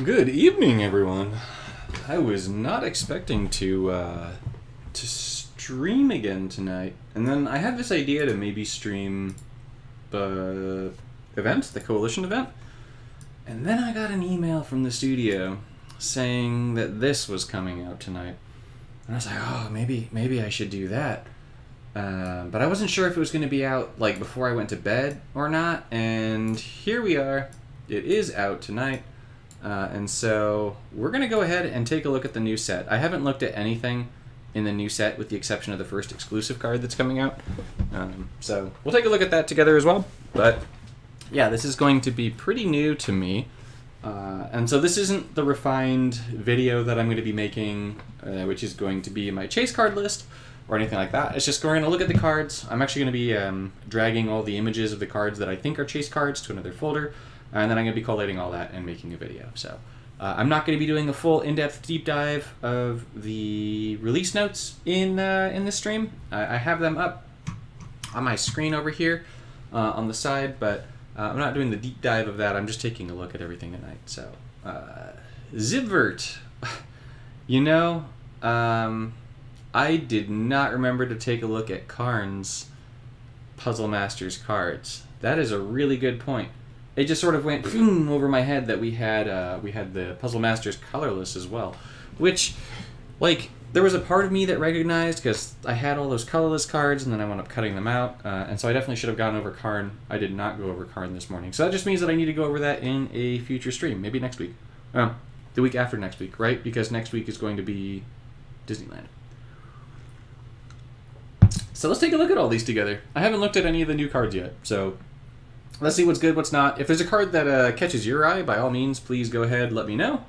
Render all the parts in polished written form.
Good evening, everyone. I was not expecting to stream again tonight, and then I had this idea to maybe stream the event, the coalition event, and then I got an email from the studio saying that this was coming out tonight, and I was like, oh, maybe I should do that. But I wasn't sure if it was going to be out like before I went to bed or not, and here we are. It is out tonight. And so we're going to go ahead and take a look at the new set. I haven't looked at anything in the new set with the exception of the first exclusive card that's coming out. So we'll take a look at that together as well. But yeah, this is going to be pretty new to me. And so this isn't the refined video that I'm going to be making, which is going to be in my chase card list or anything like that. It's just we're going to look at the cards. I'm actually going to be dragging all the images of the cards that I think are chase cards to another folder. And then I'm going to be collating all that and making a video. So I'm not going to be doing a full in-depth deep dive of the release notes in this stream. I have them up on my screen over here on the side, but I'm not doing the deep dive of that. I'm just taking a look at everything tonight. So Zibvert, you know, I did not remember to take a look at Karn's Puzzle Masters cards. That is a really good point. It just sort of went over my head that we had the Puzzle Masters colorless as well, which, like, there was a part of me that recognized because I had all those colorless cards and then I wound up cutting them out, and so I definitely should have gone over Karn. I did not go over Karn this morning, so that just means that I need to go over that in a future stream, maybe next week, the week after next week, right? Because next week is going to be Disneyland. So let's take a look at all these together. I haven't looked at any of the new cards yet, so let's see what's good, what's not. If there's a card that catches your eye, by all means, please go ahead, let me know.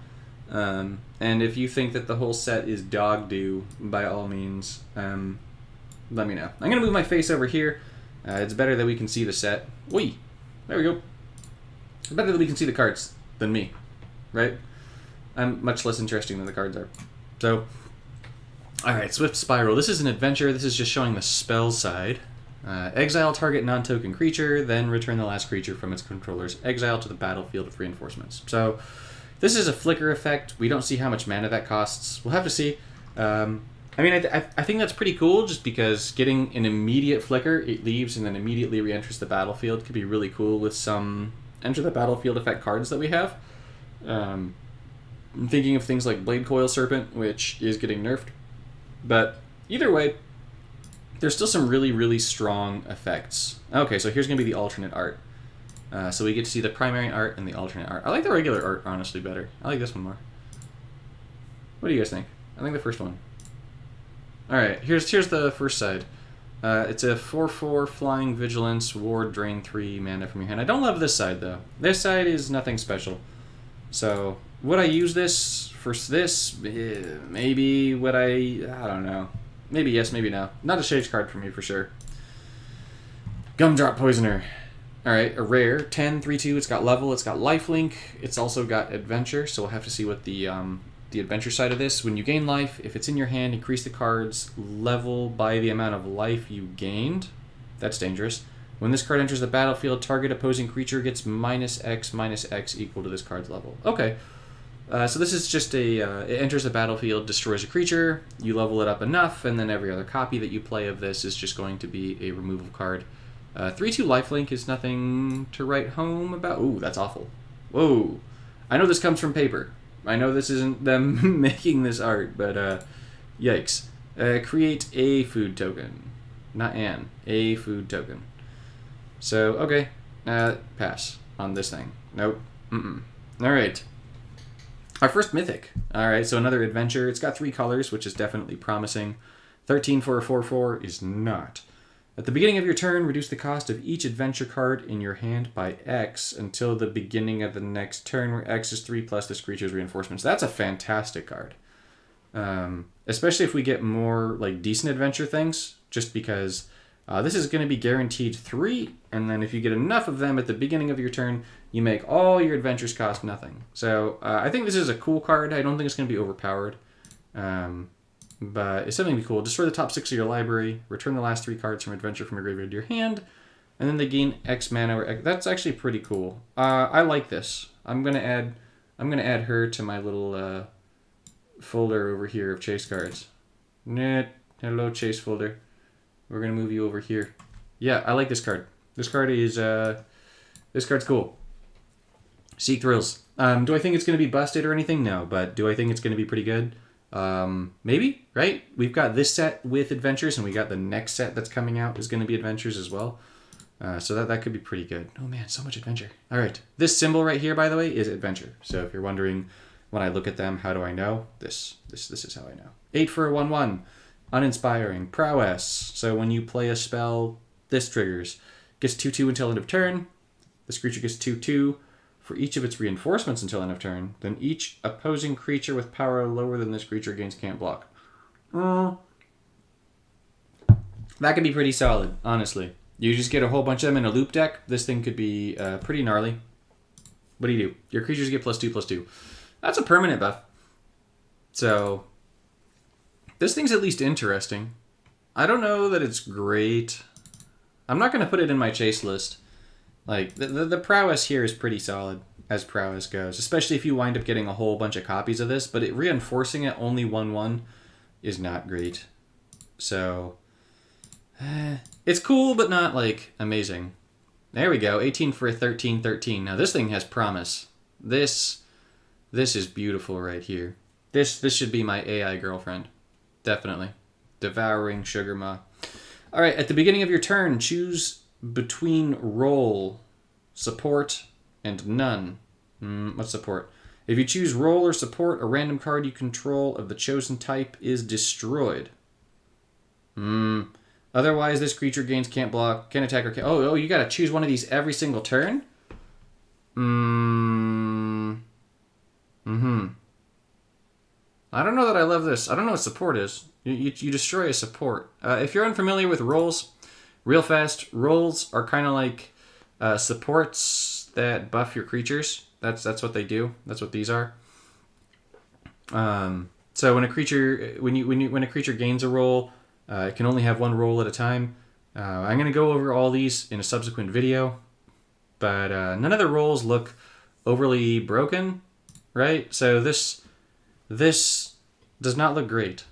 And if you think that the whole set is dog do, by all means, let me know. I'm going to move my face over here. It's better that we can see the set. Whee! There we go. It's better that we can see the cards than me, right? I'm much less interesting than the cards are. So, alright, Swift Spiral. This is an adventure. This is just showing the spell side. Exile target non-token creature, then return the last creature from its controller's exile to the battlefield of reinforcements. So this is a flicker effect. We don't see how much mana that costs. We'll have to see. I mean, I think that's pretty cool just because getting an immediate flicker, it leaves and then immediately re-enters the battlefield, could be really cool with some enter the battlefield effect cards that we have. I'm thinking of things like Blade Coil Serpent, which is getting nerfed. But either way, there's still some really, really strong effects. Okay, so here's going to be the alternate art. So we get to see the primary art and the alternate art. I like the regular art, honestly, better. I like this one more. What do you guys think? I think the first one. Alright, here's the first side. It's a 4/4 Flying Vigilance, Ward, Drain 3 mana from your hand. I don't love this side, though. This side is nothing special. So, would I use this for this? Maybe. Would I don't know. Maybe yes, maybe no. Not a Shades card for me, for sure. Gumdrop Poisoner. Alright, a rare. 10, 3/2. It's got level. It's got lifelink. It's also got adventure, so we'll have to see what the adventure side of this. When you gain life, if it's in your hand, increase the card's level by the amount of life you gained. That's dangerous. When this card enters the battlefield, target opposing creature gets -X equal to this card's level. Okay. So this is just it enters the battlefield, destroys a creature, you level it up enough, and then every other copy that you play of this is just going to be a removal card. 3/2 lifelink is nothing to write home about. Ooh, that's awful. Whoa. I know this comes from paper. I know this isn't them making this art, but yikes. Create a food token. Not an. A food token. So, okay. Pass on this thing. Nope. Alright. Our first mythic. Alright, so another adventure. It's got 3 colors, which is definitely promising. 13 for a 4/4 is not. At the beginning of your turn, reduce the cost of each adventure card in your hand by X until the beginning of the next turn, where X is 3 plus this creature's reinforcements. That's a fantastic card. Especially if we get more like decent adventure things, just because this is going to be guaranteed 3, and then if you get enough of them at the beginning of your turn, you make all your adventures cost nothing. So I think this is a cool card. I don't think it's going to be overpowered. But it's something to be cool. Destroy the top 6 of your library. Return the last 3 cards from adventure from your graveyard to your hand. And then they gain X mana. Or X. That's actually pretty cool. I like this. I'm going to add I'm going to add her to my little folder over here of chase cards. Hello, chase folder. We're going to move you over here. Yeah, I like this card. This card's cool. Seek Thrills. Do I think it's going to be busted or anything? No, but do I think it's going to be pretty good? Maybe, right? We've got this set with adventures, and we got the next set that's coming out is going to be adventures as well. So that could be pretty good. Oh man, so much adventure. All right. This symbol right here, by the way, is adventure. So if you're wondering when I look at them, how do I know? This is how I know. 8 for a 1/1. Uninspiring. Prowess. So when you play a spell, this triggers. Gets 2/2 until end of turn. This creature gets 2/2 for each of its reinforcements until end of turn. Then each opposing creature with power lower than this creature gains can't block. That could be pretty solid, honestly. You just get a whole bunch of them in a loop deck. This thing could be pretty gnarly. What do? Your creatures get +2/+2. That's a permanent buff. So, this thing's at least interesting. I don't know that it's great. I'm not going to put it in my chase list. Like, the prowess here is pretty solid, as prowess goes. Especially if you wind up getting a whole bunch of copies of this. But reinforcing it only 1/1 is not great. So, it's cool, but not, like, amazing. There we go. 18 for a 13/13. Now, this thing has promise. This is beautiful right here. This should be my AI girlfriend. Definitely. Devouring Sugar Ma. All right, at the beginning of your turn, choose between roll, support, and none. What's support? If you choose roll or support, a random card you control of the chosen type is destroyed. Otherwise, this creature gains can't block, can't attack, or can't... Oh, you gotta choose one of these every single turn? I don't know that I love this. I don't know what support is. You destroy a support. If you're unfamiliar with rolls, real fast, rolls are kind of like supports that buff your creatures. That's what they do. That's what these are. So when a creature gains a roll, it can only have one roll at a time. I'm going to go over all these in a subsequent video, but none of the rolls look overly broken, right? So this does not look great.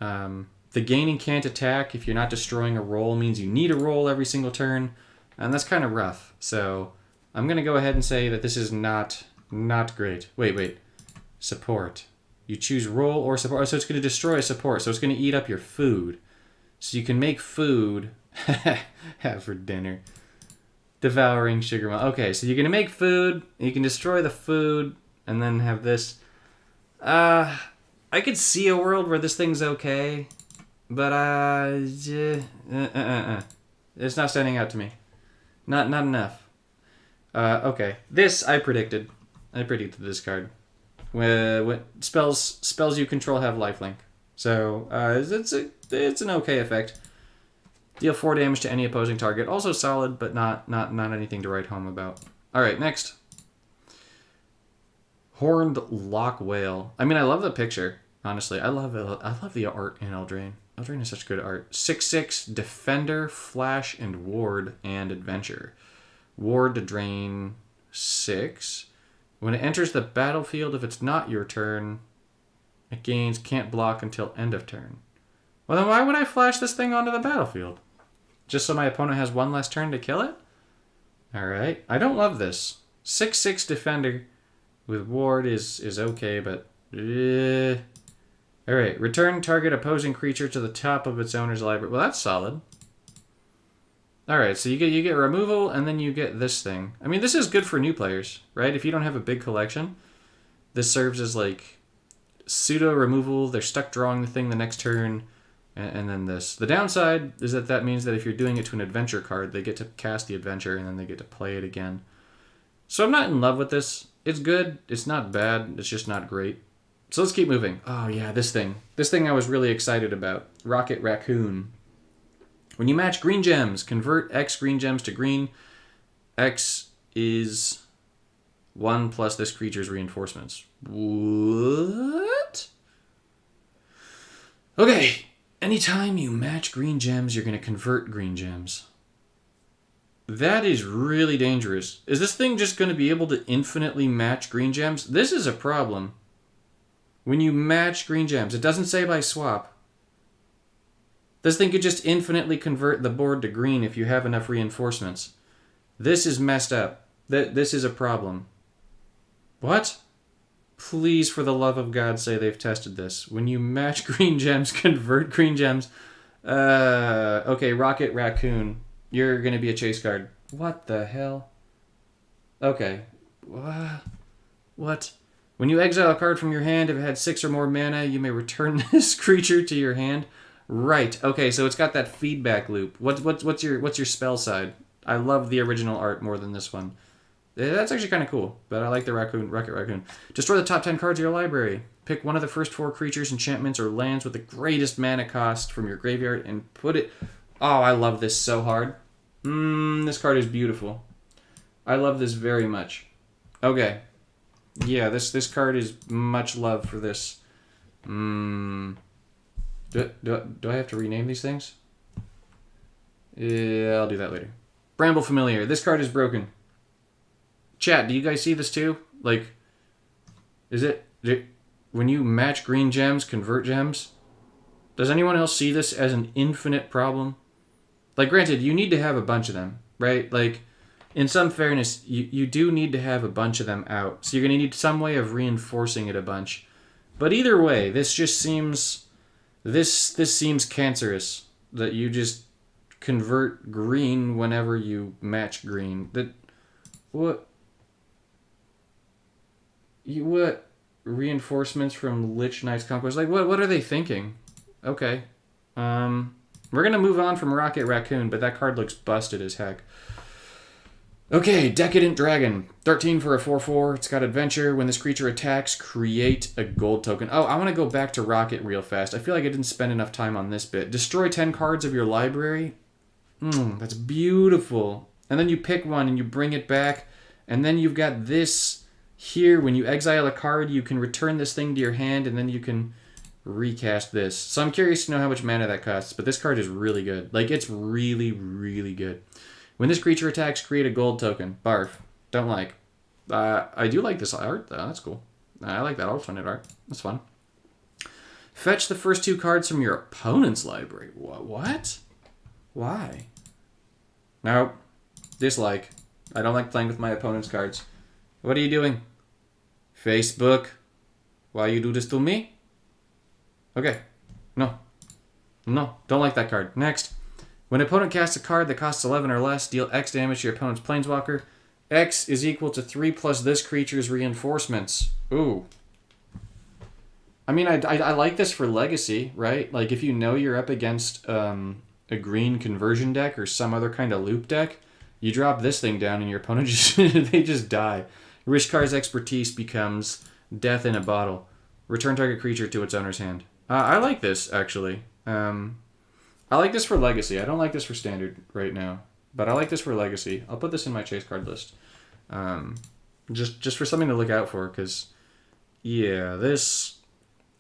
The gaining can't attack if you're not destroying a roll means you need a roll every single turn, and that's kind of rough. So I'm going to go ahead and say that this is not great. Wait. Support. You choose roll or support. So it's going to destroy a support. So it's going to eat up your food. So you can make food have for dinner. Devouring Sugar Ma. Okay, so you're going to make food. You can destroy the food and then have this. I could see a world where this thing's okay, but it's not standing out to me. Not enough. Okay, this I predicted. I predicted this card. When spells you control have lifelink, so it's an okay effect. Deal 4 damage to any opposing target. Also solid, but not anything to write home about. All right, next. Horned Lock Whale. I mean, I love the picture. Honestly, I love the art in Eldraine. Eldraine is such good art. 6/6 Defender, Flash, and Ward, and Adventure. Ward to drain 6. When it enters the battlefield, if it's not your turn, it gains can't block until end of turn. Well, then why would I flash this thing onto the battlefield? Just so my opponent has one less turn to kill it? Alright. I don't love this. 6/6 Defender with Ward is okay, but... Alright. Return target opposing creature to the top of its owner's library. Well, that's solid. Alright, so you get removal, and then you get this thing. I mean, this is good for new players, right? If you don't have a big collection, this serves as, like, pseudo-removal. They're stuck drawing the thing the next turn, and then this. The downside is that means that if you're doing it to an adventure card, they get to cast the adventure, and then they get to play it again. So I'm not in love with this. It's good. It's not bad. It's just not great. So let's keep moving. Oh, yeah, this thing. This thing I was really excited about. Rocket Raccoon. When you match green gems, convert X green gems to green. X is 1 plus this creature's reinforcements. What? Okay. Anytime you match green gems, you're going to convert green gems. That is really dangerous. Is this thing just going to be able to infinitely match green gems? This is a problem. When you match green gems, it doesn't say by swap. This thing could just infinitely convert the board to green if you have enough reinforcements. This is messed up. This is a problem. What? Please, for the love of God, say they've tested this. When you match green gems, convert green gems. Okay, Rocket Raccoon. You're going to be a chase card. What the hell? Okay. What? When you exile a card from your hand, if it had 6 or more mana, you may return this creature to your hand. Right. Okay, so it's got that feedback loop. What's your spell side? I love the original art more than this one. That's actually kind of cool, but I like the Rocket Raccoon. Destroy the top 10 cards of your library. Pick one of the first 4 creatures, enchantments, or lands with the greatest mana cost from your graveyard and put it... Oh, I love this so hard. This card is beautiful. I love this very much. Okay. Yeah, this card is much love for this. Do I have to rename these things? Yeah, I'll do that later. Bramble Familiar. This card is broken. Chat, do you guys see this too? Like, when you match green gems, convert gems? Does anyone else see this as an infinite problem? Like, granted, you need to have a bunch of them, right? Like, in some fairness, you do need to have a bunch of them out. So you're going to need some way of reinforcing it a bunch. But either way, this just seems... This seems cancerous. That you just convert green whenever you match green. What reinforcements from Lich Knight's Conquest? Like, what are they thinking? Okay. We're going to move on from Rocket Raccoon, but that card looks busted as heck. Okay, Decadent Dragon. 13 for a 4/4. It's got Adventure. When this creature attacks, create a gold token. Oh, I want to go back to Rocket real fast. I feel like I didn't spend enough time on this bit. Destroy 10 cards of your library. That's beautiful. And then you pick one and you bring it back. And then you've got this here. When you exile a card, you can return this thing to your hand, and then you can recast this. So I'm curious to know how much mana that costs, but this card is really good. Like, it's really, really good. When this creature attacks, create a gold token. Barf. Don't like. I do like this art, though. That's cool. I like that alternate art. That's fun. Fetch the first 2 cards from your opponent's library. What? Why? No. Dislike. I don't like playing with my opponent's cards. What are you doing? Facebook. Why you do this to me? Okay. No. Don't like that card. Next. When an opponent casts a card that costs 11 or less, deal X damage to your opponent's planeswalker. X is equal to 3 plus this creature's reinforcements. Ooh. I mean, I like this for Legacy, right? Like, if you know you're up against a green conversion deck or some other kind of loop deck, you drop this thing down and your opponent they just die. Rishkar's Expertise becomes Death in a Bottle. Return target creature to its owner's hand. I like this, actually. I like this for Legacy. I don't like this for Standard right now. But I like this for Legacy. I'll put this in my chase card list. Just for something to look out for, because, yeah, this...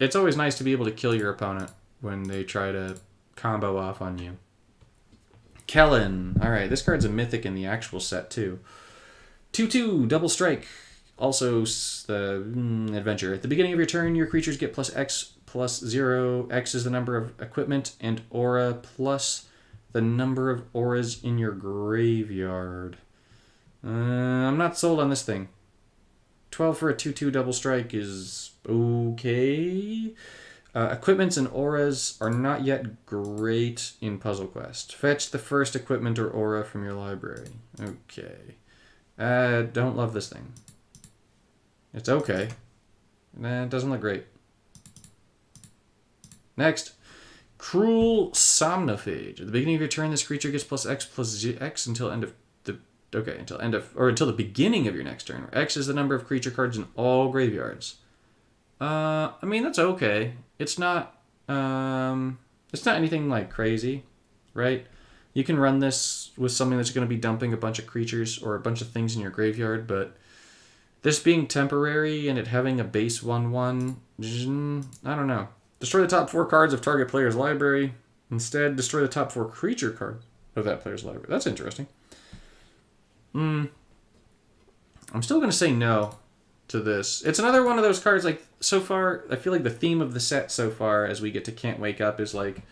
It's always nice to be able to kill your opponent when they try to combo off on you. Kellen. Alright, this card's a mythic in the actual set, too. 2/2, double strike. Also, the adventure. At the beginning of your turn, your creatures get plus X plus 0. X is the number of equipment, and aura plus the number of auras in your graveyard. I'm not sold on this thing. 12 for a 2/2 double strike is okay. Equipments and auras are not yet great in Puzzle Quest. Fetch the first equipment or aura from your library. Okay. Don't love this thing. It's okay. It doesn't look great. Next. Cruel Somnophage. At the beginning of your turn, this creature gets plus X until end of the... Okay, until the beginning of your next turn. Where X is the number of creature cards in all graveyards. I mean, that's okay. It's not anything, like, crazy, right? You can run this with something that's going to be dumping a bunch of creatures or a bunch of things in your graveyard, but this being temporary and it having a base 1/1, I don't know. Destroy the top 4 cards of target player's library. Instead, destroy the top 4 creature cards of that player's library. That's interesting. I'm still going to say no to this. It's another one of those cards, like, so far, I feel like the theme of the set so far as we get to Can't Wake Up is, like,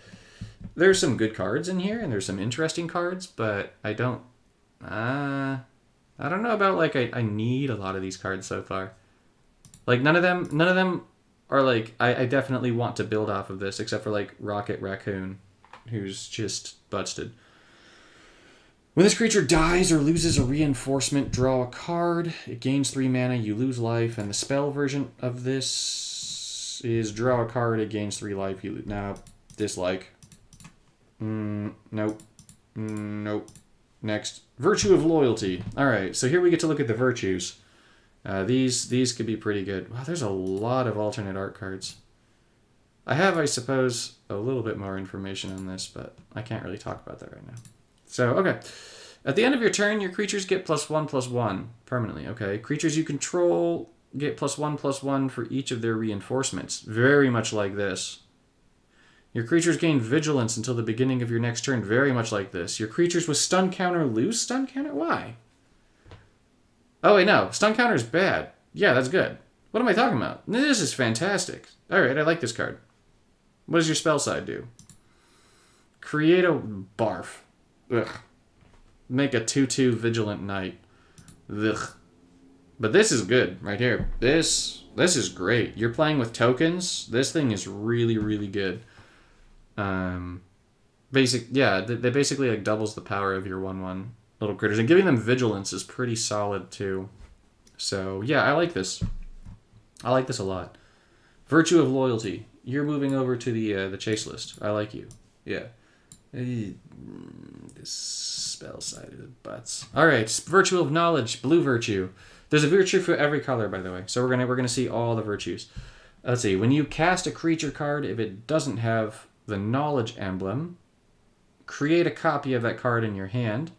there's some good cards in here, and there's some interesting cards, but I don't know about, like, I need a lot of these cards so far. Like, none of them are, like, I definitely want to build off of this, except for, like, Rocket Raccoon, who's just busted. When this creature dies or loses a reinforcement, draw a card. It gains 3 mana, you lose life, and the spell version of this is draw a card, it gains 3 life, you lose. Now, dislike. Nope. Nope. Next. Virtue of Loyalty. Alright, so here we get to look at the virtues. These could be pretty good. Wow, there's a lot of alternate art cards. I have, I suppose, a little bit more information on this, but I can't really talk about that right now. So, okay. At the end of your turn, your creatures get +1/+1 permanently, okay? Creatures you control get +1/+1 for each of their reinforcements. Very much like this. Your creatures gain vigilance until the beginning of your next turn. Very much like this. Your creatures with stun counter lose stun counter? Why? Oh, wait, no. Stun counter is bad. Yeah, that's good. What am I talking about? This is fantastic. Alright, I like this card. What does your spell side do? Create a barf. Ugh. Make a 2/2 Vigilant Knight. Ugh. But this is good right here. This is great. You're playing with tokens. This thing is really, really good. They basically like doubles the power of your 1/1 little critters. And giving them vigilance is pretty solid too. So yeah, I like this. I like this a lot. Virtue of Loyalty. You're moving over to the chase list. I like you. Yeah. This spell side is butts. All right, Virtue of Knowledge, blue virtue. There's a virtue for every color, by the way. So we're gonna see all the virtues. Let's see. When you cast a creature card, if it doesn't have the Knowledge emblem, create a copy of that card in your hand.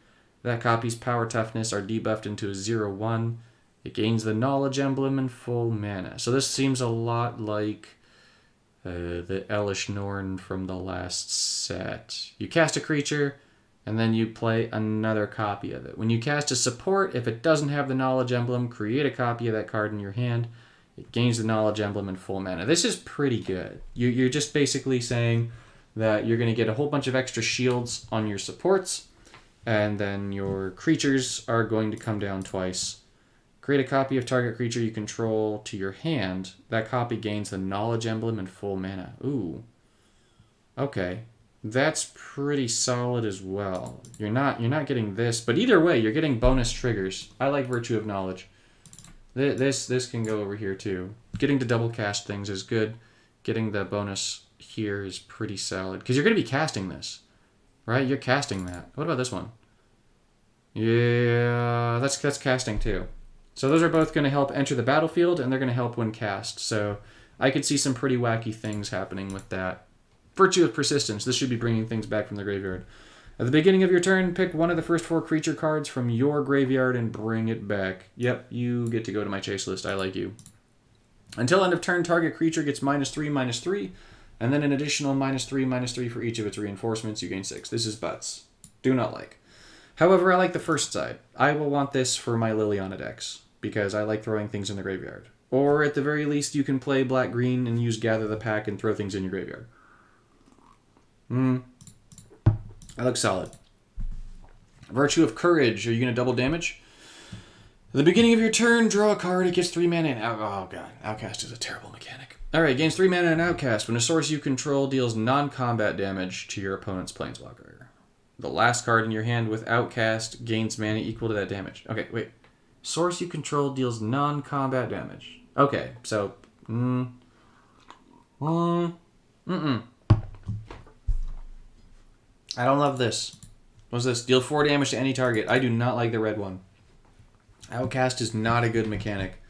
That copy's power toughness are debuffed into a 0/1. It gains the Knowledge emblem and full mana. So this seems a lot like the Elish Norn from the last set. You cast a creature, and then you play another copy of it. When you cast a support, if it doesn't have the Knowledge emblem, create a copy of that card in your hand. It gains the Knowledge emblem and full mana. This is pretty good. You're just basically saying that you're going to get a whole bunch of extra shields on your supports, and then your creatures are going to come down twice. Create a copy of target creature you control to your hand. That copy gains the Knowledge emblem and full mana. Ooh. Okay. That's pretty solid as well. You're not getting this, but either way, you're getting bonus triggers. I like Virtue of Knowledge. This can go over here too. Getting to double cast things is good. Getting the bonus here is pretty solid. Because you're going to be casting this. Right? You're casting that. What about this one? Yeah, that's casting too. So those are both going to help enter the battlefield, and they're going to help when cast. So I could see some pretty wacky things happening with that. Virtue of Persistence. This should be bringing things back from the graveyard. At the beginning of your turn, pick one of the first 4 creature cards from your graveyard and bring it back. Yep, you get to go to my chase list. I like you. Until end of turn, target creature gets -3/-3, and then an additional -3/-3 for each of its reinforcements. You gain 6. This is butts. Do not like. However, I like the first side. I will want this for my Liliana decks, because I like throwing things in the graveyard. Or at the very least, you can play black-green and use Gather the Pack and throw things in your graveyard. That looks solid. Virtue of Courage. Are you going to double damage? At the beginning of your turn, draw a card. It gets 3 mana and oh god. Outcast is a terrible mechanic. Alright, gains 3 mana and Outcast. When a source you control deals non-combat damage to your opponent's planeswalker. The last card in your hand with Outcast gains mana equal to that damage. Okay, wait. Source you control deals non-combat damage. Okay, so... I don't love this. What's this? Deal 4 damage to any target. I do not like the red one. Outcast is not a good mechanic.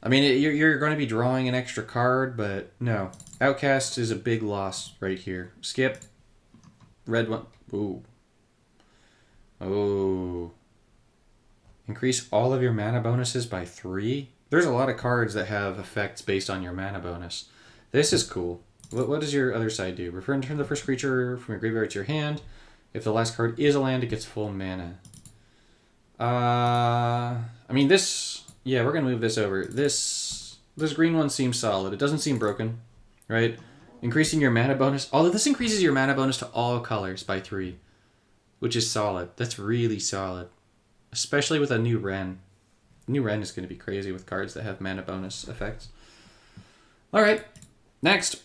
I mean, you're going to be drawing an extra card, but no. Outcast is a big loss right here. Skip. Red one. Ooh. Oh. Increase all of your mana bonuses by 3? There's a lot of cards that have effects based on your mana bonus. This is cool. What does your other side do? Return the first creature from your graveyard to your hand. If the last card is a land, it gets full mana. I mean, this... Yeah, we're going to move this over. This green one seems solid. It doesn't seem broken, right? Increasing your mana bonus. Although this increases your mana bonus to all colors by 3, which is solid. That's really solid. Especially with a new Ren. New Ren is going to be crazy with cards that have mana bonus effects. Alright, next.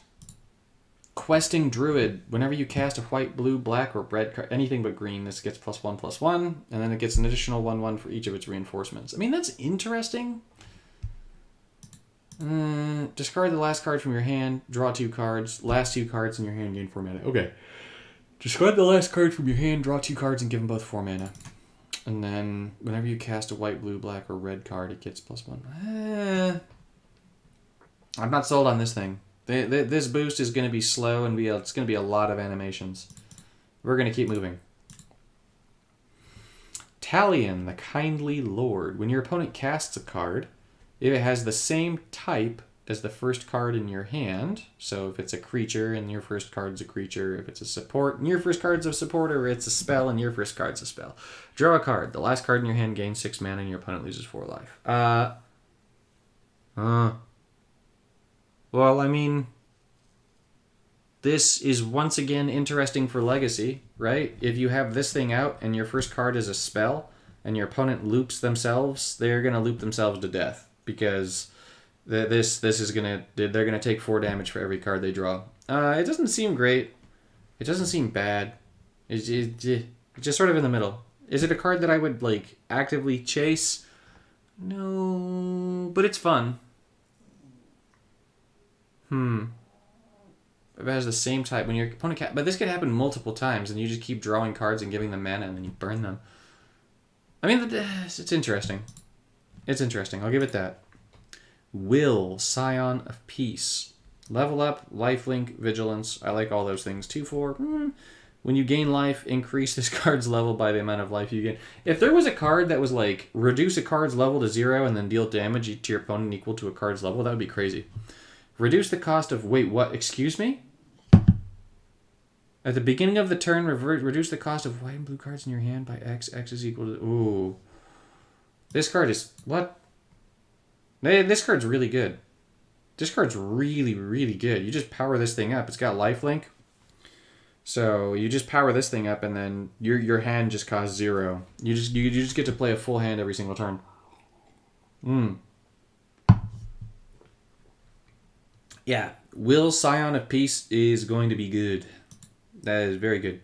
Questing Druid. Whenever you cast a white, blue, black, or red card, anything but green, this gets +1/+1, and then it gets an additional 1/1 for each of its reinforcements. I mean, that's interesting. Discard the last card from your hand, draw 2 cards. Last 2 cards in your hand gain 4 mana. Okay. Discard the last card from your hand, draw 2 cards, and give them both 4 mana. And then, whenever you cast a white, blue, black, or red card, it gets +1. I'm not sold on this thing. This boost is going to be slow, and it's going to be a lot of animations. We're going to keep moving. Talion, the Kindly Lord. When your opponent casts a card, if it has the same type as the first card in your hand, so if it's a creature and your first card's a creature, if it's a support and your first card's a support, or it's a spell and your first card's a spell. Draw a card. The last card in your hand gains 6 mana and your opponent loses 4 life. Well, I mean, this is once again interesting for Legacy, right? If you have this thing out and your first card is a spell and your opponent loops themselves, they're going to loop themselves to death because they're going to take 4 damage for every card they draw. It doesn't seem great. It doesn't seem bad. It's just sort of in the middle. Is it a card that I would like actively chase? No, but it's fun. If it has the same type, when your opponent but this could happen multiple times, and you just keep drawing cards and giving them mana, and then you burn them. I mean, it's interesting. It's interesting. I'll give it that. Will, Scion of Peace. Level up, lifelink, vigilance. I like all those things. 2/4. When you gain life, increase this card's level by the amount of life you gain. If there was a card that was like, reduce a card's level to 0 and then deal damage to your opponent equal to a card's level, that would be crazy. Reduce the cost of... Wait, what? Excuse me? At the beginning of the turn, reduce the cost of white and blue cards in your hand by X. X is equal to... Ooh. This card is... What? This card's really good. This card's really, really good. You just power this thing up. It's got lifelink. So you just power this thing up and then your hand just costs 0. You just get to play a full hand every single turn. Yeah, Will, Scion of Peace is going to be good. That is very good.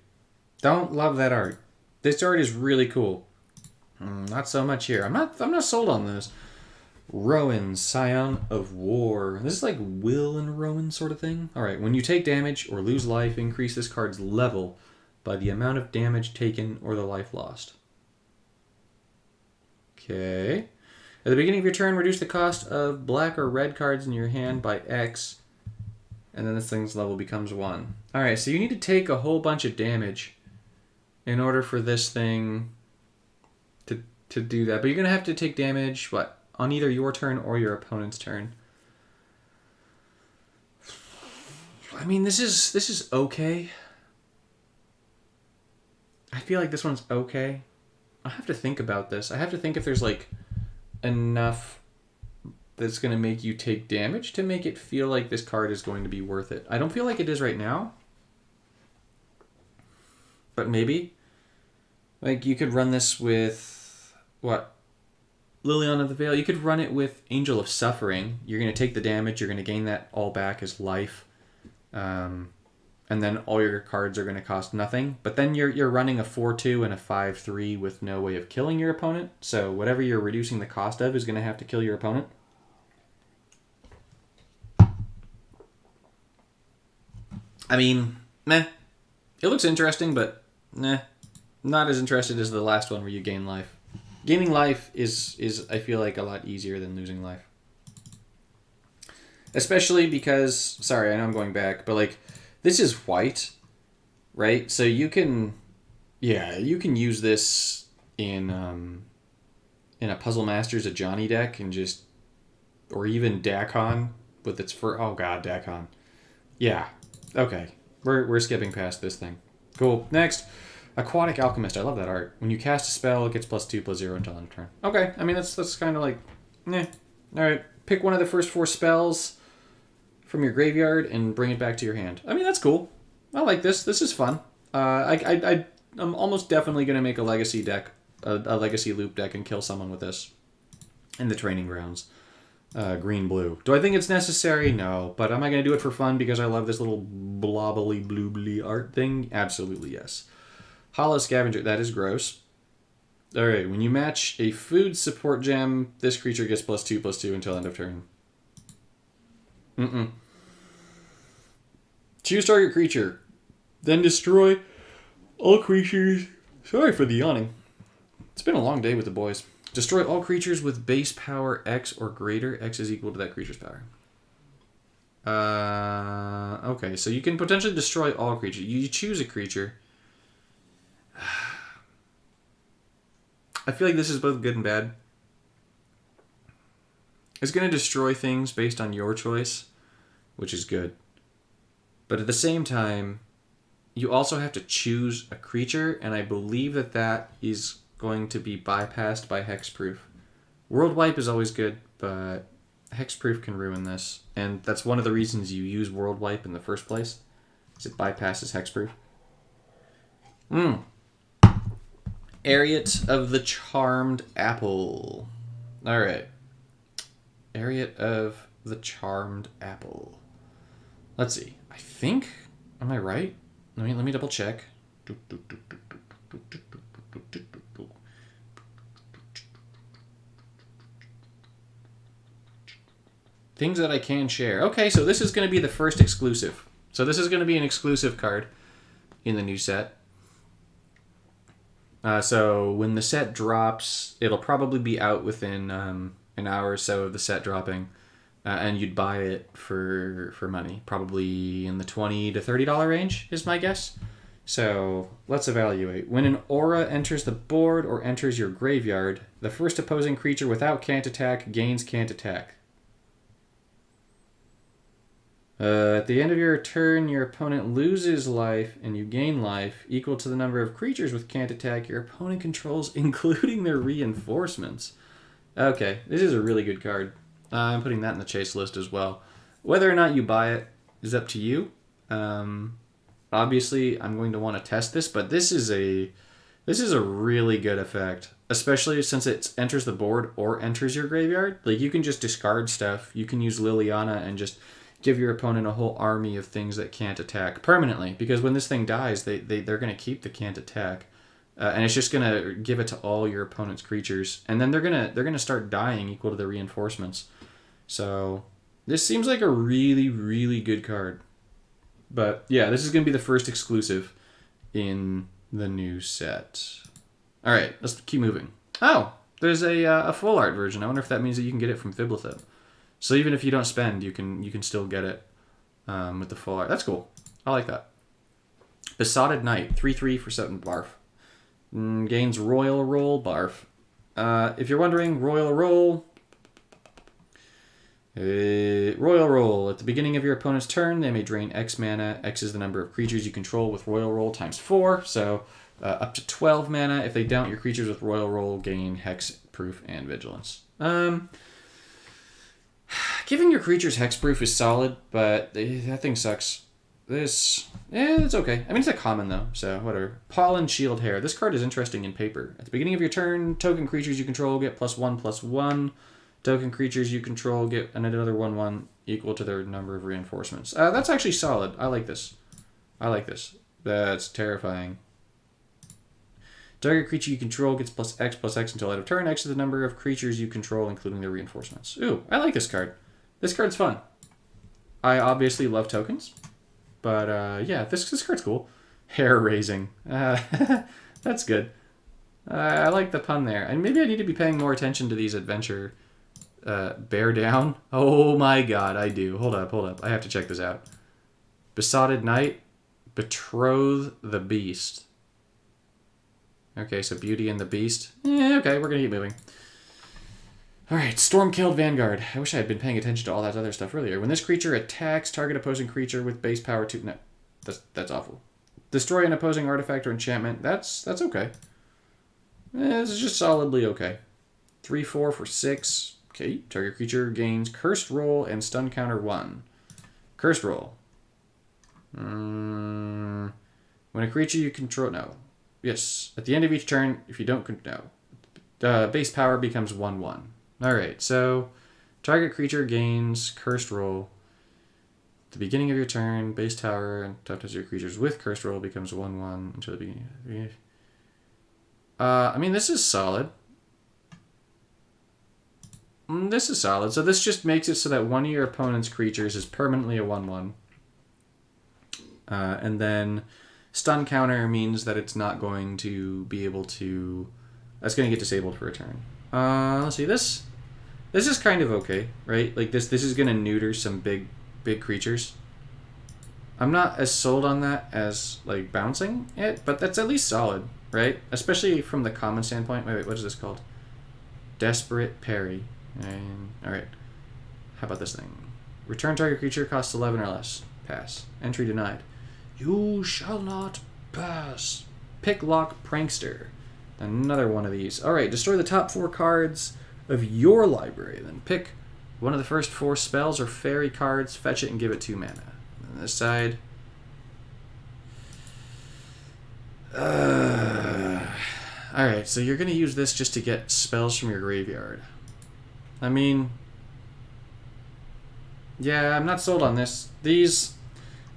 Don't love that art. This art is really cool. Not so much here. I'm not sold on this. Rowan, Scion of War. This is like Will and Rowan sort of thing. Alright, when you take damage or lose life, increase this card's level by the amount of damage taken or the life lost. Okay. At the beginning of your turn, reduce the cost of black or red cards in your hand by X, and then this thing's level becomes 1. Alright, so you need to take a whole bunch of damage in order for this thing to do that. But you're going to have to take damage, what, on either your turn or your opponent's turn. I mean, this is okay. I feel like this one's okay. I have to think about this. I have to think if there's like enough that's going to make you take damage to make it feel like this card is going to be worth it. I don't feel like it is right now. But maybe. Like, you could run this with, what? Liliana of the Veil. You could run it with Angel of Suffering. You're going to take the damage. You're going to gain that all back as life. And then all your cards are going to cost nothing. But then you're running a 4/2 and a 5/3 with no way of killing your opponent. So whatever you're reducing the cost of is going to have to kill your opponent. I mean, meh. It looks interesting, but nah. Not as interested as the last one where you gain life. Gaining life is I feel like, a lot easier than losing life. Especially because, sorry, I know I'm going back, but like, this is white, right? So you can use this in a Puzzle Masters, a Johnny deck, and just, or even Dakon with its Dakon. Yeah, okay, we're skipping past this thing. Cool. Next, Aquatic Alchemist. I love that art. When you cast a spell, it gets +2/+0 until end of turn. Okay, I mean, that's kind of like, eh. All right, pick one of the first 4 spells from your graveyard and bring it back to your hand. I mean, that's cool. I like this. This is fun. I'm almost definitely going to make a legacy deck, a legacy loop deck, and kill someone with this in the training grounds. Green-blue. Do I think it's necessary? No. But am I going to do it for fun because I love this little blobbly bloobly art thing? Absolutely yes. Hollow Scavenger. That is gross. All right. When you match a food support gem, this creature gets +2/+2 until end of turn. Choose target creature. Then destroy all creatures. Sorry for the yawning. It's been a long day with the boys. Destroy all creatures with base power X or greater. X is equal to that creature's power. Okay, so you can potentially destroy all creatures. You choose a creature. I feel like this is both good and bad. It's going to destroy things based on your choice, which is good. But at the same time, you also have to choose a creature, and I believe that that is going to be bypassed by Hexproof. World Wipe is always good, but Hexproof can ruin this. And that's one of the reasons you use World Wipe in the first place, is it bypasses Hexproof. Ariat of the Charmed Apple. Alright. Ariat of the Charmed Apple. Let's see. I think... Am I right? Let me double check. Things that I can share. Okay, so this is going to be the first exclusive. So this is going to be an exclusive card in the new set. So when the set drops, it'll probably be out within an hour or so of the set dropping. And you'd buy it for money. Probably in the $20 to $30 range is my guess. So let's evaluate. When an aura enters the board or enters your graveyard, the first opposing creature without can't attack gains can't attack. At the end of your turn, your opponent loses life and you gain life equal to the number of creatures with can't attack your opponent controls, including their reinforcements. Okay, this is a really good card. I'm putting that in the chase list as well. Whether or not you buy it is up to you. Obviously, I'm going to want to test this, but this is a really good effect, especially since it enters the board or enters your graveyard. Like, you can just discard stuff. You can use Liliana and just give your opponent a whole army of things that can't attack permanently, because when this thing dies, they're going to keep the can't attack. And it's just going to give it to all your opponent's creatures. And then they're gonna start dying equal to the reinforcements. So this seems like a really, really good card. But yeah, this is going to be the first exclusive in the new set. All right, let's keep moving. Oh, there's a full art version. I wonder if that means that you can get it from Fiblethip. So even if you don't spend, you can still get it with the full art. That's cool. I like that. Besotted Knight, 3/3 for 7 barf. Gains Royal Roll, barf. If you're wondering, Royal Roll. Royal Roll. At the beginning of your opponent's turn, they may drain X mana. X is the number of creatures you control with Royal Roll times 4. So up to 12 mana. If they don't, your creatures with Royal Roll gain Hex, Proof, and Vigilance. Giving your creatures Hexproof is solid, but that thing sucks. This, it's okay. I mean, it's a common, though, so whatever. Pollen Shield Hair. This card is interesting in paper. At the beginning of your turn, token creatures you control get +1/+1. Token creatures you control get another 1/1 equal to their number of reinforcements. That's actually solid. I like this. That's terrifying. Target creature you control gets +X/+X until end of turn. X is the number of creatures you control, including their reinforcements. Ooh, I like this card. This card's fun. I obviously love tokens. But, yeah, this card's cool. Hair raising. That's good. I like the pun there. And maybe I need to be paying more attention to these adventure... Bear Down? Oh my god, I do. Hold up. I have to check this out. Besotted Knight. Betroth the Beast. Okay, so Beauty and the Beast. Okay, we're gonna keep moving. Alright, Storm-Killed Vanguard. I wish I had been paying attention to all that other stuff earlier. When this creature attacks, target opposing creature with base power 2... No, that's awful. Destroy an opposing artifact or enchantment. That's okay. This is just solidly okay. 3/4 for 6. Okay, target creature gains Cursed Roll and Stun Counter 1. Cursed Roll. When a creature you control... No. Yes. At the end of each turn, if you don't... No. Base power becomes 1/1. Alright, so... Target creature gains Cursed Roll. At the beginning of your turn, base tower and top touch your creatures with Cursed Roll becomes 1/1 until the beginning. I mean, this is solid. This is solid. So this just makes it so that one of your opponent's creatures is permanently a 1/1. And then stun counter means that it's not going to be able to... That's going to get disabled for a turn. Let's see, this is kind of okay, right? Like this is going to neuter some big creatures. I'm not as sold on that as like bouncing it, but that's at least solid, right? Especially from the common standpoint. Wait, what is this called? Desperate Parry. Alright. How about this thing? Return target creature, costs 11 or less. Pass. Entry denied. You shall not pass. Pick Lock Prankster. Another one of these. Alright, destroy the top 4 cards of your library. Then pick one of the first 4 spells or fairy cards, fetch it, and give it 2 mana. On this side. Alright, so you're going to use this just to get spells from your graveyard. I mean... Yeah, I'm not sold on this. These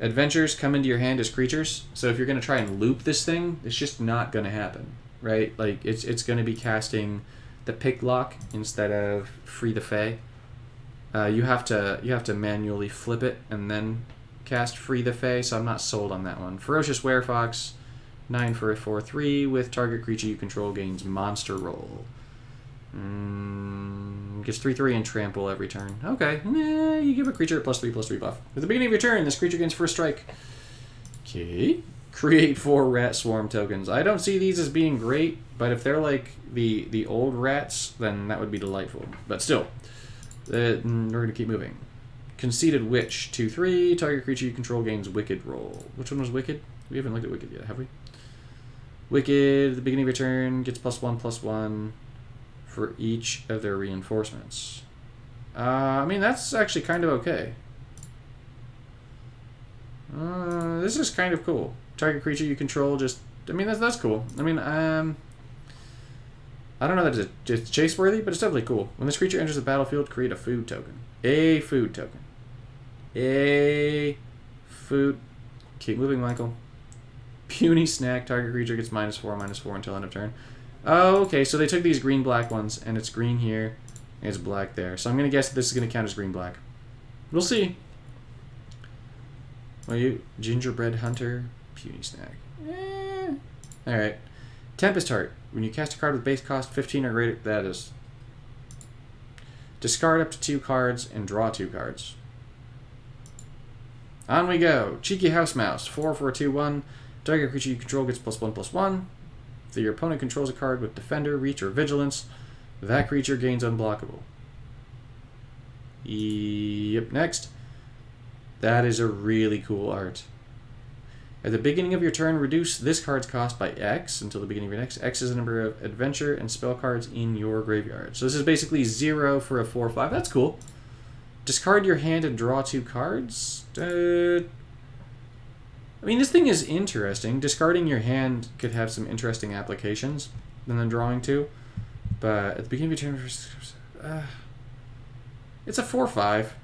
adventures come into your hand as creatures, so if you're going to try and loop this thing, it's just not going to happen, right? Like, it's going to be casting the Pick Lock instead of Free the Fae. You have to manually flip it and then cast Free the Fae, so I'm not sold on that one. Ferocious Werefox, 9 for a 4/3 with target creature you control gains Monster Roll. Gets 3/3 and trample every turn. Okay, you give a creature a +3/+3 buff. At the beginning of your turn, this creature gains first strike. Okay. Create 4 rat swarm tokens. I don't see these as being great, but if they're like the old rats, then that would be delightful. But still, we're going to keep moving. Conceited Witch, 2/3. Target creature you control gains Wicked Roll. Which one was Wicked? We haven't looked at Wicked yet, have we? Wicked, at the beginning of your turn, gets +1/+1 for each of their reinforcements. I mean, that's actually kind of okay. This is kind of cool. Target creature you control just... I mean, that's cool. I mean, I don't know that it's chase-worthy, but it's definitely cool. When this creature enters the battlefield, create a food token. A food token. A food... Keep moving, Michael. Puny Snack. Target creature gets -4/-4 until end of turn. Oh, okay, so they took these green-black ones, and it's green here, and it's black there. So I'm going to guess that this is going to count as green-black. We'll see. Are you Gingerbread Hunter? Puny Snack. Alright. Tempest Heart. When you cast a card with base cost 15 or greater, that is. Discard up to 2 cards and draw 2 cards. On we go. Cheeky House Mouse. 4 for a 2/1. Target creature you control gets +1/+1. If your opponent controls a card with Defender, Reach, or Vigilance, that creature gains Unblockable. Yep, next. That is a really cool art. At the beginning of your turn, reduce this card's cost by X until the beginning of your next. X is the number of adventure and spell cards in your graveyard. So this is basically 0 for a 4/5. That's cool. Discard your hand and draw 2 cards. I mean, this thing is interesting. Discarding your hand could have some interesting applications, and then drawing 2. But at the beginning of your turn, it's a 4/5.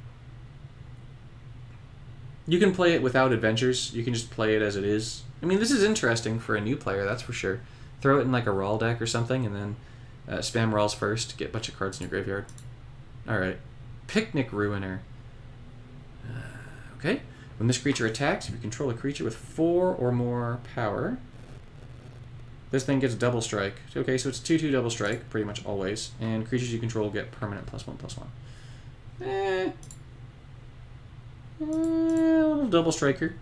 You can play it without adventures. You can just play it as it is. I mean, this is interesting for a new player, that's for sure. Throw it in like a Rawl deck or something, and then spam Rawls first, get a bunch of cards in your graveyard. Alright. Picnic Ruiner. Okay. When this creature attacks, if you control a creature with 4 or more power, this thing gets double strike. Okay, so it's 2/2 double strike, pretty much always. And creatures you control get permanent +1/+1. A little double striker.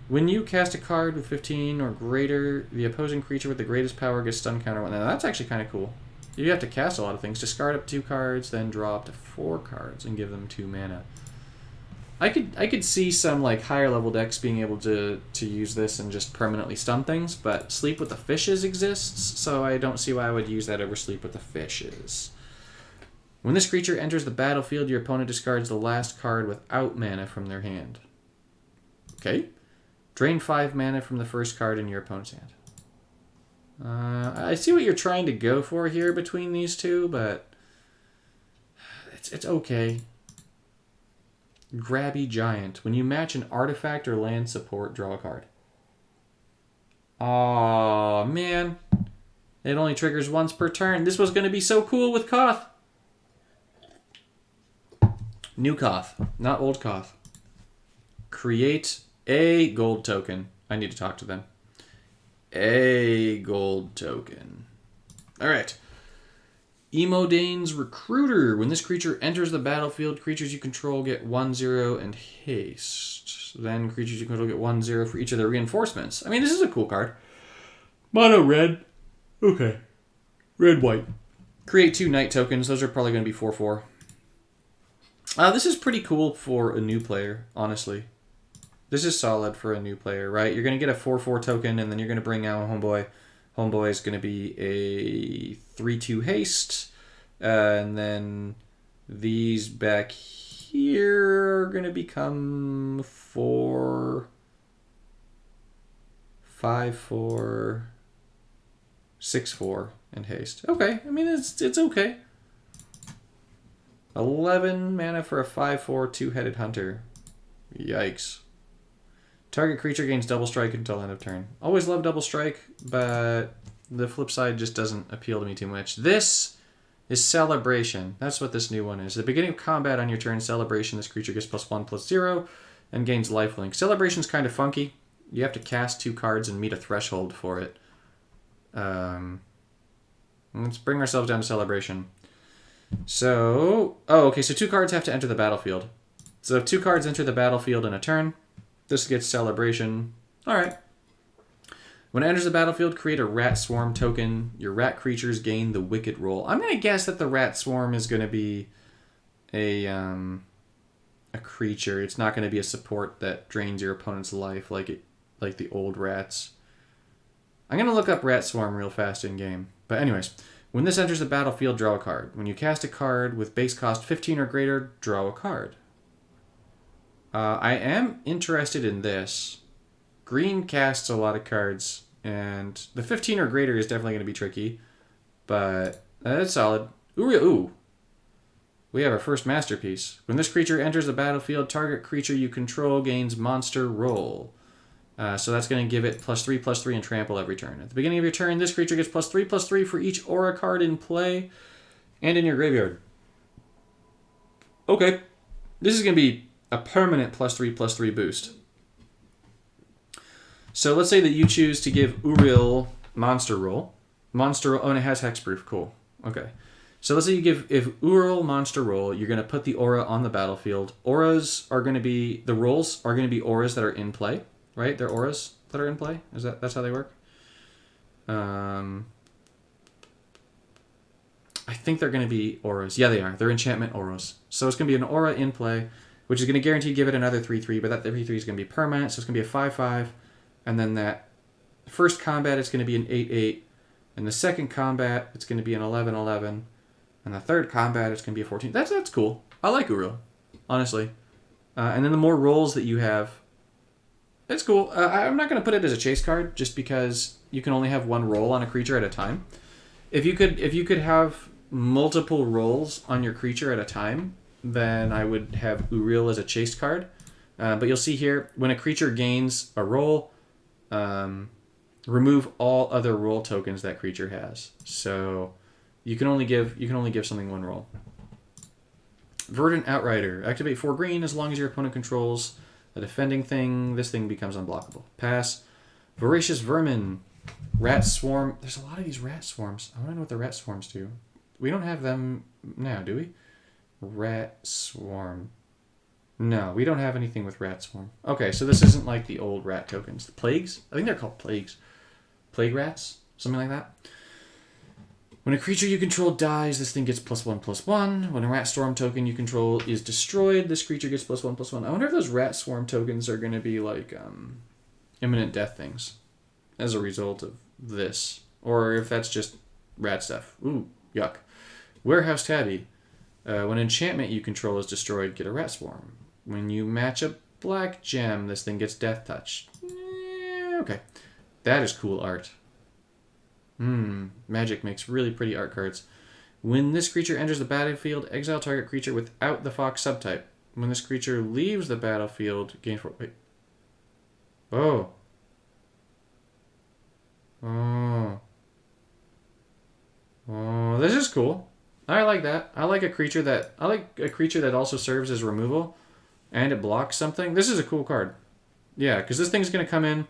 When you cast a card with 15 or greater, the opposing creature with the greatest power gets stun counter 1. Now that's actually kind of cool. You have to cast a lot of things. Discard up 2 cards, then draw up to 4 cards and give them 2 mana. I could see some like higher level decks being able to use this and just permanently stun things, but Sleep with the Fishes exists, so I don't see why I would use that over Sleep with the Fishes. When this creature enters the battlefield, your opponent discards the last card without mana from their hand. Okay. Drain 5 mana from the first card in your opponent's hand. I see what you're trying to go for here between these two, but it's okay. Grabby Giant. When you match an artifact or land support, draw a card. Aw, man. It only triggers once per turn. This was going to be so cool with Koth. New Koth, not old Koth. Create a gold token. I need to talk to them. A gold token. All right. Emodaine's Recruiter. When this creature enters the battlefield, creatures you control get 1/0 and haste. Then creatures you control get 1/0 for each of their reinforcements. I mean, this is a cool card. Mono red. Okay. Red white. Create 2 night tokens. Those are probably going to be 4/4. This is pretty cool for a new player, honestly. This is solid for a new player, right? You're going to get a 4/4 token, and then you're going to bring out Homeboy. Homeboy is going to be a 3/2 haste. And then these back here are going to become 4, 5/4, 6/4, and haste. Okay, I mean, it's okay. 11 mana for a 5/4 2-headed hunter. Yikes. Target creature gains double strike until end of turn. Always love double strike, but the flip side just doesn't appeal to me too much. This is Celebration. That's what this new one is. At the beginning of combat on your turn, Celebration, this creature gets +1/+0 and gains lifelink. Celebration's kind of funky. You have to cast 2 cards and meet a threshold for it. Let's bring ourselves down to Celebration. So, okay, so 2 cards have to enter the battlefield. So if 2 cards enter the battlefield in a turn, this gets Celebration. All right. When it enters the battlefield, create a Rat Swarm token. Your rat creatures gain the Wicked roll. I'm going to guess that the Rat Swarm is going to be a creature. It's not going to be a support that drains your opponent's life like the old rats. I'm going to look up Rat Swarm real fast in game. But anyways, when this enters the battlefield, draw a card. When you cast a card with base cost 15 or greater, draw a card. I am interested in this. Green casts a lot of cards, and the 15 or greater is definitely going to be tricky, but that's solid. Ooh. We have our first masterpiece. When this creature enters the battlefield, target creature you control gains monster roll. So that's going to give it +3/+3 and trample every turn. At the beginning of your turn, this creature gets +3/+3 for each aura card in play and in your graveyard. Okay. This is going to be a permanent +3/+3 boost. So let's say that you choose to give Uriel monster roll. Oh, and it has hexproof. Cool. Okay. So let's say you give Uriel monster roll, you're going to put the aura on the battlefield. Auras are going to be, the rolls are going to be auras that are in play, right? They're auras that are in play? That's how they work? I think they're going to be auras. Yeah, they are. They're enchantment auras. So it's going to be an aura in play, which is going to guarantee give it another 3/3, but that 3/3 is going to be permanent, so it's going to be a 5/5. And then that first combat, it's going to be an 8/8. And the second combat, it's going to be an 11/11. And the third combat, it's going to be a 14. That's cool. I like Uriel, honestly. And then the more rolls that you have, it's cool. I'm not going to put it as a chase card, just because you can only have one roll on a creature at a time. If you could have multiple rolls on your creature at a time, then I would have Uriel as a chase card. But you'll see here, when a creature gains a roll, remove all other roll tokens that creature has. So you can only give something one roll. Verdant Outrider. Activate 4 green as long as your opponent controls a defending thing. This thing becomes unblockable. Pass. Voracious Vermin. Rat Swarm. There's a lot of these rat swarms. I want to know what the rat swarms do. We don't have them now, do we? Rat Swarm. No, we don't have anything with Rat Swarm. Okay, so this isn't like the old rat tokens. The Plagues? I think they're called Plagues. Plague Rats? Something like that. When a creature you control dies, this thing gets +1/+1. When a Rat Storm token you control is destroyed, this creature gets +1/+1. I wonder if those Rat Swarm tokens are going to be like imminent death things as a result of this. Or if that's just rat stuff. Ooh, yuck. Warehouse Tabby. When enchantment you control is destroyed, get a Rat Swarm. When you match a black gem, this thing gets Death Touch. Okay. That is cool art. Magic makes really pretty art cards. When this creature enters the battlefield, exile target creature without the fox subtype. When this creature leaves the battlefield, gain 4... Wait. Oh. Oh. Oh, this is cool. I like that. I like a creature that also serves as removal and it blocks something. This is a cool card. Yeah, because this thing's going to come in.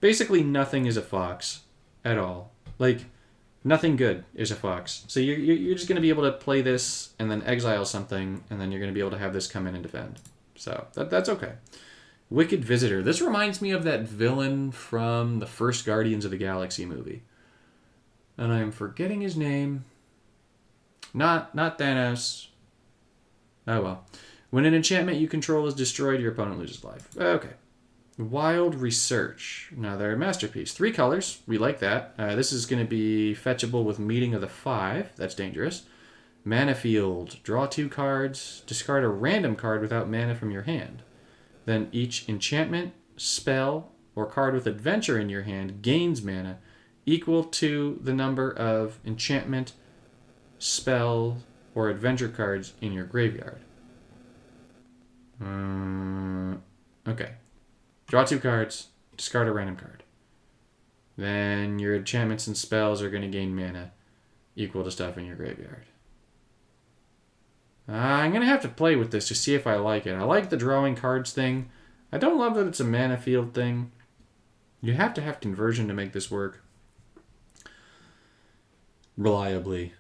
Basically, nothing is a fox at all. Like, nothing good is a fox. So you're just going to be able to play this and then exile something, and then you're going to be able to have this come in and defend. So that's okay. Wicked Visitor. This reminds me of that villain from the first Guardians of the Galaxy movie. And I'm forgetting his name. Not Thanos. Oh well. When an enchantment you control is destroyed, your opponent loses life. Okay. Wild Research. Now they're a masterpiece. 3 colors. We like that. This is going to be fetchable with Meeting of the 5. That's dangerous. Mana Field. Draw 2 cards. Discard a random card without mana from your hand. Then each enchantment, spell, or card with adventure in your hand gains mana equal to the number of enchantment, spell, or adventure cards in your graveyard. Okay. Draw 2 cards, discard a random card. Then your enchantments and spells are going to gain mana equal to stuff in your graveyard. I'm going to have to play with this to see if I like it. I like the drawing cards thing. I don't love that it's a mana field thing. You have to have conversion to make this work reliably.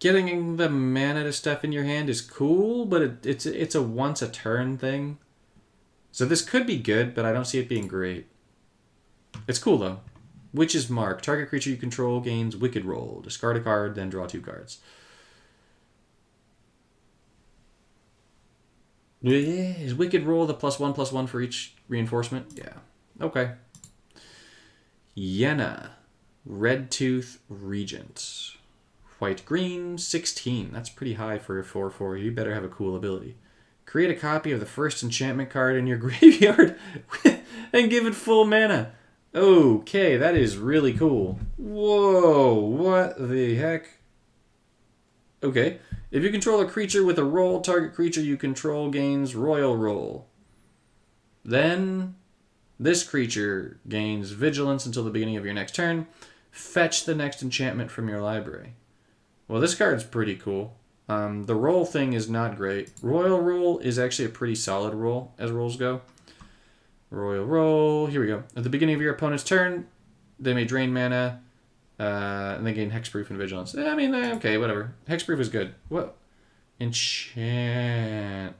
Getting the mana to stuff in your hand is cool, but it's a once a turn thing. So this could be good, but I don't see it being great. It's cool though. Witch's Mark. Target creature you control gains Wicked Roll. Discard a card, then draw 2 cards. Is Wicked Roll the +1/+1 for each reinforcement? Yeah. Okay. Yenna. Red Tooth Regent. White-green, 16. That's pretty high for a 4/4. You better have a cool ability. Create a copy of the first enchantment card in your graveyard and give it full mana. Okay, that is really cool. Whoa, what the heck? Okay. If you control a creature with a roll, target creature you control gains Royal Roll. Then this creature gains Vigilance until the beginning of your next turn. Fetch the next enchantment from your library. Well, this card's pretty cool. The roll thing is not great. Royal Roll is actually a pretty solid roll as rolls go. Royal Roll. Here we go. At the beginning of your opponent's turn, they may drain mana, and they gain Hexproof and Vigilance. I mean, okay, whatever. Hexproof is good. What? Enchantment.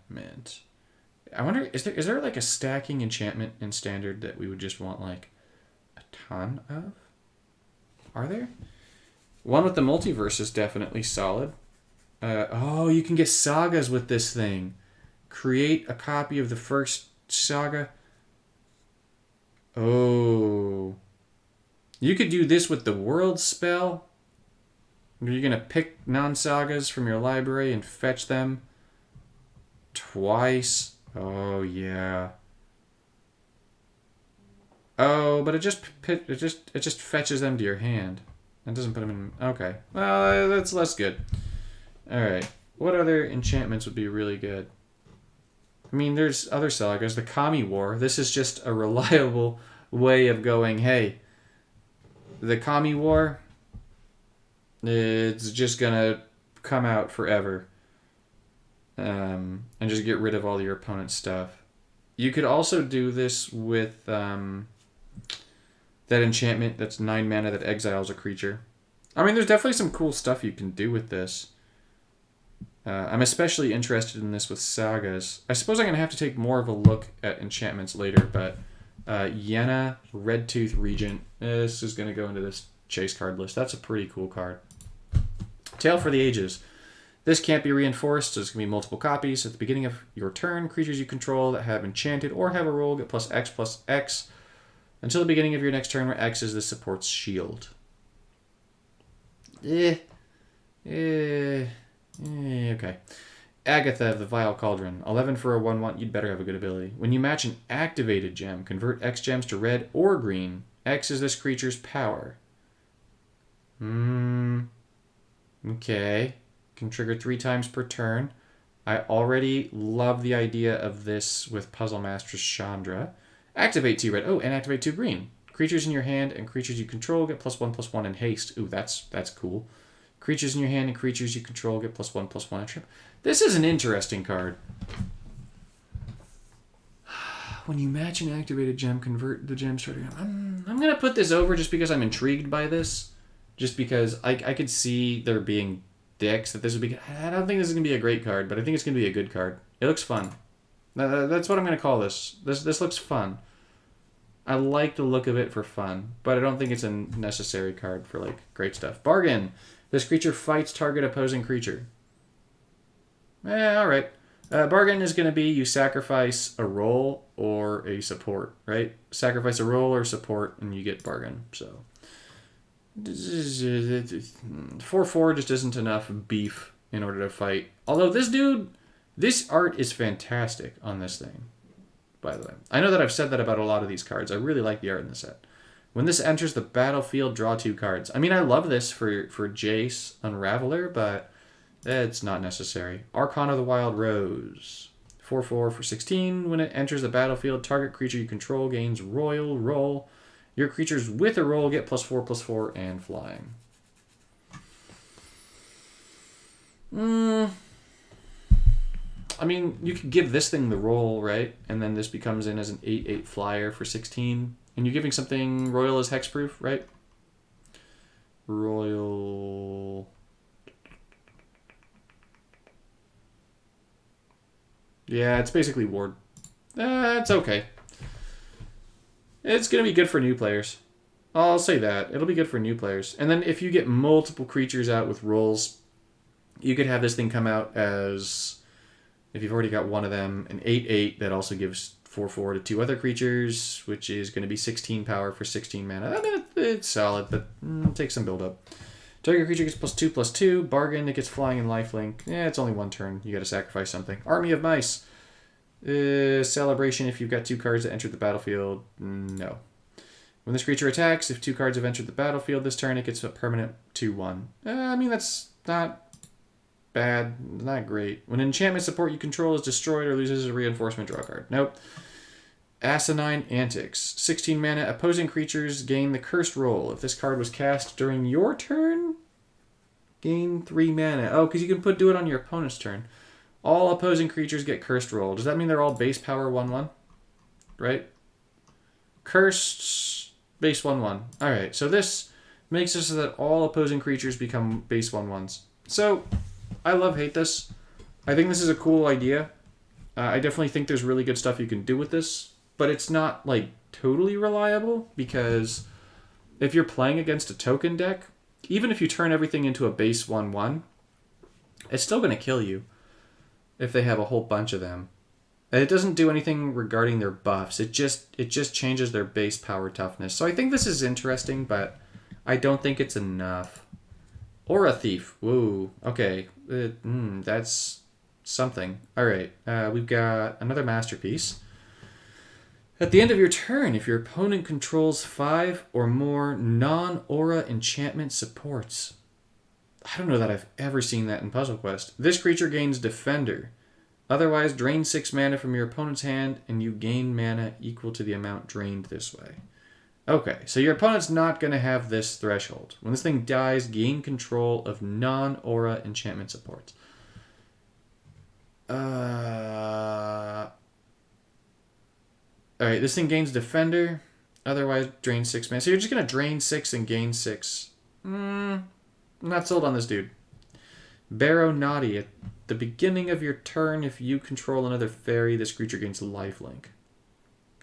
I wonder, is there like a stacking enchantment in Standard that we would just want like a ton of? Are there? One with the multiverse is definitely solid. Oh, you can get sagas with this thing. Create a copy of the first saga. Oh. You could do this with the world spell. You're going to pick non-sagas from your library and fetch them twice. Oh, yeah. Oh, but it just fetches them to your hand. It doesn't put them in... Okay. Well, that's less good. Alright. What other enchantments would be really good? I mean, there's other sagas. The Kami War. This is just a reliable way of going, hey, the Kami War, it's just going to come out forever. And just get rid of all your opponent's stuff. You could also do this with that enchantment that's 9 mana that exiles a creature. I mean, there's definitely some cool stuff you can do with this. I'm especially interested in this with sagas. I suppose I'm going to have to take more of a look at enchantments later, but Yenna, Red Tooth Regent. This is going to go into this chase card list. That's a pretty cool card. Tale for the Ages. This can't be reinforced, so there's going to be multiple copies. At the beginning of your turn, creatures you control that have enchanted or have a roll get plus X until the beginning of your next turn, where X is the support's shield. Okay. Agatha of the Vile Cauldron. 11 for a 1/1. You'd better have a good ability. When you match an activated gem, convert X gems to red or green. X is this creature's power. Okay. Can trigger 3 times per turn. I already love the idea of this with Puzzle Master's Chandra. Activate 2 red. Oh, and activate 2 green. Creatures in your hand and creatures you control get +1/+1 in haste. Ooh, that's cool. Creatures in your hand and creatures you control get +1/+1 in trip. This is an interesting card. When you match an activated gem, convert the gems to... I'm going to put this over just because I'm intrigued by this. Just because I could see there being dicks that this would be... I don't think this is going to be a great card, but I think it's going to be a good card. It looks fun. That's what I'm going to call this. This looks fun. I like the look of it for fun, but I don't think it's a necessary card for, like, great stuff. Bargain. This creature fights target opposing creature. Alright. Bargain is going to be you sacrifice a roll or a support, right? Sacrifice a roll or support and you get bargain. So 4/4 just isn't enough beef in order to fight. Although this art is fantastic on this thing, by the way. I know that I've said that about a lot of these cards. I really like the art in the set. When this enters the battlefield, draw 2 cards. I mean, I love this for Jace Unraveler, but it's not necessary. Archon of the Wild Rose. 4/4 for 16. When it enters the battlefield, target creature you control gains royal roll. Your creatures with a roll get +4/+4 and flying. I mean, you could give this thing the roll, right? And then this becomes in as an 8/8 flyer for 16. And you're giving something royal as hexproof, right? Royal... Yeah, it's basically ward. It's okay. It's going to be good for new players. I'll say that. It'll be good for new players. And then if you get multiple creatures out with rolls, you could have this thing come out as, if you've already got one of them, an 8/8 that also gives 4/4 to 2 other creatures, which is going to be 16 power for 16 mana. I mean, it's solid, but take some build up. Target creature gets +2/+2. Bargain, it gets flying and lifelink. Yeah, it's only 1 turn. You got to sacrifice something. Army of Mice. Celebration, if you've got 2 cards that entered the battlefield. No. When this creature attacks, if 2 cards have entered the battlefield this turn, it gets a permanent 2/1. I mean, that's not bad. Not great. When enchantment support you control is destroyed or loses a reinforcement, draw a card. Nope. Asinine Antics. 16 mana. Opposing creatures gain the cursed roll. If this card was cast during your turn, gain 3 mana. Oh, because you can do it on your opponent's turn. All opposing creatures get cursed roll. Does that mean they're all base power 1/1? Right? Cursed base 1/1. Alright, so this makes it so that all opposing creatures become base 1/1s. So, I hate this. I think this is a cool idea. I definitely think there's really good stuff you can do with this. But it's not, like, totally reliable, because if you're playing against a token deck, even if you turn everything into a base 1/1, it's still going to kill you if they have a whole bunch of them. And it doesn't do anything regarding their buffs. It just changes their base power toughness. So I think this is interesting, but I don't think it's enough. Or a thief. Whoa. Okay. That's something. All right. We've got another masterpiece. At the end of your turn, if your opponent controls 5 or more non-aura enchantment supports. I don't know that I've ever seen that in Puzzle Quest. This creature gains Defender. Otherwise, drain 6 mana from your opponent's hand, and you gain mana equal to the amount drained this way. Okay, so your opponent's not going to have this threshold. When this thing dies, gain control of non-aura enchantment supports. Alright, this thing gains Defender. Otherwise, drain 6 mana. So you're just going to drain 6 and gain 6. I'm not sold on this dude. Barrow Naughty. At the beginning of your turn, if you control another fairy, this creature gains lifelink.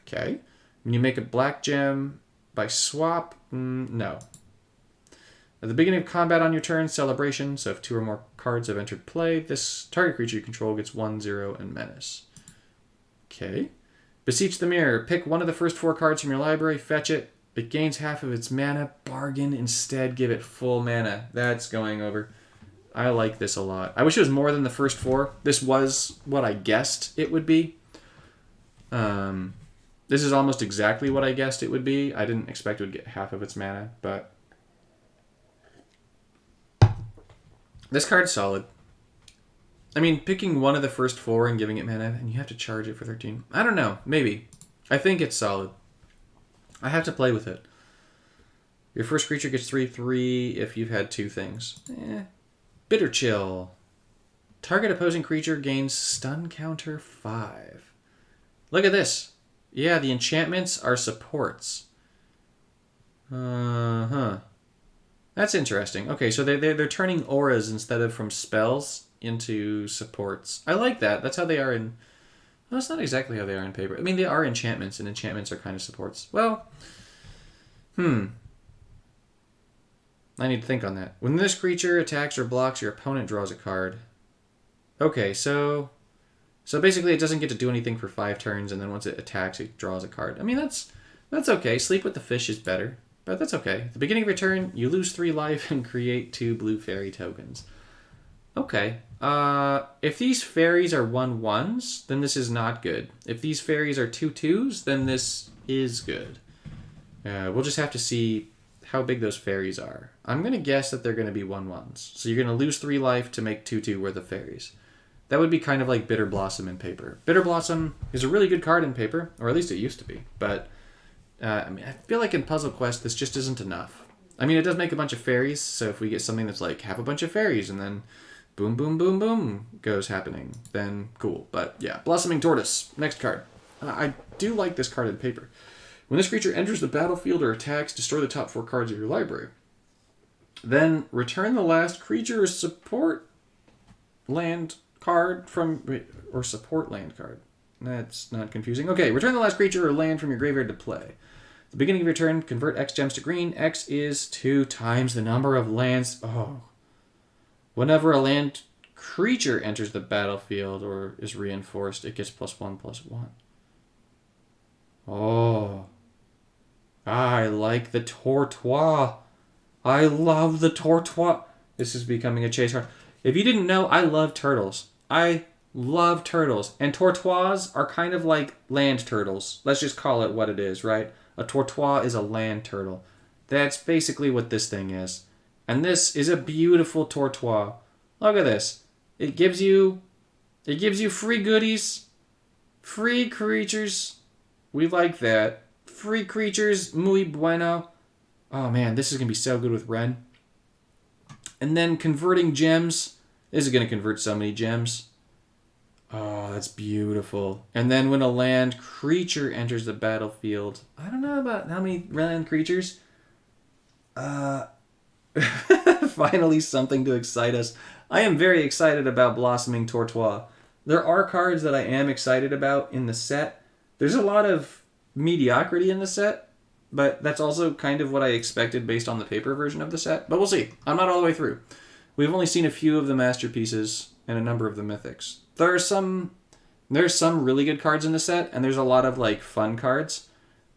Okay. When you make a black gem by swap, no. At the beginning of combat on your turn, celebration. So if 2 or more cards have entered play, this target creature you control gets 1/0 and menace. Okay. Beseech the Mirror. Pick one of the first 4 cards from your library, fetch it. It gains half of its mana. Bargain. Instead, give it full mana. That's going over. I like this a lot. I wish it was more than the first 4. This was what I guessed it would be. This is almost exactly what I guessed it would be. I didn't expect it would get half of its mana, but this card's solid. I mean, picking one of the first 4 and giving it mana, and you have to charge it for 13. I don't know. Maybe. I think it's solid. I have to play with it. Your first creature gets 3/3 if you've had 2 things. Bitter Chill. Target opposing creature gains stun counter 5. Look at this. Yeah, the enchantments are supports. That's interesting. Okay, so they're turning auras instead of from spells into supports. I like that. That's how they are in... Well, that's not exactly how they are in paper. I mean, they are enchantments, and enchantments are kind of supports. Well, I need to think on that. When this creature attacks or blocks, your opponent draws a card. Okay, so basically it doesn't get to do anything for 5 turns, and then once it attacks, it draws a card. I mean, that's okay. Sleep with the Fish is better, but that's okay. At the beginning of your turn, you lose 3 life and create 2 blue fairy tokens. Okay. If these fairies are 1/1s, then this is not good. If these fairies are 2/2s, then this is good. We'll just have to see how big those fairies are. I'm going to guess that they're going to be 1/1s. So you're going to lose 3 life to make 2/2 worth of fairies. That would be kind of like Bitter Blossom in paper. Bitter Blossom is a really good card in paper, or at least it used to be. But I mean, I feel like in Puzzle Quest, this just isn't enough. I mean, it does make a bunch of fairies, so if we get something that's like have a bunch of fairies and then boom, boom, boom, boom goes happening, then cool. But yeah, Blossoming Tortoise. Next card. I do like this card in paper. When this creature enters the battlefield or attacks, destroy the top 4 cards of your library. Then return the last creature or support land card from... Or support land card. That's not confusing. Okay, return the last creature or land from your graveyard to play. At the beginning of your turn, convert X gems to green. X is 2 times the number of lands... Oh. Whenever a land creature enters the battlefield or is reinforced, it gets +1/+1. Oh. I like the Tortoise. I love the Tortoise. This is becoming a chase card. If you didn't know, I love turtles. I love turtles. And Tortoises are kind of like land turtles. Let's just call it what it is, right? A Tortoise is a land turtle. That's basically what this thing is. And this is a beautiful Tortoise. Look at this. It gives you free goodies, free creatures. We like that. Free creatures, muy bueno. Oh man, this is going to be so good with Ren. And then converting gems. This is going to convert so many gems. Oh, that's beautiful. And then when a land creature enters the battlefield. I don't know about how many land creatures. Finally something to excite us. I am very excited about Blossoming Tortoise. There are cards that I am excited about in the set. There's a lot of mediocrity in the set, but that's also kind of what I expected based on the paper version of the set. But we'll see. I'm not all the way through. We've only seen a few of the masterpieces and a number of the mythics. There's some really good cards in the set, and there's a lot of like fun cards.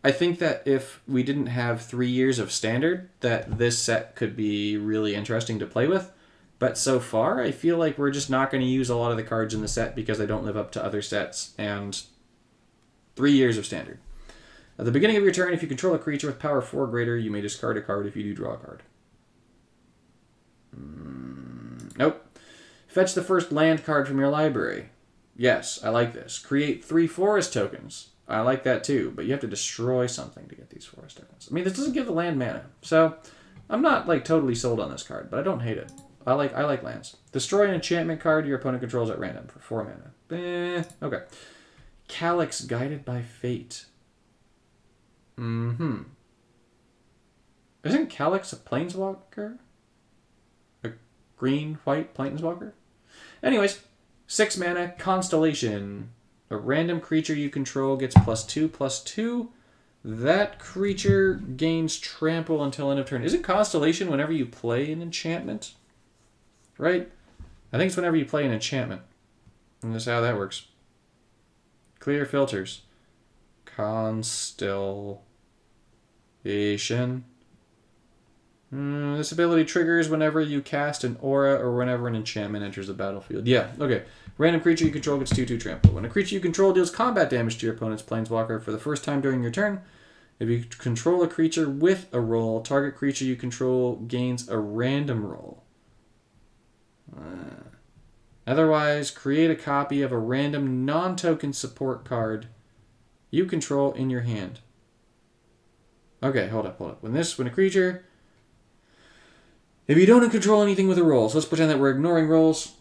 I think that if we didn't have 3 years of standard, that this set could be really interesting to play with. But so far, I feel like we're just not going to use a lot of the cards in the set because they don't live up to other sets. And 3 years of standard. At the beginning of your turn, if you control a creature with power 4 or greater, you may discard a card if you do draw a card. Nope. Fetch the first land card from your library. Yes, I like this. Create 3 forest tokens. I like that too, but you have to destroy something to get these forest tokens. I mean, this doesn't give the land mana, so I'm not like totally sold on this card, but I don't hate it. I like lands. Destroy an enchantment card your opponent controls at random for 4 mana. Okay. Calyx Guided by Fate. Isn't Calyx a planeswalker? A green-white planeswalker? Anyways, 6 mana, Constellation. A random creature you control gets +2/+2. That creature gains trample until end of turn. Is it Constellation whenever you play an enchantment? Right? I think it's whenever you play an enchantment. And that's how that works. Clear filters. Constellation. This ability triggers whenever you cast an aura or whenever an enchantment enters the battlefield. Yeah, okay. Random creature you control gets 2/2 trample. When a creature you control deals combat damage to your opponent's planeswalker for the first time during your turn, if you control a creature with a roll, target creature you control gains a random roll. Otherwise, create a copy of a random non-token support card you control in your hand. Okay, hold up. When a creature... If you don't control anything with a roll, so let's pretend that we're ignoring rolls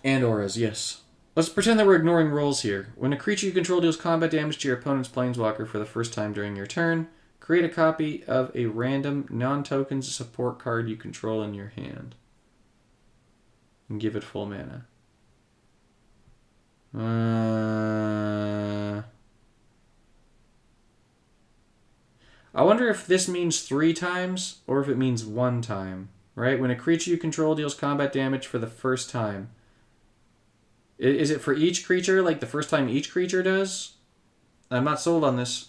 and auras, yes. Let's pretend that we're ignoring rolls here. When a creature you control deals combat damage to your opponent's planeswalker for the first time during your turn, create a copy of a random non-token support card you control in your hand. And give it full mana. I wonder if this means 3 times or if it means 1 time, right? When a creature you control deals combat damage for the first time. Is it for each creature, like the first time each creature does? I'm not sold on this.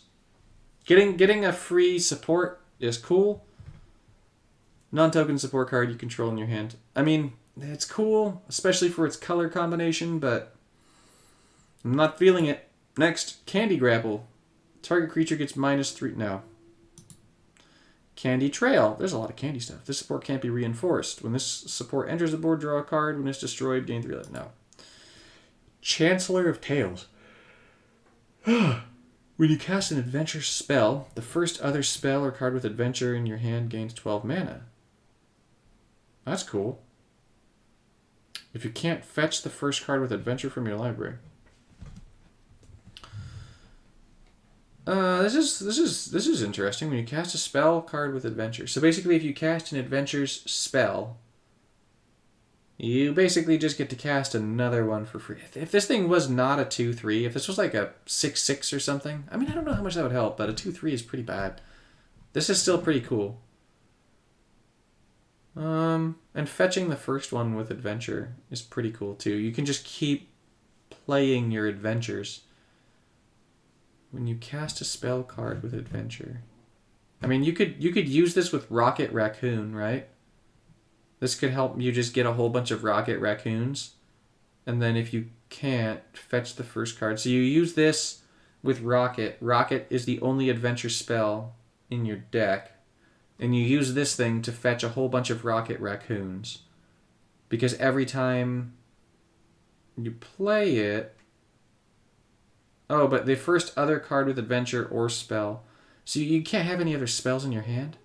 Getting a free support is cool. Non-token support card you control in your hand. I mean, it's cool, especially for its color combination, but I'm not feeling it. Next, Candy Grapple. Target creature gets -3. No. Candy Trail. There's a lot of candy stuff. This support can't be reinforced. When this support enters the board, draw a card. When it's destroyed, gain 3 life. No. Chancellor of Tales. When you cast an adventure spell, the first other spell or card with adventure in your hand gains 12 mana. That's cool. If you can't fetch the first card with adventure from your library. This is interesting. When you cast a spell card with adventure. So basically if you cast an adventure's spell, you basically just get to cast another one for free. If this thing was not a 2/3, if this was like a 6/6 or something, I mean, I don't know how much that would help, but a 2/3 is pretty bad. This is still pretty cool. And fetching the first one with adventure is pretty cool too. You can just keep playing your adventures. When you cast a spell card with adventure. I mean, you could use this with Rocket Raccoon, right? This could help you just get a whole bunch of Rocket Raccoons. And then if you can't, fetch the first card. So you use this with Rocket. Rocket is the only adventure spell in your deck. And you use this thing to fetch a whole bunch of Rocket Raccoons. Because every time you play it... Oh, but the first other card with adventure or spell. So you can't have any other spells in your hand?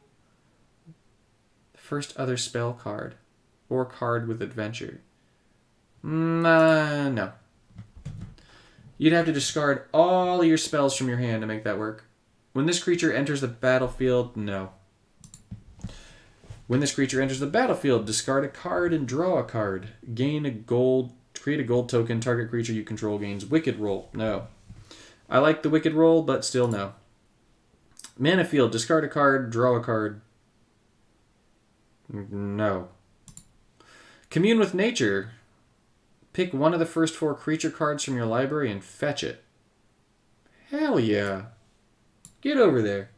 The first other spell card. Or card with adventure. No. You'd have to discard all your spells from your hand to make that work. When this creature enters the battlefield, no. When this creature enters the battlefield, discard a card and draw a card. Create a gold token. Target creature you control gains Wicked Roll. No. I like the Wicked Roll, but still no. Mana Field. Discard a card, draw a card. No. Commune with Nature. Pick one of the first 4 creature cards from your library and fetch it. Hell yeah. Get over there.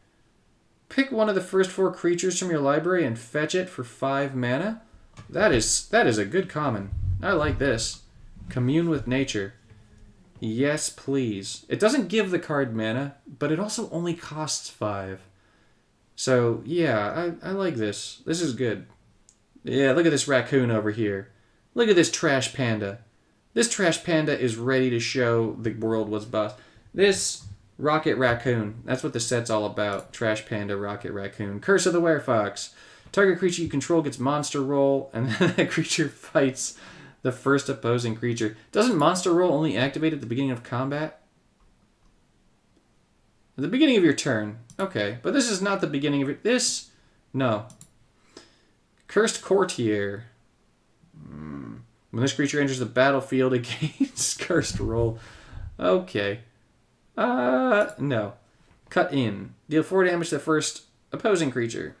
Pick one of the first 4 creatures from your library and fetch it for 5 mana. That is a good common. I like this. Commune with Nature. Yes, please. It doesn't give the card mana, but it also only costs 5. So, yeah, I like this. This is good. Yeah, look at this raccoon over here. Look at this trash panda. This trash panda is ready to show the world what's boss. This Rocket Raccoon. That's what the set's all about. Trash panda, Rocket Raccoon. Curse of the Werefox. Target creature you control gets monster roll, and then that creature fights the first opposing creature. Doesn't monster roll only activate at the beginning of combat? At the beginning of your turn. Okay, but this is not the beginning of it. This? No. Cursed Courtier. When this creature enters the battlefield, it gains Cursed Roll. Okay. No. Cut in. Deal 4 damage to the first opposing creature.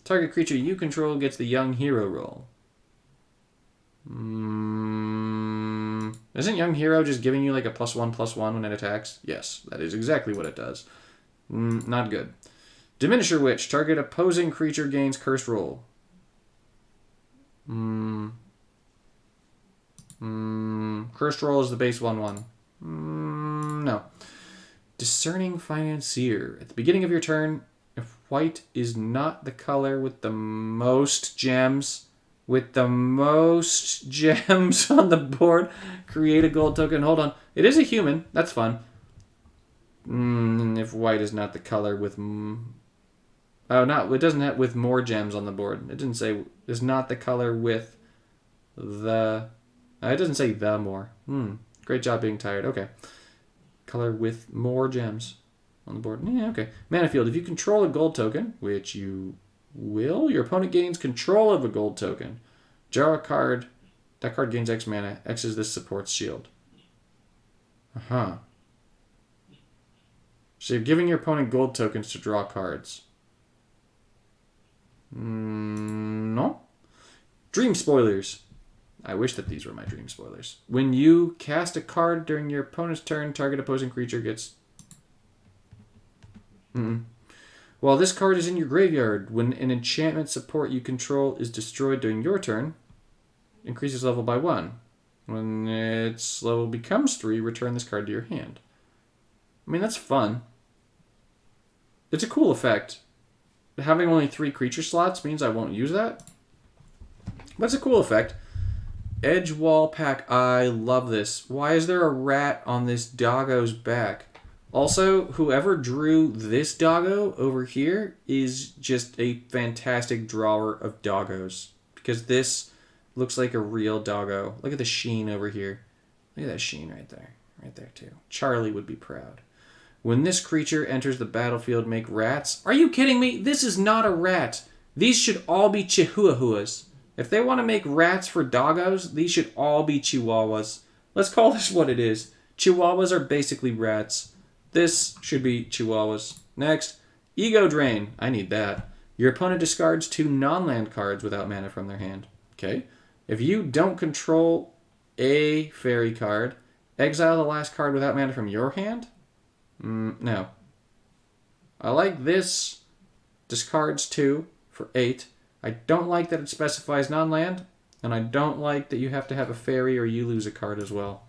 Target creature you control gets the young hero roll. Isn't young hero just giving you like a +1/+1 when it attacks? Yes, that is exactly what it does. Not good. Diminisher Witch. Target opposing creature gains cursed roll. Cursed roll is the base 1/1. No. Discerning Financier. At the beginning of your turn, if white is not the color with the most gems, on the board, create a gold token. Hold on. It is a human. That's fun. If white is not the color with... it doesn't have with more gems on the board. It didn't say is not the color with the... it doesn't say the more. Great job being tired. Okay. Color with more gems on the board. Yeah, okay. Mana field. If you control a gold token, which you will, your opponent gains control of a gold token. Draw a card. That card gains X mana. X is this support's shield. So you're giving your opponent gold tokens to draw cards. No. Dream spoilers. I wish that these were my dream spoilers. When you cast a card during your opponent's turn, target opposing creature gets... While this card is in your graveyard, when an enchantment support you control is destroyed during your turn, increases level by 1. When its level becomes 3, return this card to your hand. I mean, that's fun. It's a cool effect. Having only 3 creature slots means I won't use that. But it's a cool effect. Edge Wall Pack. I love this. Why is there a rat on this doggo's back? Also, whoever drew this doggo over here is just a fantastic drawer of doggos. Because this looks like a real doggo. Look at the sheen over here. Look at that sheen right there. Right there, too. Charlie would be proud. When this creature enters the battlefield, make rats. Are you kidding me? This is not a rat. These should all be chihuahuas. If they want to make rats for doggos, these should all be chihuahuas. Let's call this what it is. Chihuahuas are basically rats. This should be chihuahuas. Next, Ego Drain. I need that. Your opponent discards 2 non-land cards without mana from their hand. Okay. If you don't control a fairy card, exile the last card without mana from your hand? No. I like this. Discards 2 for 8. I don't like that it specifies non-land, and I don't like that you have to have a fairy or you lose a card as well.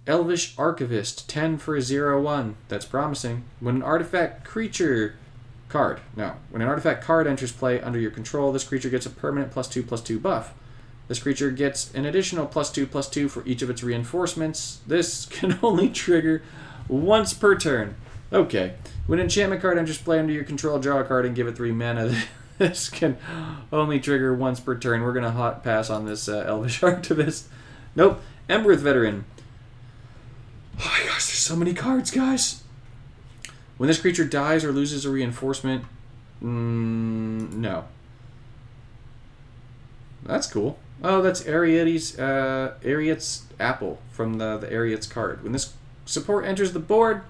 Elvish Archivist, 10 for a 0/1. That's promising. When an artifact creature card, when an artifact card enters play under your control, this creature gets a permanent +2/+2 buff. This creature gets an additional +2/+2 for each of its reinforcements. This can only trigger once per turn. Okay. When an enchantment card enters play under your control, draw a card and give it 3 mana. This can only trigger once per turn. We're going to hot pass on this Elvish Archivist. Nope. Embereth Veteran. Oh my gosh, there's so many cards, guys. When this creature dies or loses a reinforcement, no. That's cool. Oh, that's Ariet's Apple from the Ariet's card. When this support enters the board,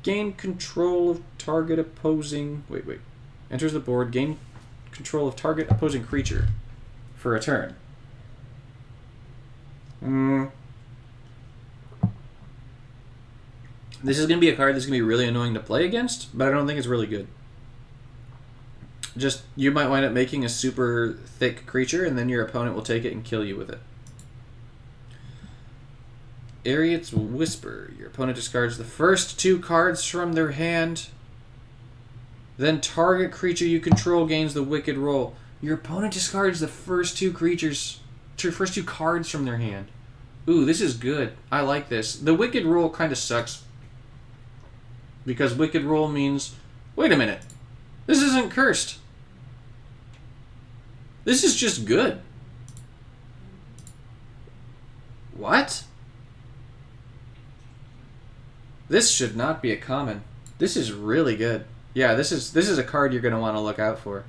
gain control of target opposing... Wait. Enters the board, gain control of target opposing creature for a turn. This is going to be a card that's going to be really annoying to play against, but I don't think it's really good. Just, you might wind up making a super thick creature, and then your opponent will take it and kill you with it. Ariet's Whisper. Your opponent discards the first 2 cards from their hand. Then target creature you control gains the Wicked Roll. Your opponent discards the first 2 cards from their hand. Ooh, this is good. I like this. The Wicked Roll kind of sucks. Because Wicked Roll means... Wait a minute. This isn't cursed. This is just good. What? This should not be a common. This is really good. Yeah, this is a card you're going to want to look out for.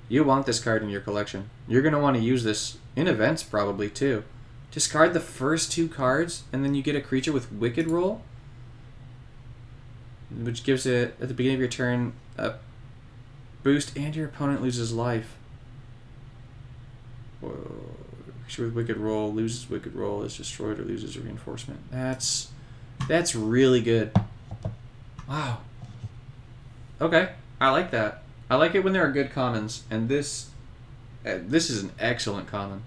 You want this card in your collection. You're going to want to use this in events probably too. Discard the first 2 cards and then you get a creature with Wicked Roll? which gives it, at the beginning of your turn, a boost and your opponent loses life. Whoa. Creature with Wicked Roll loses Wicked Roll, is destroyed or loses a reinforcement. That's really good. Wow. Okay, I like that. I like it when there are good commons, and this is an excellent common.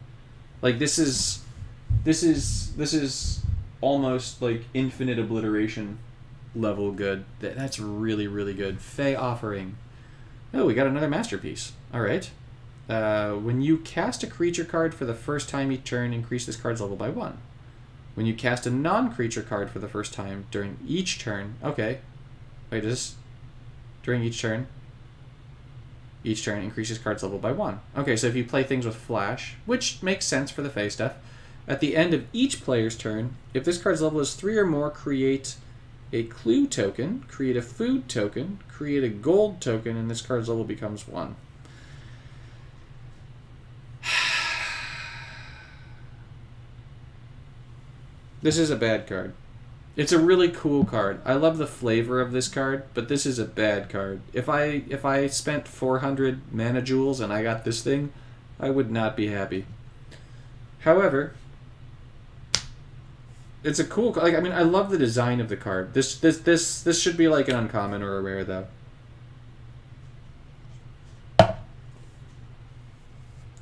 Like this is almost like infinite obliteration level good. That's really, really good. Fey Offering. Oh, we got another masterpiece. All right. When you cast a creature card for the first time each turn, increase this card's level by 1. When you cast a non-creature card for the first time during each turn... Okay. Wait, is this... During each turn, increases card's level by 1. Okay, so if you play things with Flash, which makes sense for the Fey stuff, at the end of each player's turn, if this card's level is 3 or more, create a clue token, create a food token, create a gold token, and this card's level becomes 1. This is a bad card. It's a really cool card. I love the flavor of this card, but this is a bad card. If I spent 400 mana jewels and I got this thing, I would not be happy. However, it's a cool. Like, I mean, I love the design of the card. This should be like an uncommon or a rare though.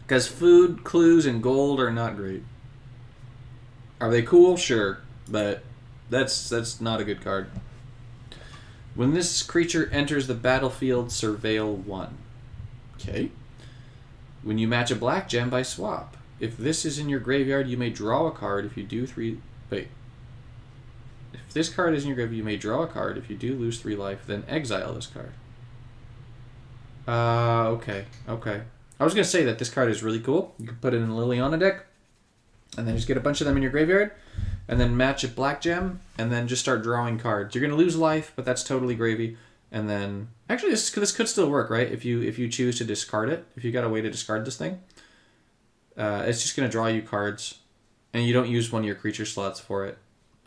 Because food, clues, and gold are not great. Are they cool? Sure, but that's not a good card. When this creature enters the battlefield, surveil 1. Okay. When you match a black gem by swap. If this is in your graveyard, you may draw a card. If you do 3... Wait. If this card is in your graveyard, you may draw a card. If you do lose 3 life, then exile this card. Okay. I was going to say that this card is really cool. You can put it in a Liliana deck, and then just get a bunch of them in your graveyard, and then match a black gem, and then just start drawing cards. You're going to lose life, but that's totally gravy. And then... Actually, this could still work, right? If you choose to discard it. If you got a way to discard this thing. It's just going to draw you cards, and you don't use one of your creature slots for it.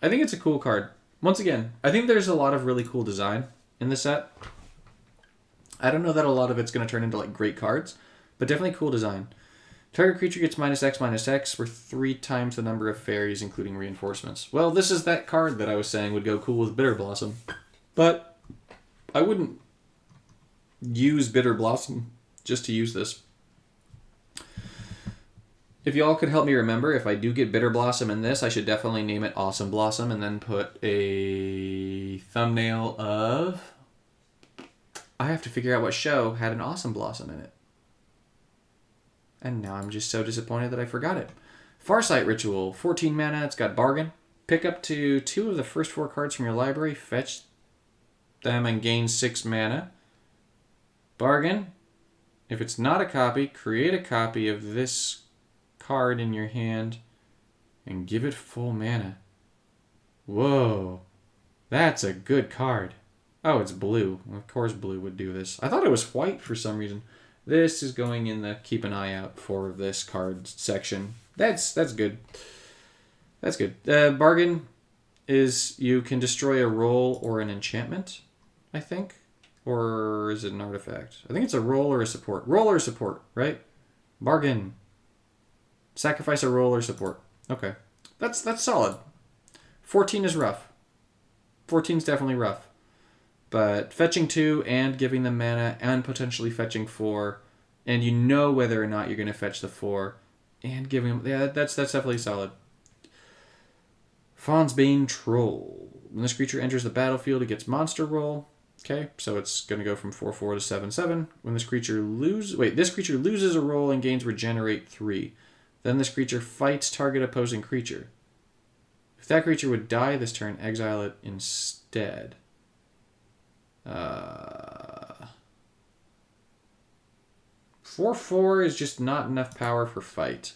I think it's a cool card. Once again, I think there's a lot of really cool design in the set. I don't know that a lot of it's going to turn into like great cards, but definitely cool design. Target creature gets -X/-X for 3 times the number of fairies, including reinforcements. Well, this is that card that I was saying would go cool with Bitter Blossom. But I wouldn't use Bitter Blossom just to use this. If y'all could help me remember, if I do get Bitter Blossom in this, I should definitely name it Awesome Blossom and then put a thumbnail of... I have to figure out what show had an Awesome Blossom in it. And now I'm just so disappointed that I forgot it. Farsight Ritual, 14 mana, it's got Bargain. Pick up to 2 of the first 4 cards from your library, fetch them and gain 6 mana. Bargain. If it's not a copy, create a copy of this card in your hand and give it full mana. Whoa. That's a good card. Oh, it's blue. Of course blue would do this. I thought it was white for some reason. This is going in the keep an eye out for this card section. That's good. That's good. Bargain is you can destroy a roll or an enchantment, I think. Or is it an artifact? I think it's a roll or a support. Roll or support, right? Bargain. Sacrifice a roll or support. Okay. That's solid. 14 is rough. 14 is definitely rough. But fetching 2 and giving them mana and potentially fetching 4, and you know whether or not you're going to fetch the 4 and giving them... Yeah, that's definitely solid. Fawn's Bane Troll. When this creature enters the battlefield, it gets monster roll. Okay, so it's going to go from 4/4 to 7/7. When this creature this creature loses a roll and gains regenerate 3. Then this creature fights target opposing creature. If that creature would die this turn, exile it instead. 4/4 is just not enough power for fight.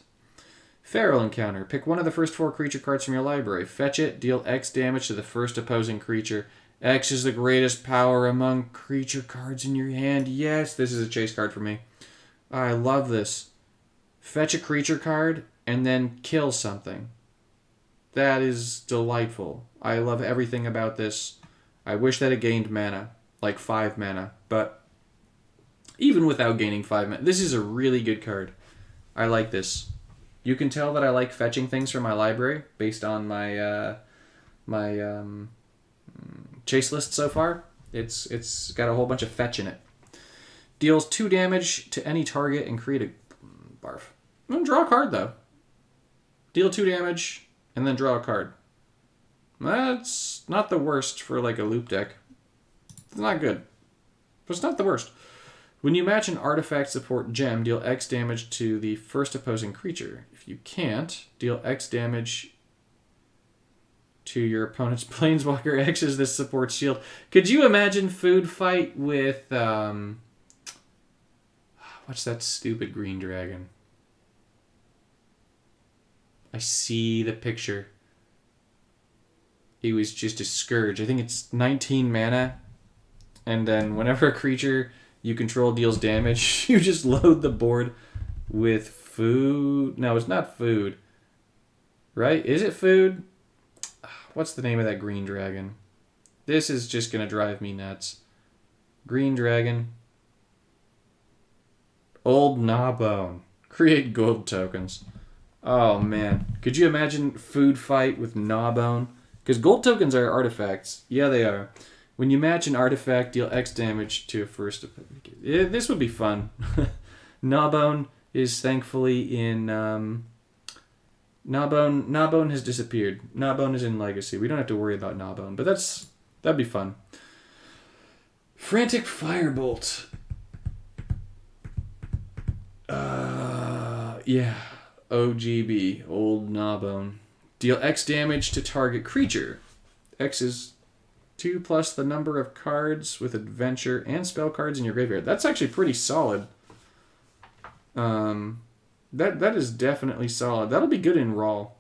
Feral Encounter. Pick one of the first 4 creature cards from your library. Fetch it. Deal X damage to the first opposing creature. X is the greatest power among creature cards in your hand. Yes, this is a chase card for me. I love this. Fetch a creature card and then kill something. That is delightful. I love everything about this. I wish that it gained mana, like 5 mana, but even without gaining 5 mana, this is a really good card. I like this. You can tell that I like fetching things from my library based on my chase list so far. It's got a whole bunch of fetch in it. Deals 2 damage to any target and create a barf. I'm gonna draw a card though. Deal 2 damage and then draw a card. That's not the worst for like a loop deck. It's not good, but it's not the worst. When you match an artifact support gem, deal X damage to the first opposing creature. If you can't, deal X damage to your opponent's planeswalker. X is this support shield. Could you imagine food fight with what's that stupid green dragon? I see the picture. It was just a scourge. I think it's 19 mana, and then whenever a creature you control deals damage, you just load the board with food. No, it's not food. Right? Is it food? What's the name of that green dragon? This is just going to drive me nuts. Green dragon. Old Gnawbone. Create gold tokens. Oh, man. Could you imagine food fight with Gnawbone? Because gold tokens are artifacts. Yeah, they are. When you match an artifact, deal X damage to a first... This would be fun. Gnawbone is thankfully in... Gnawbone has disappeared. Gnawbone is in Legacy. We don't have to worry about Gnawbone, but that'd be fun. Frantic Firebolt. Yeah. OGB. Old Gnawbone. Deal X damage to target creature. X is 2 plus the number of cards with adventure and spell cards in your graveyard. That's actually pretty solid. That is definitely solid. That'll be good in Raw.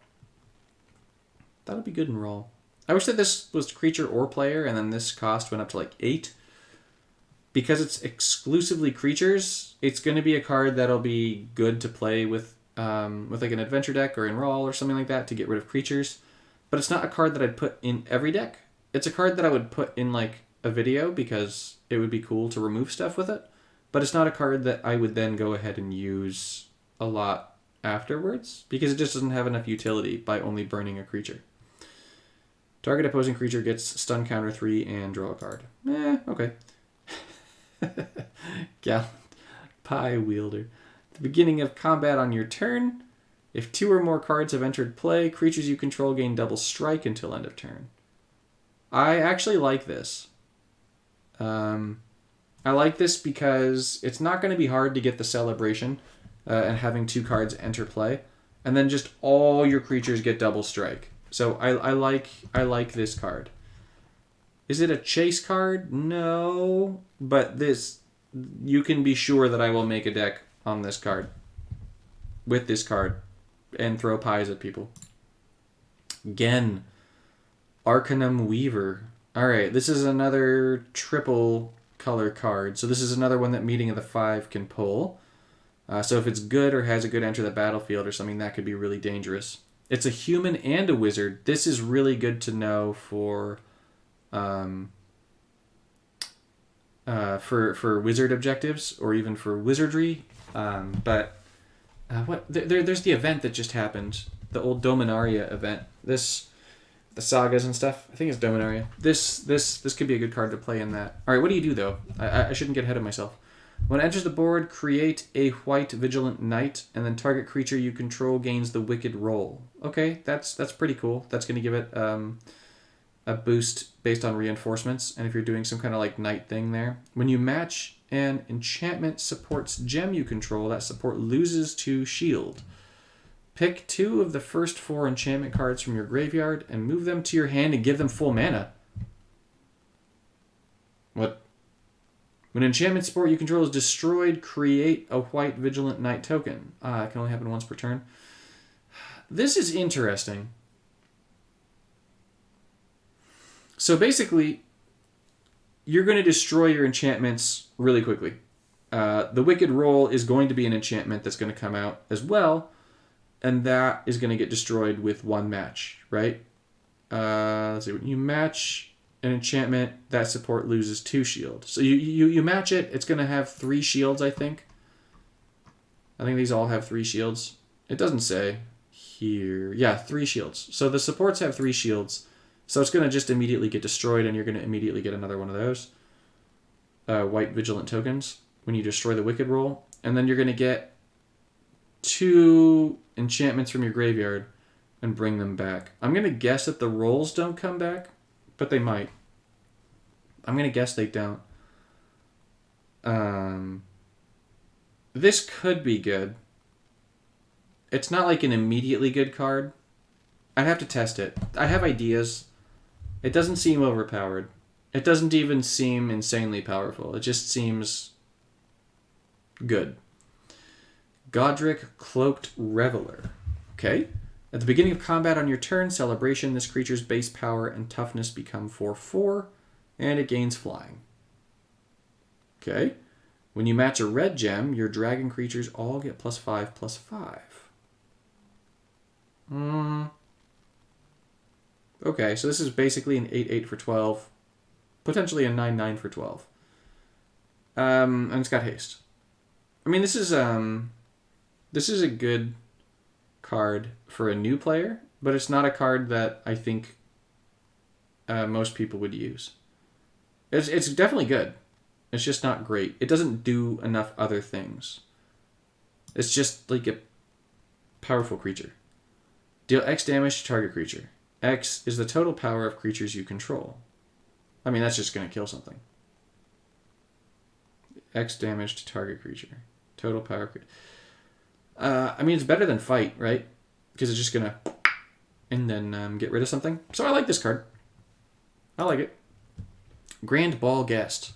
That'll be good in Raw. I wish that this was creature or player, and then this cost went up to like 8. Because it's exclusively creatures, it's going to be a card that'll be good to play with like an adventure deck or in Raw or something like that to get rid of creatures. But it's not a card that I'd put in every deck. It's a card that I would put in like a video because it would be cool to remove stuff with it. But it's not a card that I would then go ahead and use a lot afterwards because it just doesn't have enough utility by only burning a creature. Target opposing creature gets stun counter 3 and draw a card. Okay. Gallant Pie Wielder. At the beginning of combat on your turn, if 2 or more cards have entered play, creatures you control gain double strike until end of turn. I actually like this. I like this because it's not going to be hard to get the celebration and having 2 cards enter play, and then just all your creatures get double strike. So I like this card. Is it a chase card? No, but this, you can be sure that I will make a deck on this card, with this card, and throw pies at people. Again, Arcanum Weaver. Alright, this is another triple color card. So this is another one that Meeting of the Five can pull. So if it's good or has a good enter the battlefield or something, that could be really dangerous. It's a human and a wizard. This is really good to know for wizard objectives or even for wizardry. There's the event that just happened, the old Dominaria event. The sagas and stuff. I think it's Dominaria. This could be a good card to play in that. All right, what do you do though? I shouldn't get ahead of myself. When it enters the board, create a white Vigilant Knight, and then target creature you control gains the Wicked Roll. Okay, that's pretty cool. That's going to give it a boost based on reinforcements, and if you're doing some kind of like knight thing there. When you match an enchantment supports gem you control, that support loses 2 shield. Pick 2 of the first 4 enchantment cards from your graveyard and move them to your hand and give them full mana. What? When enchantment support you control is destroyed, create a white Vigilant Knight token. It can only happen once per turn. This is interesting. So basically, you're going to destroy your enchantments really quickly. The Wicked Roll is going to be an enchantment that's going to come out as well, and that is going to get destroyed with 1 match, right? Let's see. When you match an enchantment, that support loses 2 shield. So you match it, it's going to have 3 shields, I think. I think these all have 3 shields. It doesn't say here. Yeah, 3 shields. So the supports have 3 shields. So it's going to just immediately get destroyed, and you're going to immediately get another one of those. White Vigilant tokens when you destroy the Wicked roll. And then you're going to get 2 enchantments from your graveyard and bring them back. I'm going to guess that the rolls don't come back, but they might. I'm going to guess they don't. This could be good. It's not like an immediately good card. I'd have to test it. I have ideas. It doesn't seem overpowered. It doesn't even seem insanely powerful. It just seems good. Godric Cloaked Reveler. Okay. At the beginning of combat on your turn, celebration, this creature's base power and toughness become 4/4, and it gains flying. Okay. When you match a red gem, your dragon creatures all get +5/+5. Okay, so this is basically an 8/8 for 12. Potentially a 9/9 for 12. And it's got haste. I mean, this is a good card for a new player, but it's not a card that I think most people would use. It's definitely good. It's just not great. It doesn't do enough other things. It's just like a powerful creature. Deal X damage to target creature. X is the total power of creatures you control. I mean, that's just going to kill something. X damage to target creature. Total power. I mean, it's better than fight, right? Because it's just going to... and then get rid of something. So I like this card. I like it. Grand Ball Guest.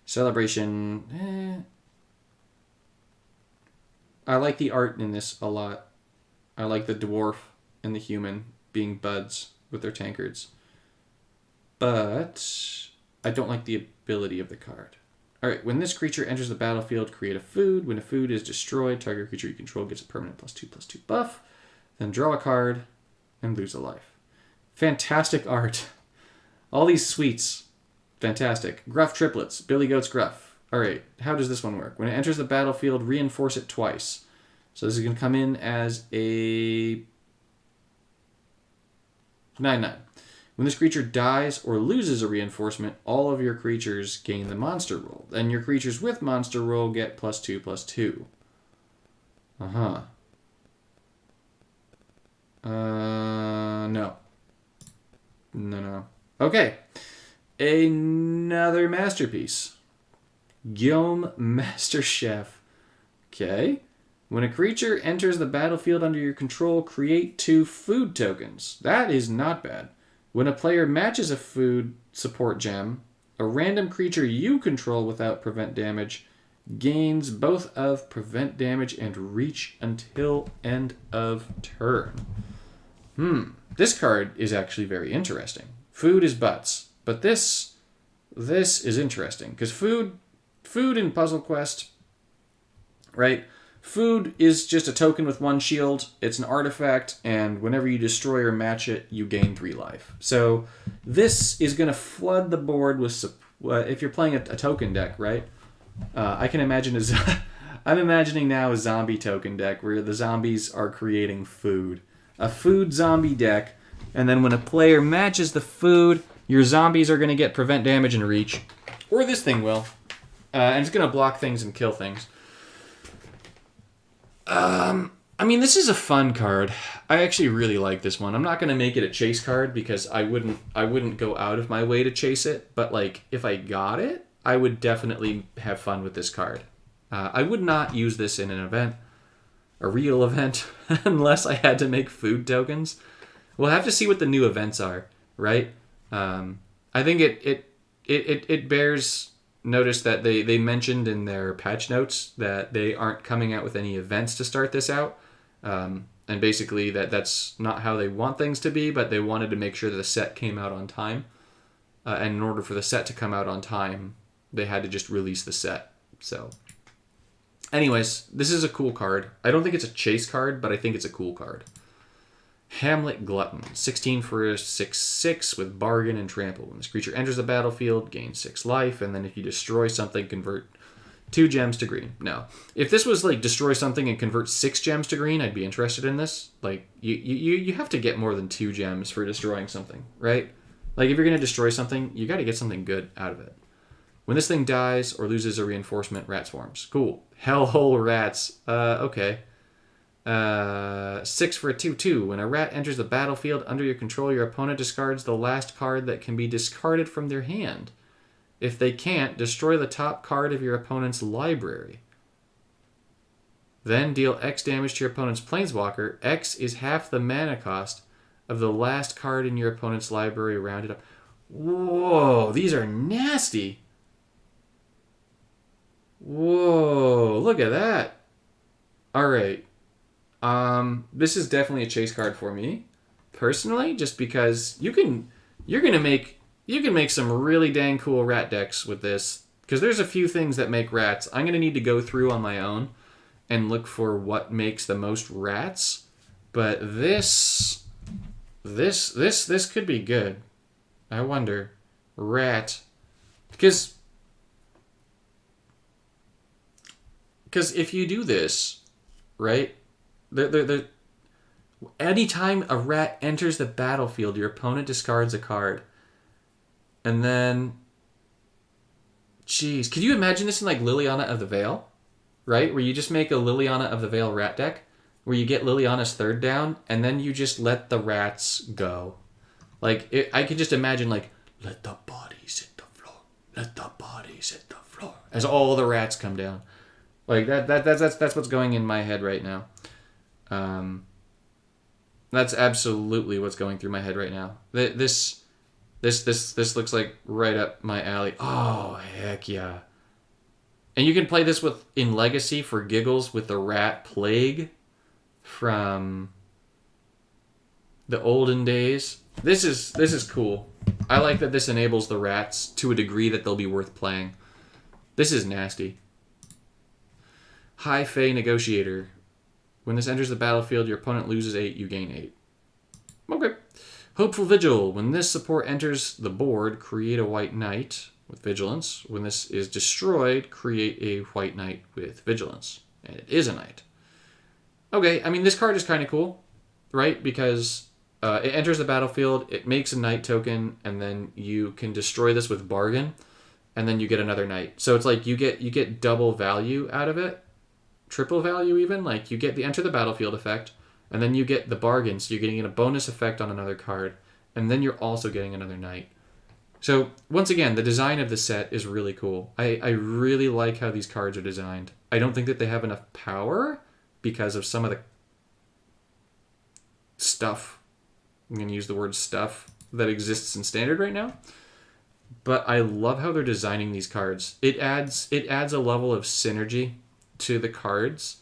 Celebration. I like the art in this a lot. I like the dwarf and the human being buds with their tankards. But I don't like the ability of the card. Alright, when this creature enters the battlefield, create a food. When a food is destroyed, target creature you control gets a permanent +2/+2 buff. Then draw a card and lose a life. Fantastic art. All these sweets. Fantastic. Gruff triplets. Billy Goat's Gruff. Alright, how does this one work? When it enters the battlefield, reinforce it twice. So this is going to come in as a 9/9. When this creature dies or loses a reinforcement, all of your creatures gain the monster roll. And your creatures with monster roll get +2/+2. No. No. Okay. Another masterpiece. Guillaume Master Chef. Okay. When a creature enters the battlefield under your control, create 2 food tokens. That is not bad. When a player matches a food support gem, a random creature you control without prevent damage gains both of prevent damage and reach until end of turn. This card is actually very interesting. Food is butts, but this is interesting because food in Puzzle Quest, right? Food is just a token with 1 shield. It's an artifact, and whenever you destroy or match it, you gain 3 life. So this is going to flood the board with... if you're playing a token deck, right? I can imagine... I'm imagining now a zombie token deck where the zombies are creating food. A food zombie deck, and then when a player matches the food, your zombies are going to get prevent damage and reach. Or this thing will. And it's going to block things and kill things. I mean, this is a fun card. I actually really like this one. I'm not going to make it a chase card because I wouldn't go out of my way to chase it. But like, if I got it, I would definitely have fun with this card. I would not use this in an event, a real event, unless I had to make food tokens. We'll have to see what the new events are, right? I think it bears notice that they mentioned in their patch notes that they aren't coming out with any events to start this out. And basically that's not how they want things to be, but they wanted to make sure that the set came out on time. And in order for the set to come out on time, they had to just release the set. So anyways, this is a cool card. I don't think it's a chase card, but I think it's a cool card. Hamlet Glutton. 16 for a 6/6 with Bargain and Trample. When this creature enters the battlefield, gain 6 life, and then if you destroy something, convert 2 gems to green. No. If this was like destroy something and convert 6 gems to green, I'd be interested in this. Like, you have to get more than 2 gems for destroying something, right? Like, if you're going to destroy something, you got to get something good out of it. When this thing dies or loses a reinforcement, rat swarms. Cool. Hellhole rats. Okay. 6 for a 2/2. When a rat enters the battlefield under your control, your opponent discards the last card that can be discarded from their hand. If they can't, destroy the top card of your opponent's library. Then deal X damage to your opponent's planeswalker. X is half the mana cost of the last card in your opponent's library rounded up. Whoa, these are nasty. Whoa, look at that. All right. This is definitely a chase card for me, personally, just because you can make some really dang cool rat decks with this, because there's a few things that make rats. I'm gonna need to go through on my own and look for what makes the most rats, but this could be good. I wonder, rat, because if you do this, right? Anytime a rat enters the battlefield, your opponent discards a card. And then, jeez, could you imagine this in like Liliana of the Veil, right? Where you just make a Liliana of the Veil rat deck, where you get Liliana's third down, and then you just let the rats go. Like, I could just imagine, like, let the bodies hit the floor, let the bodies hit the floor, as all the rats come down. Like that's what's going in my head right now. That's absolutely what's going through my head right now. This looks like right up my alley. Oh, heck yeah. And you can play this in Legacy for giggles with the Rat Plague from the olden days. This is cool. I like that this enables the rats to a degree that they'll be worth playing. This is nasty. High Fae Negotiator. When this enters the battlefield, your opponent loses 8, you gain 8. Okay. Hopeful Vigil. When this support enters the board, create a white knight with vigilance. When this is destroyed, create a white knight with vigilance. And it is a knight. Okay, I mean, this card is kind of cool, right? Because it enters the battlefield, it makes a knight token, and then you can destroy this with Bargain, and then you get another knight. So it's like you get double value out of it. Triple value even. Like, you get the enter the battlefield effect, and then you get the Bargain, so you're getting a bonus effect on another card, and then you're also getting another knight. So, once again, the design of the set is really cool. I really like how these cards are designed. I don't think that they have enough power because of some of the stuff, I'm going to use the word stuff, that exists in Standard right now. But I love how they're designing these cards. It adds a level of synergy to the cards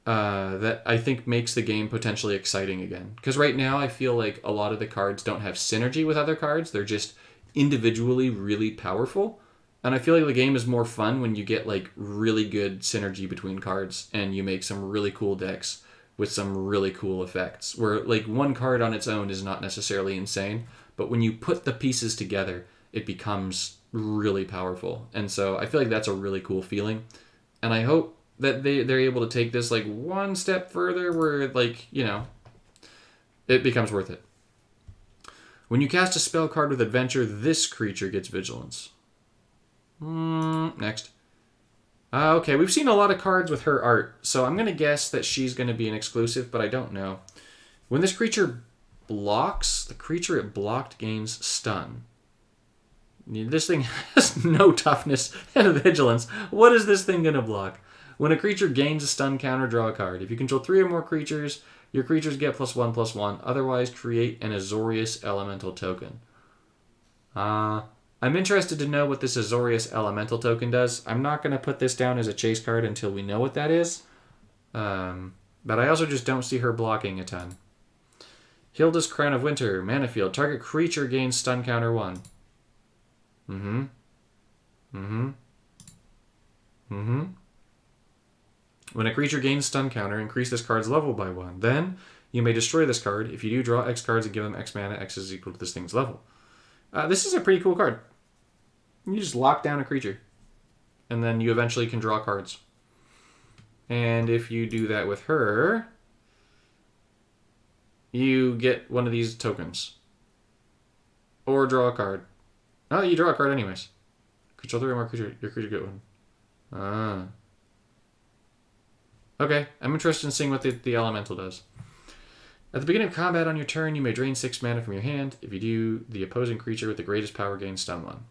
that I think makes the game potentially exciting again. Because right now I feel like a lot of the cards don't have synergy with other cards. They're just individually really powerful. And I feel like the game is more fun when you get like really good synergy between cards and you make some really cool decks with some really cool effects. Where like one card on its own is not necessarily insane, but when you put the pieces together, it becomes really powerful. And so I feel like that's a really cool feeling. And I hope that they're able to take this like one step further where, like, you know, it becomes worth it. When you cast a spell card with Adventure, this creature gets Vigilance. Next. Okay, we've seen a lot of cards with her art, so I'm going to guess that she's going to be an exclusive, but I don't know. When this creature blocks, the creature it blocked gains stun. This thing has no toughness and vigilance. What is this thing going to block? When a creature gains a stun counter, draw a card. If you control 3 or more creatures, your creatures get +1/+1. Otherwise, create an Azorius Elemental token. I'm interested to know what this Azorius Elemental token does. I'm not going to put this down as a chase card until we know what that is. But I also just don't see her blocking a ton. Hilda's Crown of Winter. Mana field. Target creature gains stun counter 1. When a creature gains stun counter, increase this card's level by 1. Then, You may destroy this card. If you do, draw X cards and give them X mana. X is equal to this thing's level. This is a pretty cool card. You just lock down a creature. And then you eventually can draw cards. And if you do that with her, you get one of these tokens. Or draw a card. No, you draw a card anyways. Control 3 or more creature. Your creature get one. Okay, I'm interested in seeing what the elemental does. At the beginning of combat on your turn, you may drain 6 mana from your hand. If you do, the opposing creature with the greatest power gains stun 1.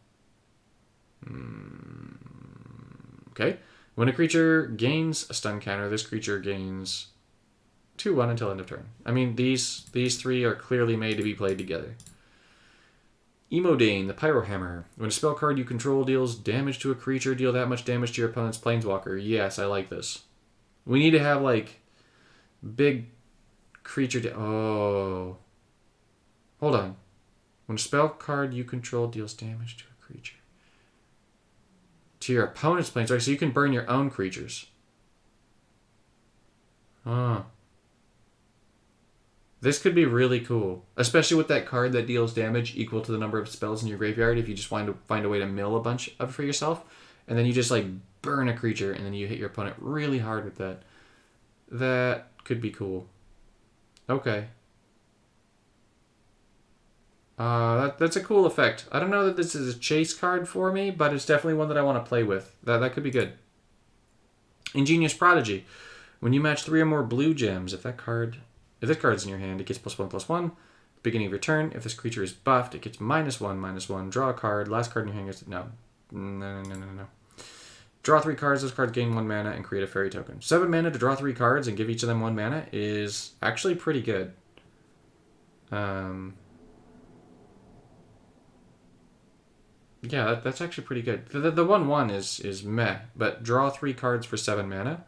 Okay. When a creature gains a stun counter, this creature gains 2/1 until end of turn. I mean, these three are clearly made to be played together. Eldraine, the Pyro Hammer. When a spell card you control deals damage to a creature, deal that much damage to your opponent's planeswalker. Yes, I like this. We need to have, like, big creature... Oh. Hold on. When a spell card you control deals damage to a creature. To your opponent's planeswalker, so you can burn your own creatures. This could be really cool. Especially with that card that deals damage equal to the number of spells in your graveyard if you just find a way to mill a bunch of it for yourself. And then you just, like, burn a creature and then you hit your opponent really hard with that. That could be cool. Okay. That's a cool effect. I don't know that this is a chase card for me, but it's definitely one that I want to play with. That could be good. Ingenious Prodigy. When you match 3 or more blue gems, if this card's in your hand, it gets +1/+1. Beginning of your turn, if this creature is buffed, it gets -1/-1. Draw a card. Last card in your hand gets... No. Draw 3 cards. Those cards gain 1 mana and create a fairy token. 7 mana to draw 3 cards and give each of them 1 mana is actually pretty good. Yeah, that's actually pretty good. The 1/1 is meh, but draw 3 cards for 7 mana.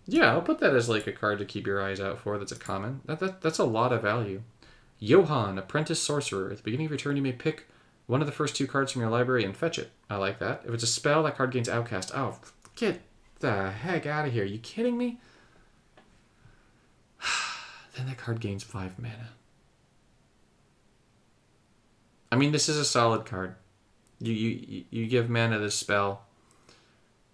Yeah, I'll put that as like a card to keep your eyes out for. That's a common. That's a lot of value. Johann, Apprentice Sorcerer. At the beginning of your turn, you may pick one of the first 2 cards from your library and fetch it. I like that. If it's a spell, that card gains Outcast. Oh, get the heck out of here. Are you kidding me? Then that card gains 5 mana. I mean, this is a solid card. You give mana this spell.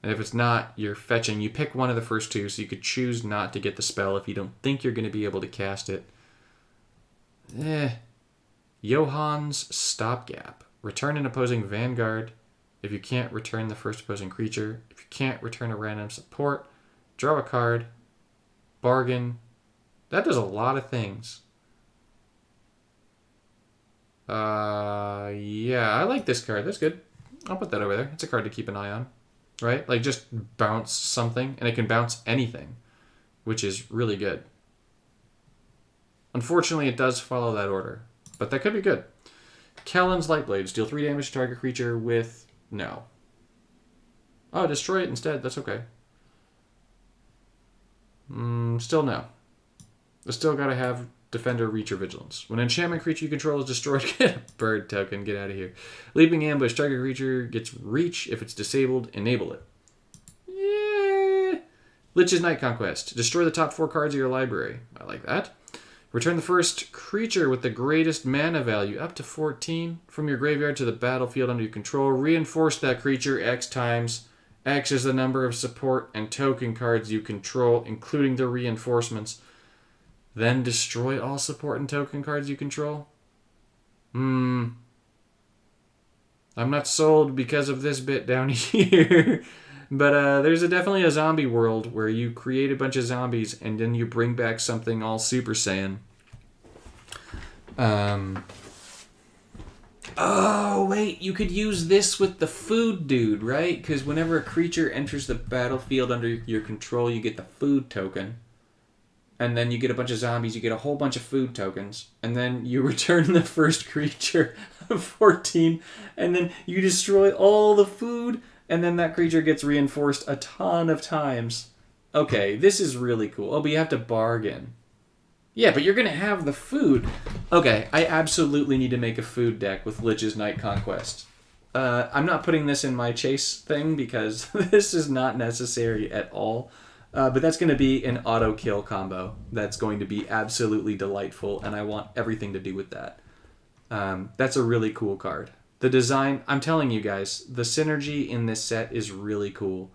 And if it's not, you're fetching. You pick one of the first 2, so you could choose not to get the spell if you don't think you're going to be able to cast it. Johann's Stopgap. Return an opposing Vanguard. If you can't return the first opposing creature. If you can't return a random support. Draw a card. Bargain. That does a lot of things. Yeah, I like this card. That's good. I'll put that over there. It's a card to keep an eye on. Right? Like, just bounce something, and it can bounce anything, which is really good. Unfortunately, it does follow that order, but that could be good. Kellen's Lightblades. Deal 3 damage to target creature with... No. Oh, destroy it instead. That's okay. Still no. I still gotta have Defender, Reach, or Vigilance. When an enchantment creature you control is destroyed, get a bird token. Get out of here. Leaping Ambush. Target creature gets Reach. If it's disabled, enable it. Yeah. Lich's Night Conquest. Destroy the top 4 cards of your library. I like that. Return the first creature with the greatest mana value, up to 14, from your graveyard to the battlefield under your control. Reinforce that creature X times. X is the number of support and token cards you control, including the reinforcements. Then destroy all support and token cards you control? I'm not sold because of this bit down here. But there's definitely a zombie world where you create a bunch of zombies and then you bring back something all Super Saiyan. Oh, wait. You could use this with the food dude, right? Because whenever a creature enters the battlefield under your control, you get the food token. And then you get a bunch of zombies, you get a whole bunch of food tokens, and then you return the first creature of 14, and then you destroy all the food, and then that creature gets reinforced a ton of times. Okay, this is really cool. Oh, but you have to bargain. Yeah, but you're going to have the food. Okay, I absolutely need to make a food deck with Lich's Night Conquest. I'm not putting this in my chase thing because this is not necessary at all. But that's going to be an auto kill combo. That's going to be absolutely delightful, and I want everything to do with that. That's a really cool card. The design, I'm telling you guys, the synergy in this set is really cool.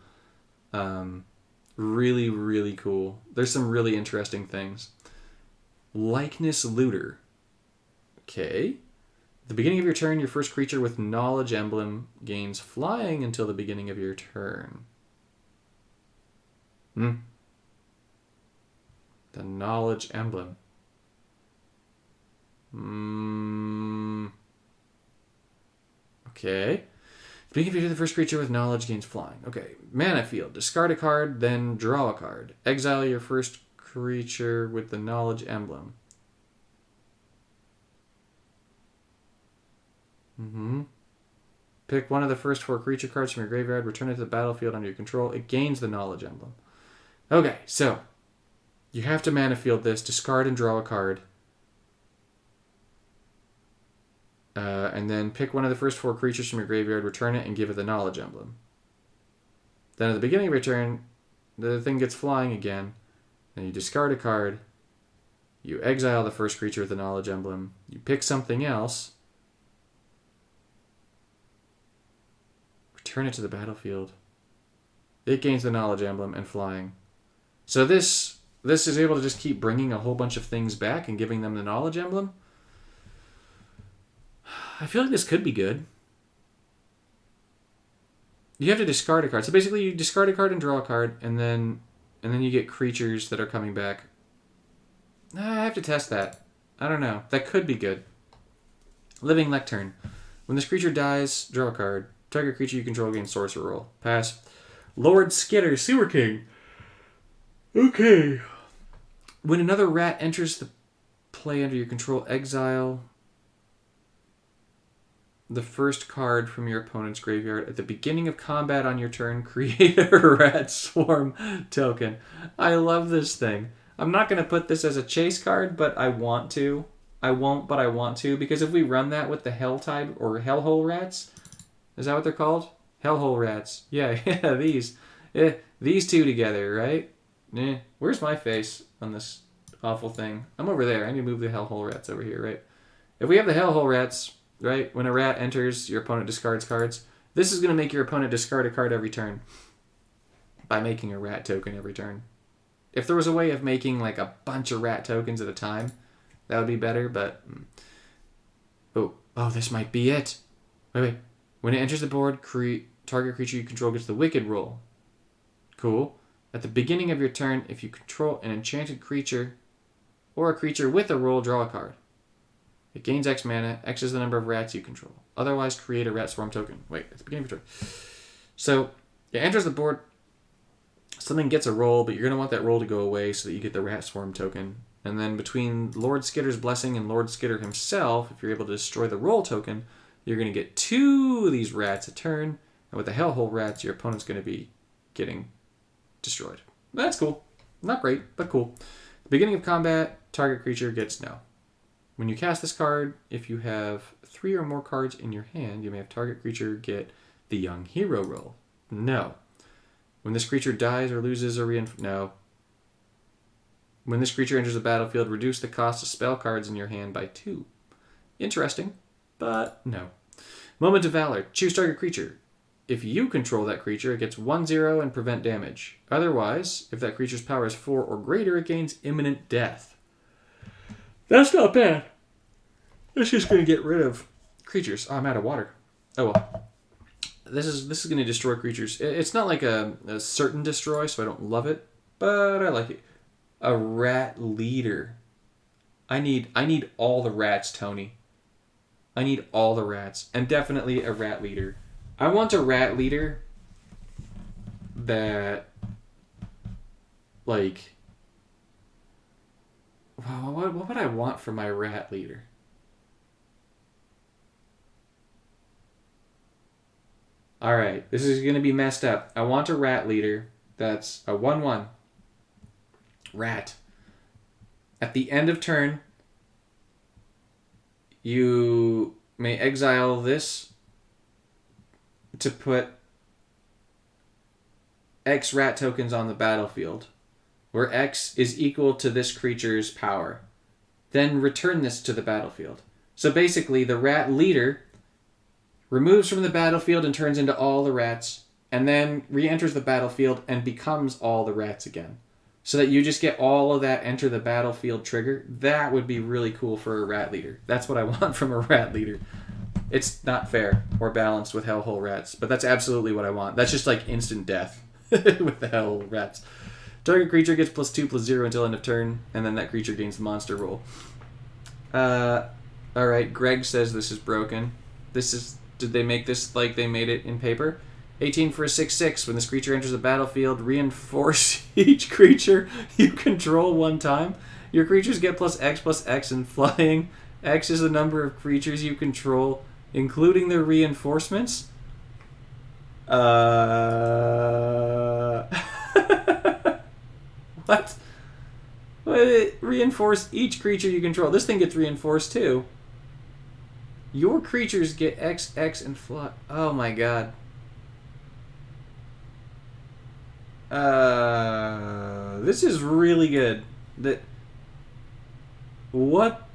Really, really cool. There's some really interesting things. Likeness Looter. Okay. At the beginning of your turn, your first creature with Knowledge Emblem gains flying until the beginning of your turn. The Knowledge Emblem. Okay. Beginning of your turn, the first creature with Knowledge gains flying. Okay. Mana Field. Discard a card, then draw a card. Exile your first creature with the Knowledge Emblem. Pick one of the first 4 creature cards from your graveyard, return it to the battlefield under your control. It gains the Knowledge Emblem. Okay, so you have to mana field this, discard and draw a card. And then pick one of the first 4 creatures from your graveyard, return it, and give it the Knowledge Emblem. Then at the beginning of your turn, the thing gets flying again. Then you discard a card. You exile the first creature with the Knowledge Emblem. You pick something else. Return it to the battlefield. It gains the Knowledge Emblem and flying. So this is able to just keep bringing a whole bunch of things back and giving them the Knowledge Emblem. I feel like this could be good. You have to discard a card. So basically you discard a card and draw a card, and then you get creatures that are coming back. I have to test that. I don't know. That could be good. Living Lectern. When this creature dies, draw a card. Target creature you control gains Sorcerer roll. Pass. Lord Skitter, Sewer King. Okay. When another rat enters the play under your control, exile the first card from your opponent's graveyard. At the beginning of combat on your turn, create a rat swarm token. I love this thing. I'm not going to put this as a chase card, but I want to. I won't, but I want to, because if we run that with the Helltide or Hellhole Rats, is that what they're called? Hellhole Rats. Yeah, these. These two together, right? Where's my face on this awful thing? I'm over there. I need to move the Hellhole Rats over here, right? If we have the Hellhole Rats, right, when a rat enters, your opponent discards cards. This is going to make your opponent discard a card every turn by making a rat token every turn. If there was a way of making like a bunch of rat tokens at a time, that would be better, but... Oh, this might be it. Wait. When it enters the board, target creature you control gets the Wicked roll. Cool. At the beginning of your turn, if you control an enchanted creature or a creature with a roll, draw a card. It gains X mana. X is the number of rats you control. Otherwise, create a rat swarm token. Wait, at the beginning of your turn. So, it enters the board. Something gets a roll, but you're going to want that roll to go away so that you get the rat swarm token. And then between Lord Skitter's Blessing and Lord Skitter himself, if you're able to destroy the roll token, you're going to get 2 of these rats a turn. And with the Hellhole Rats, your opponent's going to be getting destroyed. That's cool. Not great, but cool. At the beginning of combat, target creature gets no. When you cast this card, if you have 3 or more cards in your hand, you may have target creature get the Young Hero roll. No. When this creature dies or loses a no. When this creature enters the battlefield, reduce the cost of spell cards in your hand by 2. Interesting, but no. Moment of Valor. Choose target creature. If you control that creature, it gets 1/0 and prevent damage. Otherwise, if that creature's power is 4 or greater, it gains imminent death. That's not bad. It's just going to get rid of creatures. Oh, I'm out of water. Oh well. This is going to destroy creatures. It's not like a certain destroy, so I don't love it, but I like it. A rat leader. I need all the rats, Tony. I need all the rats, and definitely a rat leader. I want a rat leader that, like, what would I want for my rat leader? Alright, this is going to be messed up. I want a rat leader that's a 1/1 rat. At the end of turn, you may exile this to put X rat tokens on the battlefield, where X is equal to this creature's power. Then return this to the battlefield. So basically, the rat leader removes from the battlefield and turns into all the rats, and then re-enters the battlefield and becomes all the rats again. So that you just get all of that enter the battlefield trigger. That would be really cool for a rat leader. That's what I want from a rat leader. It's not fair or balanced with hellhole rats, but that's absolutely what I want. That's just like instant death with the hellhole rats. Target creature gets +2/+0 until end of turn, and then that creature gains the monster roll. Alright, Greg says this is broken. Did they make this like they made it in paper? 18 for a 6/6. When this creature enters the battlefield, reinforce each creature you control one time. Your creatures get +X/+X in flying. X is the number of creatures you control, including their reinforcements. What? Reinforce each creature you control. This thing gets reinforced too. Your creatures get XX and fly. Oh my god. This is really good. What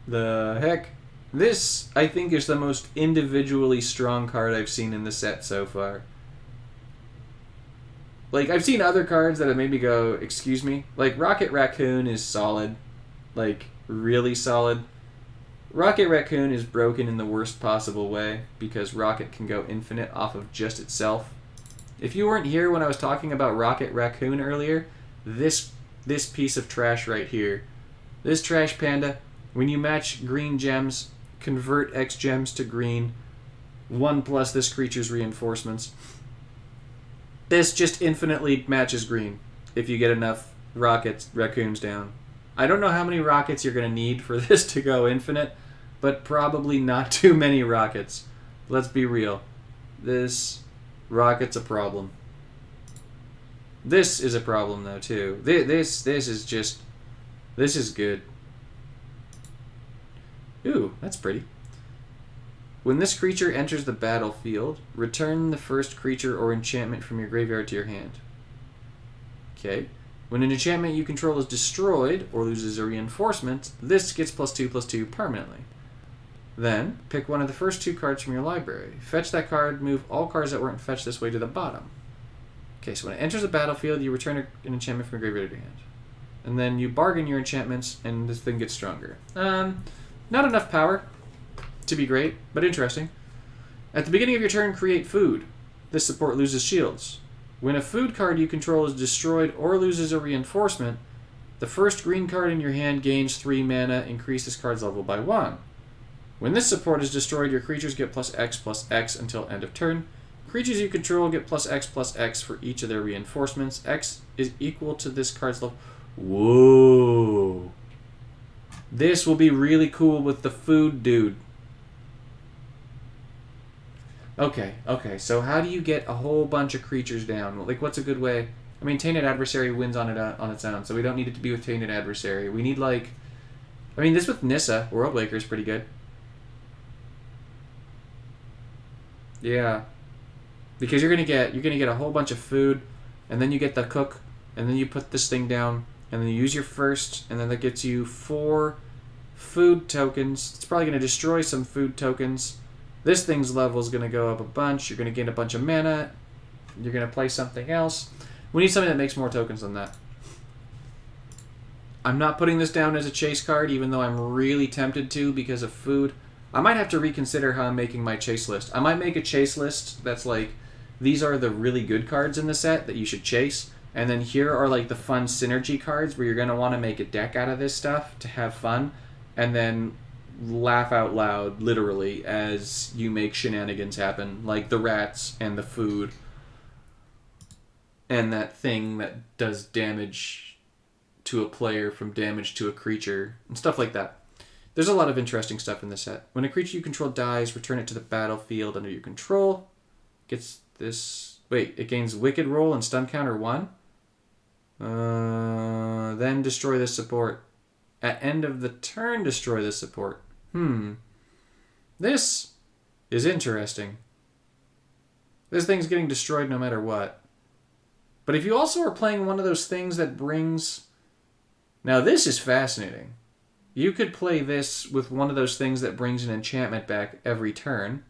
the heck? This, I think, is the most individually strong card I've seen in the set so far. Like, I've seen other cards that have made me go, excuse me? Like, Rocket Raccoon is solid. Like, really solid. Rocket Raccoon is broken in the worst possible way because Rocket can go infinite off of just itself. If you weren't here when I was talking about Rocket Raccoon earlier, this piece of trash right here, this trash panda, when you match green gems, convert X gems to green, 1+ this creature's reinforcements. This just infinitely matches green if you get enough raccoons down. I don't know how many rockets you're going to need for this to go infinite, but probably not too many rockets. Let's be real. This rocket's a problem. This is a problem though too. This is good. Ooh, that's pretty. When this creature enters the battlefield, return the first creature or enchantment from your graveyard to your hand. Okay. When an enchantment you control is destroyed or loses a reinforcement, this gets +2/+2 permanently. Then, pick one of the first 2 cards from your library. Fetch that card, move all cards that weren't fetched this way to the bottom. Okay, so when it enters the battlefield, you return an enchantment from your graveyard to your hand. And then you bargain your enchantments, and this thing gets stronger. Not enough power to be great, but interesting. At the beginning of your turn, create food. This support loses shields. When a food card you control is destroyed or loses a reinforcement, the first green card in your hand gains 3 mana, increase this card's level by 1. When this support is destroyed, your creatures get +X/+X until end of turn. Creatures you control get +X/+X for each of their reinforcements. X is equal to this card's level. Whoa. This will be really cool with the food dude. Okay, so how do you get a whole bunch of creatures down? Like, what's a good way? I mean, Tainted Adversary wins on its own, so we don't need it to be with Tainted Adversary. We need, like... I mean, this with Nissa, Worldwaker, is pretty good. Yeah. Because you're gonna get a whole bunch of food, and then you get the cook, and then you put this thing down, and then you use your first, and then that gets you 4 food tokens. It's probably gonna destroy some food tokens. This thing's level is going to go up a bunch. You're going to gain a bunch of mana. You're going to play something else. We need something that makes more tokens than that. I'm not putting this down as a chase card, even though I'm really tempted to because of food. I might have to reconsider how I'm making my chase list. I might make a chase list that's like, these are the really good cards in the set that you should chase. And then here are like the fun synergy cards where you're going to want to make a deck out of this stuff to have fun. And then laugh out loud, literally, as you make shenanigans happen, like the rats and the food and that thing that does damage to a player from damage to a creature and stuff like that. There's a lot of interesting stuff in this set. When a creature you control dies, return it to the battlefield under your control. Gets this... Wait, it gains Wicked Roll and Stun Counter 1? Then destroy this support. At end of the turn, destroy this support. This is interesting. This thing's getting destroyed no matter what. But if you also are playing one of those things that brings... Now this is fascinating. You could play this with one of those things that brings an enchantment back every turn.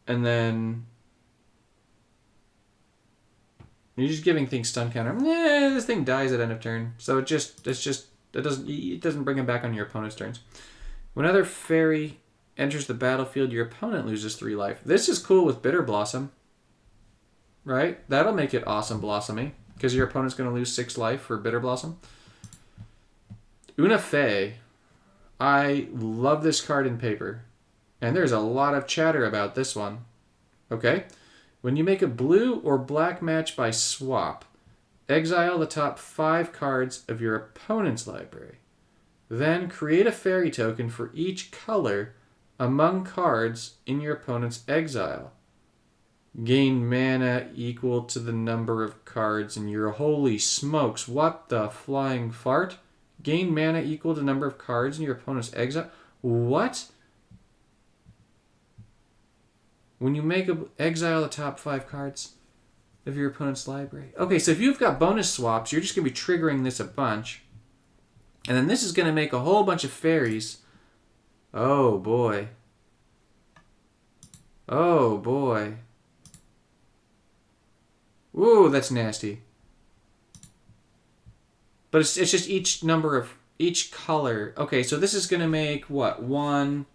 And then... You're just giving things stun counter. This thing dies at end of turn. So it doesn't bring him back on your opponent's turns. When another fairy enters the battlefield, your opponent loses 3 life. This is cool with Bitter Blossom. Right? That'll make it awesome blossomy. Because your opponent's going to lose 6 life for Bitter Blossom. Una Fey. I love this card in paper. And there's a lot of chatter about this one. Okay? When you make a blue or black match by swap, exile the top 5 cards of your opponent's library. Then create a fairy token for each color among cards in your opponent's exile. Gain mana equal to the number of cards in your... Holy smokes, what the flying fart? Gain mana equal to the number of cards in your opponent's exile? What? When you exile the top 5 cards of your opponent's library. Okay, so if you've got bonus swaps, you're just going to be triggering this a bunch. And then this is going to make a whole bunch of fairies. Oh, boy. Oh, boy. Ooh, that's nasty. But it's just each number of... Each color. Okay, so this is going to make, what, 1...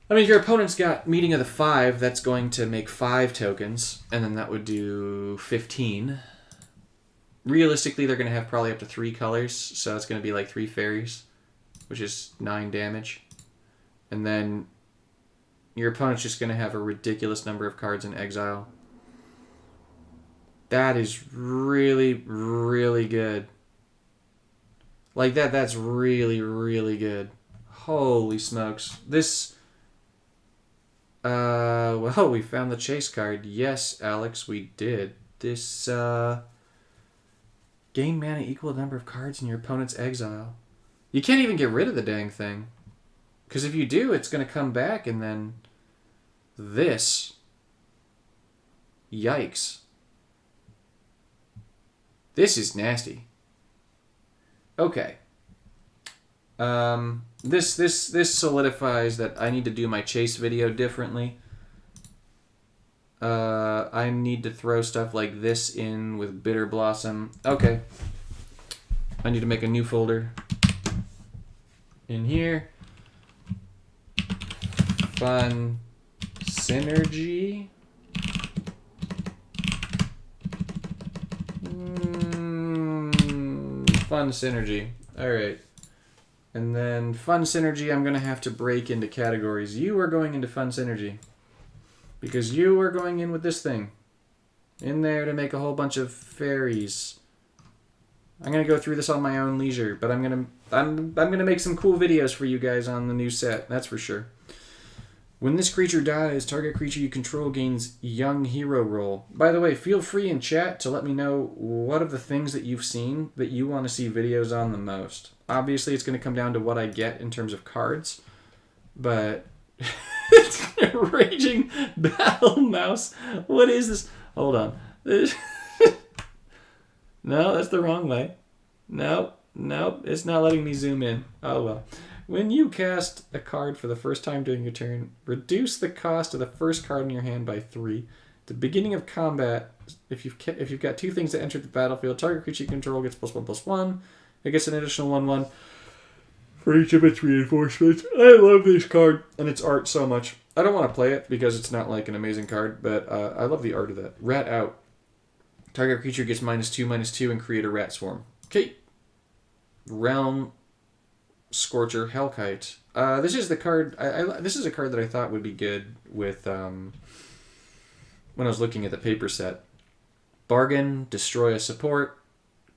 I mean, if your opponent's got Meeting of the 5, that's going to make 5 tokens, and then that would do 15. Realistically, they're going to have probably up to 3 colors, so it's going to be like 3 fairies, which is 9 damage. And then your opponent's just going to have a ridiculous number of cards in exile. That is really, really good. Like that's really, really good. Holy smokes. This... well, we found the chase card. Yes, Alex, we did. This, gain mana equal to the number of cards in your opponent's exile. You can't even get rid of the dang thing. Because if you do, it's going to come back and then... This. Yikes. This is nasty. Okay. This solidifies that I need to do my chase video differently. I need to throw stuff like this in with Bitter Blossom. Okay. I need to make a new folder. In here. Fun Synergy. Fun Synergy. Alright. And then Fun Synergy, I'm going to have to break into categories. You are going into Fun Synergy. Because you are going in with this thing. In there to make a whole bunch of fairies. I'm going to go through this on my own leisure. But I'm going to make some cool videos for you guys on the new set. That's for sure. When this creature dies, target creature you control gains Young Hero role. By the way, feel free in chat to let me know what of the things that you've seen that you want to see videos on the most. Obviously, it's going to come down to what I get in terms of cards. But... Raging Battle Mouse. What is this? Hold on. No, that's the wrong way. Nope. It's not letting me zoom in. Oh, well. When you cast a card for the first time during your turn, reduce the cost of the first card in your hand by 3. At the beginning of combat, if you've got 2 things that enter the battlefield, target creature you control gets +1/+1. It gets an additional 1/1 for each of its reinforcements. I love this card and its art so much. I don't want to play it because it's not like an amazing card, but I love the art of that. Rat out. Target creature gets -2/-2 and create a rat swarm. Okay. Realm Scorcher Hellkite. This is the card. This is a card that I thought would be good with when I was looking at the paper set. Bargain, destroy a support,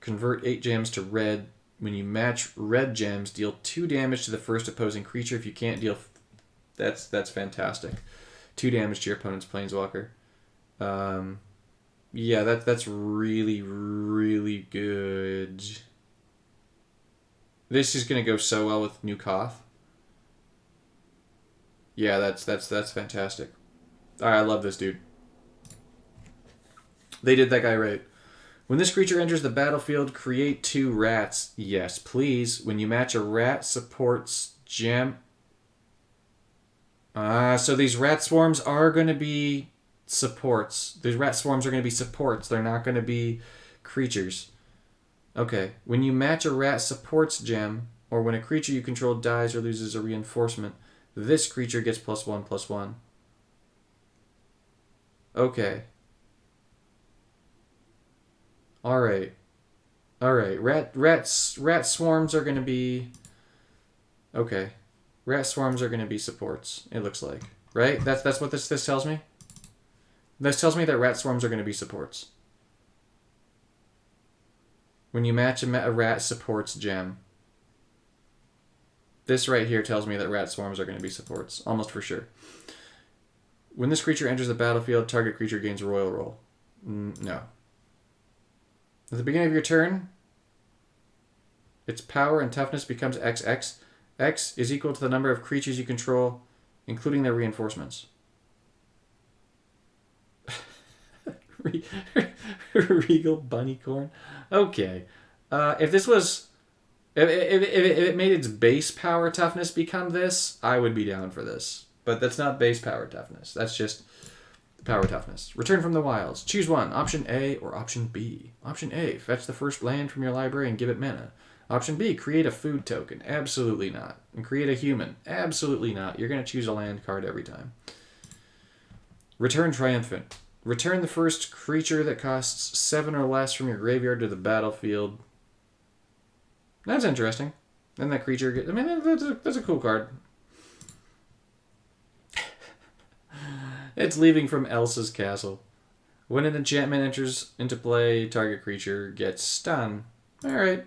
convert 8 gems to red. When you match red gems, deal 2 damage to the first opposing creature. If you can't deal, that's fantastic. 2 damage to your opponent's planeswalker. Yeah, that's really, really good. This is going to go so well with New Koth. Yeah, that's fantastic. I love this dude. They did that guy right. When this creature enters the battlefield, create 2 rats. Yes, please. When you match a rat supports gem. So these rat swarms are going to be supports. These rat swarms are going to be supports. They're not going to be creatures. Okay. When you match a rat supports gem, or when a creature you control dies or loses a reinforcement, this creature gets +1/+1. Okay. Alright. Alright. Rat swarms are going to be... Okay. Rat swarms are going to be supports, it looks like. Right? That's what this tells me? This tells me that rat swarms are going to be supports. When you match a rat supports gem. This right here tells me that rat swarms are going to be supports. Almost for sure. When this creature enters the battlefield, target creature gains royal roll. No. At the beginning of your turn, its power and toughness becomes XX. X is equal to the number of creatures you control, including their reinforcements. Regal Bunnycorn? Okay. If this was... If it made its base power toughness become this, I would be down for this. But that's not base power toughness. That's just power toughness. Return from the wilds. Choose one. Option A or option B. Option A, fetch the first land from your library and give it mana. Option B, create a food token. Absolutely not. And create a human. Absolutely not. You're going to choose a land card every time. Return triumphant. Return the first creature that costs 7 or less from your graveyard to the battlefield. That's interesting. And that creature gets... I mean, that's a cool card. It's leaving from Elsa's castle. When an enchantment enters into play, target creature gets stunned. Alright.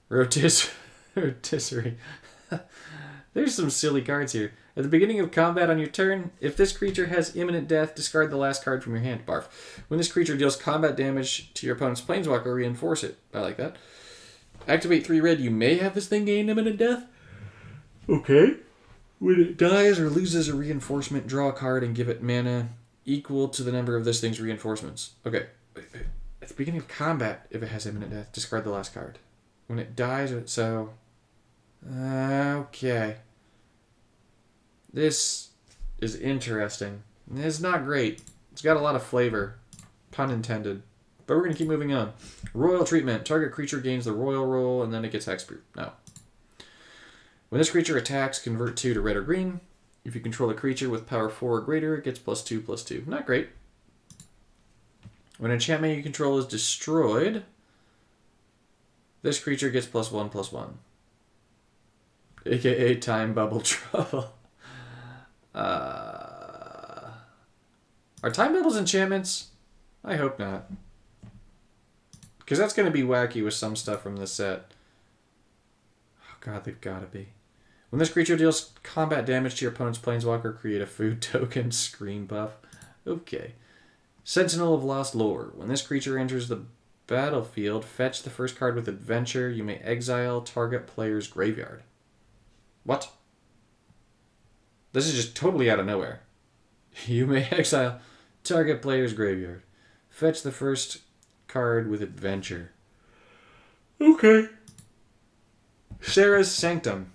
Rotisserie. There's some silly cards here. At the beginning of combat on your turn, if this creature has imminent death, discard the last card from your hand. Barf. When this creature deals combat damage to your opponent's planeswalker, reinforce it. I like that. Activate 3 red. You may have this thing gain imminent death. Okay. When it dies or loses a reinforcement, draw a card and give it mana equal to the number of this thing's reinforcements. Okay. At the beginning of combat, if it has imminent death, discard the last card. When it dies, so... Okay. This is interesting. It's not great. It's got a lot of flavor. Pun intended. But we're going to keep moving on. Royal treatment. Target creature gains the royal roll, and then it gets hexproof. No. When this creature attacks, convert 2 to red or green. If you control a creature with power 4 or greater, it gets +2/+2. Not great. When an enchantment you control is destroyed, this creature gets +1/+1. AKA time bubble trouble. Are time bubbles enchantments? I hope not. Because that's going to be wacky with some stuff from this set. Oh god, they've got to be. When this creature deals combat damage to your opponent's planeswalker, create a food token. Screen buff. Okay. Sentinel of Lost Lore. When this creature enters the battlefield, fetch the first card with adventure. You may exile target player's graveyard. What? This is just totally out of nowhere. You may exile target player's graveyard. Fetch the first card with adventure. Okay. Sarah's Sanctum.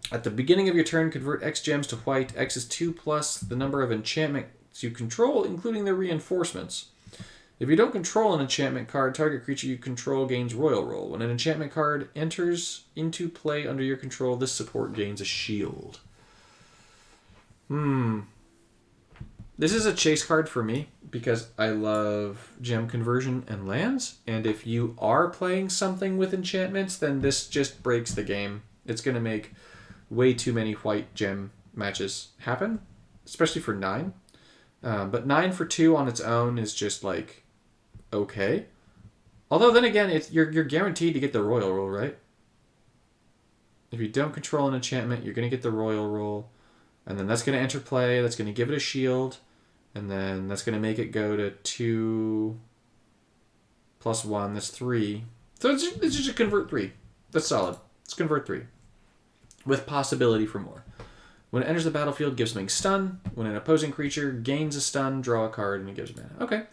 At the beginning of your turn, convert X gems to white. X is 2 plus the number of enchantments you control, including their reinforcements. If you don't control an enchantment card, target creature you control gains royal roll. When an enchantment card enters into play under your control, this support gains a shield. This is a chase card for me because I love gem conversion and lands. And if you are playing something with enchantments, then this just breaks the game. It's going to make way too many white gem matches happen, especially for 9. But 9 for 2 on its own is just like, okay. Although then again, you're guaranteed to get the royal roll, right? If you don't control an enchantment, you're going to get the royal roll. And then that's going to enter play. That's going to give it a shield. And then that's going to make it go to 2 plus 1. That's 3. So it's just a convert 3. That's solid. It's convert 3. With possibility for more. When it enters the battlefield, give something stun. When an opposing creature gains a stun, draw a card and it gives mana. Okay.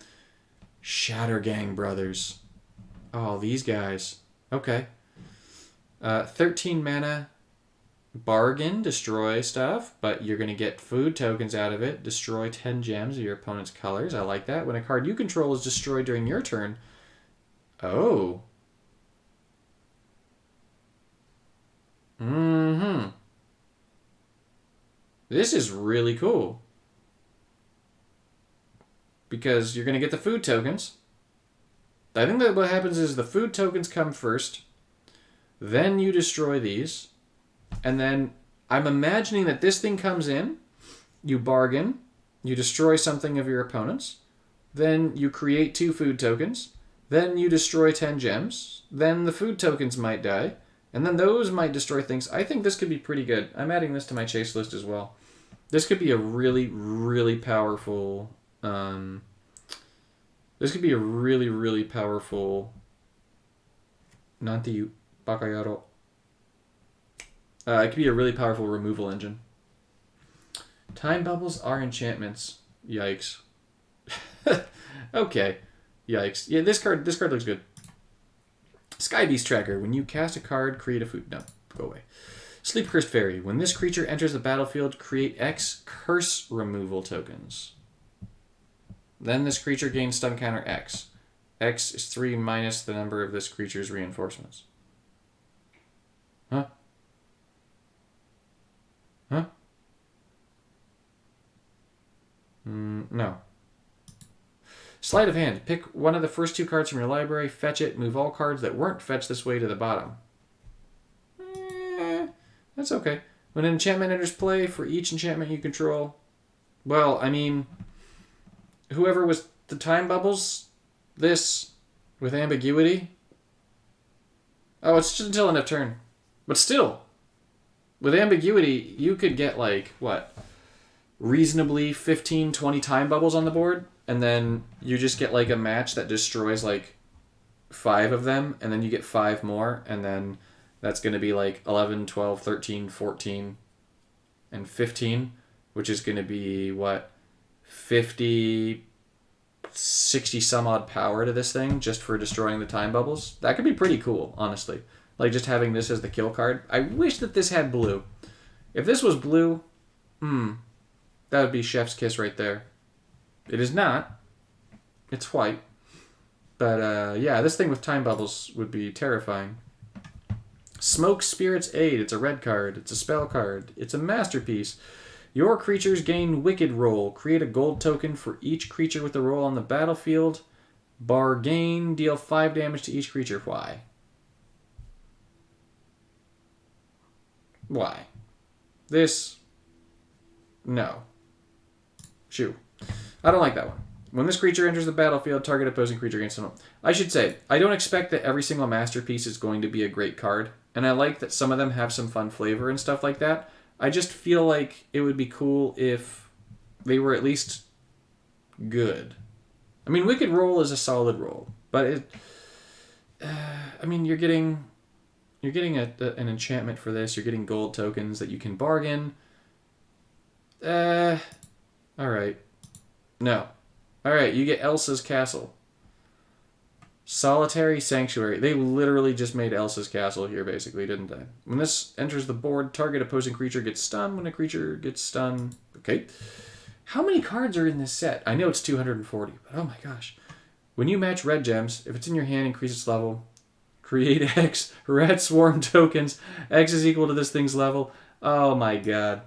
Shattergang Brothers. Oh, these guys. Okay. 13 mana. Bargain, destroy stuff, but you're going to get food tokens out of it. Destroy 10 gems of your opponent's colors. I like that. When a card you control is destroyed during your turn. Oh. Mm-hmm. This is really cool. Because you're going to get the food tokens. I think that what happens is the food tokens come first. Then you destroy these. And then I'm imagining that this thing comes in. You bargain. You destroy something of your opponent's. Then you create 2 food tokens. Then you destroy 10 gems. Then the food tokens might die. And then those might destroy things. I think this could be pretty good. I'm adding this to my chase list as well. This could be a really, really powerful... this could be a really, really powerful... Nanti Bakayaro. It could be a really powerful removal engine. Time bubbles are enchantments. Yikes. Okay. Yikes. Yeah, this card looks good. Sky Beast Tracker. When you cast a card, create a food. No, go away. Sleep Cursed Fairy. When this creature enters the battlefield, create X curse removal tokens. Then this creature gains stun counter X. X is 3 minus the number of this creature's reinforcements. Huh? Huh? No. Sleight of Hand. Pick one of the first 2 cards from your library, fetch it, move all cards that weren't fetched this way to the bottom. That's okay. When an enchantment enters play, for each enchantment you control... Well, I mean... Whoever was the time bubbles, this, with ambiguity... Oh, it's just until end of turn. But still, with ambiguity, you could get, like, what? Reasonably 15, 20 time bubbles on the board, and then you just get, like, a match that destroys, like, 5 of them, and then you get 5 more, and then... That's going to be like 11, 12, 13, 14, and 15, which is going to be, what, 50, 60 some odd power to this thing just for destroying the time bubbles. That could be pretty cool, honestly. Like, just having this as the kill card. I wish that this had blue. If this was blue, that would be chef's kiss right there. It is not. It's white. But, yeah, this thing with time bubbles would be terrifying. Smoke Spirit's Aid. It's a red card. It's a spell card. It's a masterpiece. Your creatures gain Wicked Roll. Create a gold token for each creature with a roll on the battlefield. Bargain. Deal 5 damage to each creature. Why? Why? This... No. Shoo. I don't like that one. When this creature enters the battlefield, target opposing creature gains some... I should say, I don't expect that every single masterpiece is going to be a great card. And I like that some of them have some fun flavor and stuff like that. I just feel like it would be cool if they were at least good. I mean, Wicked Roll is a solid roll. But it... I mean, you're getting an enchantment for this. You're getting gold tokens that you can bargain. Alright. No. Alright, you get Elsa's Castle. Solitary Sanctuary. They literally just made Elsa's Castle here, basically, didn't they? When this enters the board, target opposing creature gets stunned. When a creature gets stunned... Okay. How many cards are in this set? I know it's 240, but oh my gosh. When you match red gems, if it's in your hand, increase its level. Create X Rat Swarm tokens. X is equal to this thing's level. Oh my god.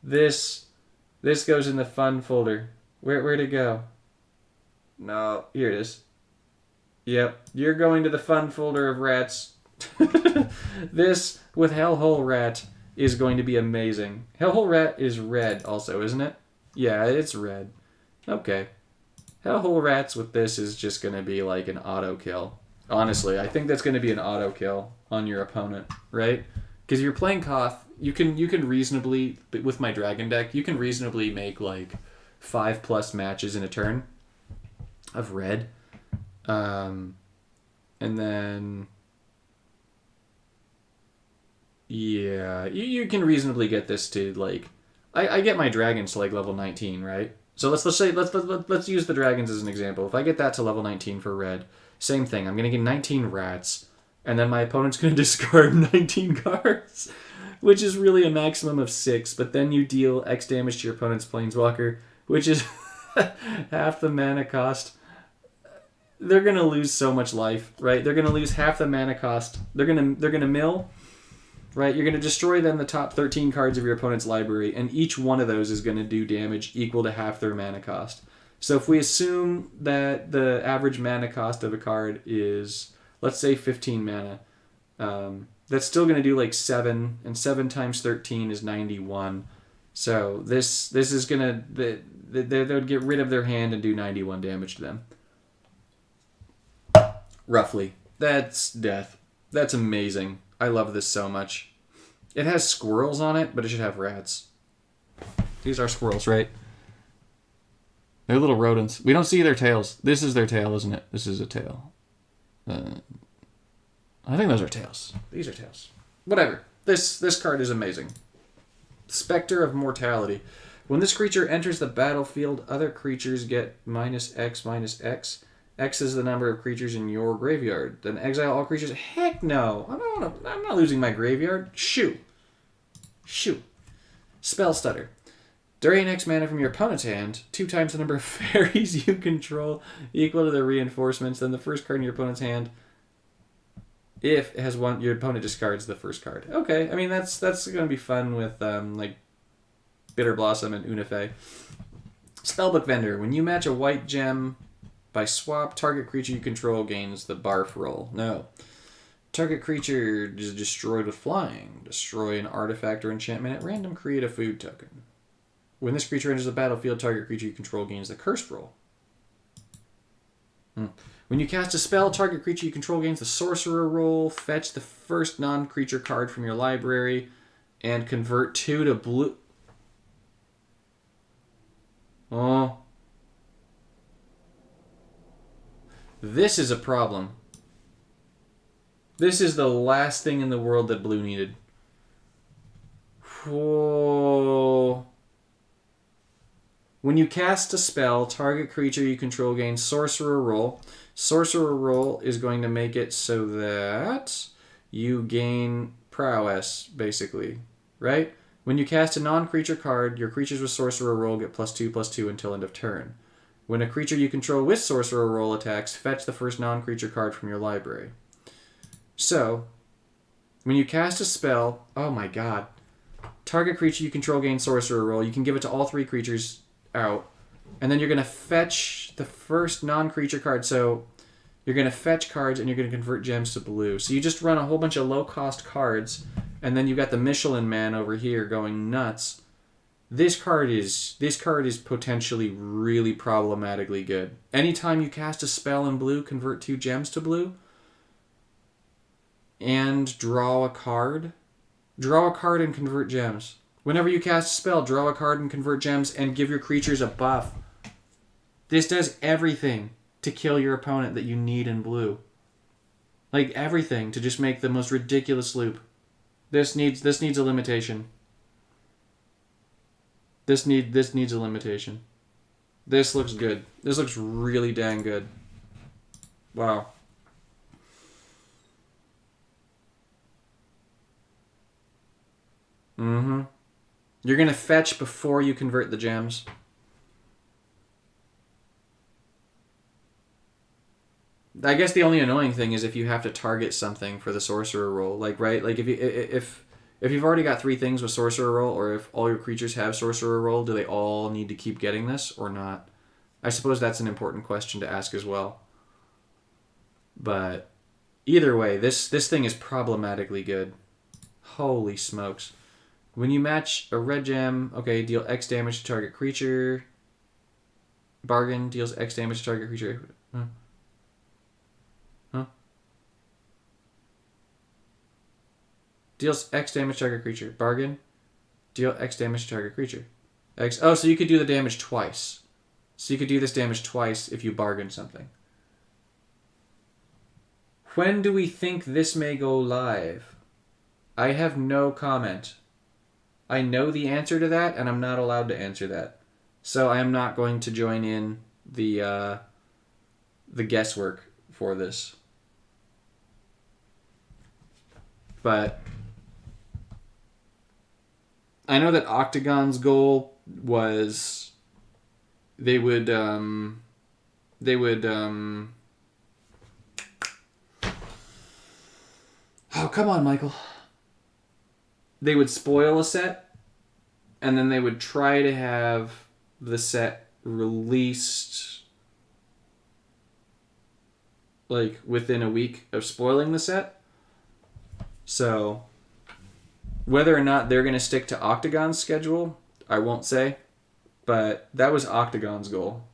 This goes in the fun folder. Where'd it go? No, here it is. Yep, you're going to the fun folder of rats. This, with Hellhole Rat, is going to be amazing. Hellhole Rat is red also, isn't it? Yeah, it's red. Okay. Hellhole Rats with this is just going to be like an auto kill. Honestly, I think that's going to be an auto kill on your opponent, right? Because if you're playing Koth, you can reasonably, with my dragon deck, you can reasonably make like 5+ matches in a turn of red. And then, yeah, you can reasonably get this to like I get my dragons to like level 19, right? So let's use the dragons as an example. If I get that to level 19 for red, same thing. I'm gonna get 19 rats, and then my opponent's gonna discard 19 cards, which is really a maximum of 6. But then you deal X damage to your opponent's planeswalker, which is half the mana cost. They're gonna lose so much life, right? They're gonna lose half the mana cost. They're gonna mill. Right, you're going to destroy then the top 13 cards of your opponent's library, and each one of those is going to do damage equal to half their mana cost. So if we assume that the average mana cost of a card is, let's say, 15 mana, that's still going to do like 7, and 7 times 13 is 91. So this is going to, they would get rid of their hand and do 91 damage to them. Roughly. That's death. That's amazing. I love this so much. It has squirrels on it, but it should have rats. These are squirrels, right? They're little rodents. We don't see their tails. This is their tail, isn't it? This is a tail. I think those are tails. These are tails. Whatever. This card is amazing. Specter of Mortality. When this creature enters the battlefield, other creatures get -X/-X. X is the number of creatures in your graveyard. Then exile all creatures. Heck no. I'm not losing my graveyard. Shoo. Spell Stutter. During X mana from your opponent's hand, 2 times the number of fairies you control equal to the reinforcements. Then the first card in your opponent's hand, if it has one, your opponent discards the first card. Okay, I mean that's going to be fun with like Bitter Blossom and Unifei. Spellbook Vendor. When you match a white gem by swap, target creature you control gains the barf roll. No. Target creature is destroyed with flying. Destroy an artifact or enchantment at random. Create a food token. When this creature enters the battlefield, target creature you control gains the cursed roll. When you cast a spell, target creature you control gains the sorcerer roll. Fetch the first non-creature card from your library and convert 2 to blue. Oh. This is a problem. This is the last thing in the world that blue needed. Whoa. When you cast a spell, target creature you control gains sorcerer roll. Sorcerer roll is going to make it so that you gain prowess, basically. Right? When you cast a non-creature card, your creatures with sorcerer roll get +2/+2 until end of turn. When a creature you control with sorcerer roll attacks, fetch the first non-creature card from your library. So, when you cast a spell, oh my god, target creature you control gains sorcerer roll. You can give it to all 3 creatures out, and then you're going to fetch the first non-creature card. So, you're going to fetch cards and you're going to convert gems to blue. So you just run a whole bunch of low-cost cards, and then you've got the Michelin Man over here going nuts. This card is potentially really problematically good. Anytime you cast a spell in blue, convert 2 gems to blue, and draw a card. Draw a card and convert gems. Whenever you cast a spell, draw a card and convert gems and give your creatures a buff. This does everything to kill your opponent that you need in blue. Like everything to just make the most ridiculous loop. This needs a limitation. This needs a limitation. This looks good. This looks really dang good. Wow. You're going to fetch before you convert the gems. I guess the only annoying thing is if you have to target something for the sorcerer roll. Like, right? Like, if you've already got 3 things with sorcerer roll, or if all your creatures have sorcerer roll, do they all need to keep getting this or not? I suppose that's an important question to ask as well. But either way, this thing is problematically good. Holy smokes. When you match a red gem, okay, deal X damage to target creature. Bargain, deals X damage to target creature. Huh? Deals X damage to target creature. Bargain, deal X damage to target creature. X. Oh, so you could do the damage twice. So you could do this damage twice if you bargain something. When do we think this may go live? I have no comment. I know the answer to that, and I'm not allowed to answer that. So I am not going to join in the guesswork for this. But I know that Octagon's goal was they would oh, come on, Michael. They would spoil a set, and then they would try to have the set released like within a week of spoiling the set. So whether or not they're going to stick to Octagon's schedule, I won't say, but that was Octagon's goal.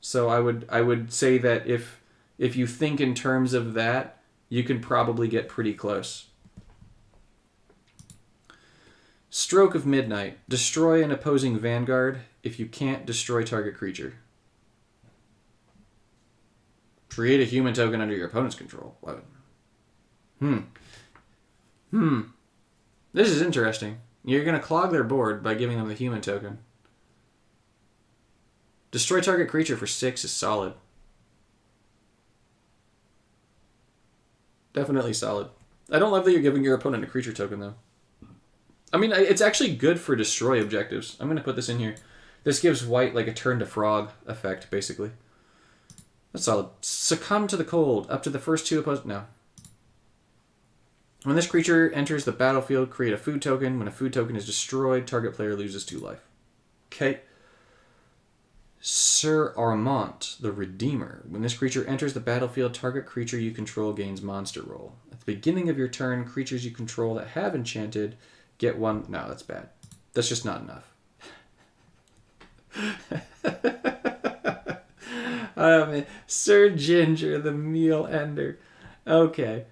So I would say that if you think in terms of that, you can probably get pretty close. Stroke of Midnight. Destroy an opposing vanguard. If you can't, destroy target creature. Create a human token under your opponent's control. This is interesting. You're going to clog their board by giving them the human token. Destroy target creature for 6 is solid. Definitely solid. I don't love that you're giving your opponent a creature token, though. I mean, it's actually good for destroy objectives. I'm going to put this in here. This gives white like a turn to frog effect, basically. That's solid. Succumb to the cold. Up to the first 2 opposed... No. When this creature enters the battlefield, create a food token. When a food token is destroyed, target player loses 2 life. Okay. Sir Armont, the Redeemer. When this creature enters the battlefield, target creature you control gains monster roll. At the beginning of your turn, creatures you control that have enchanted get 1... No, that's bad. That's just not enough. Sir Ginger, the Meal Ender. Okay.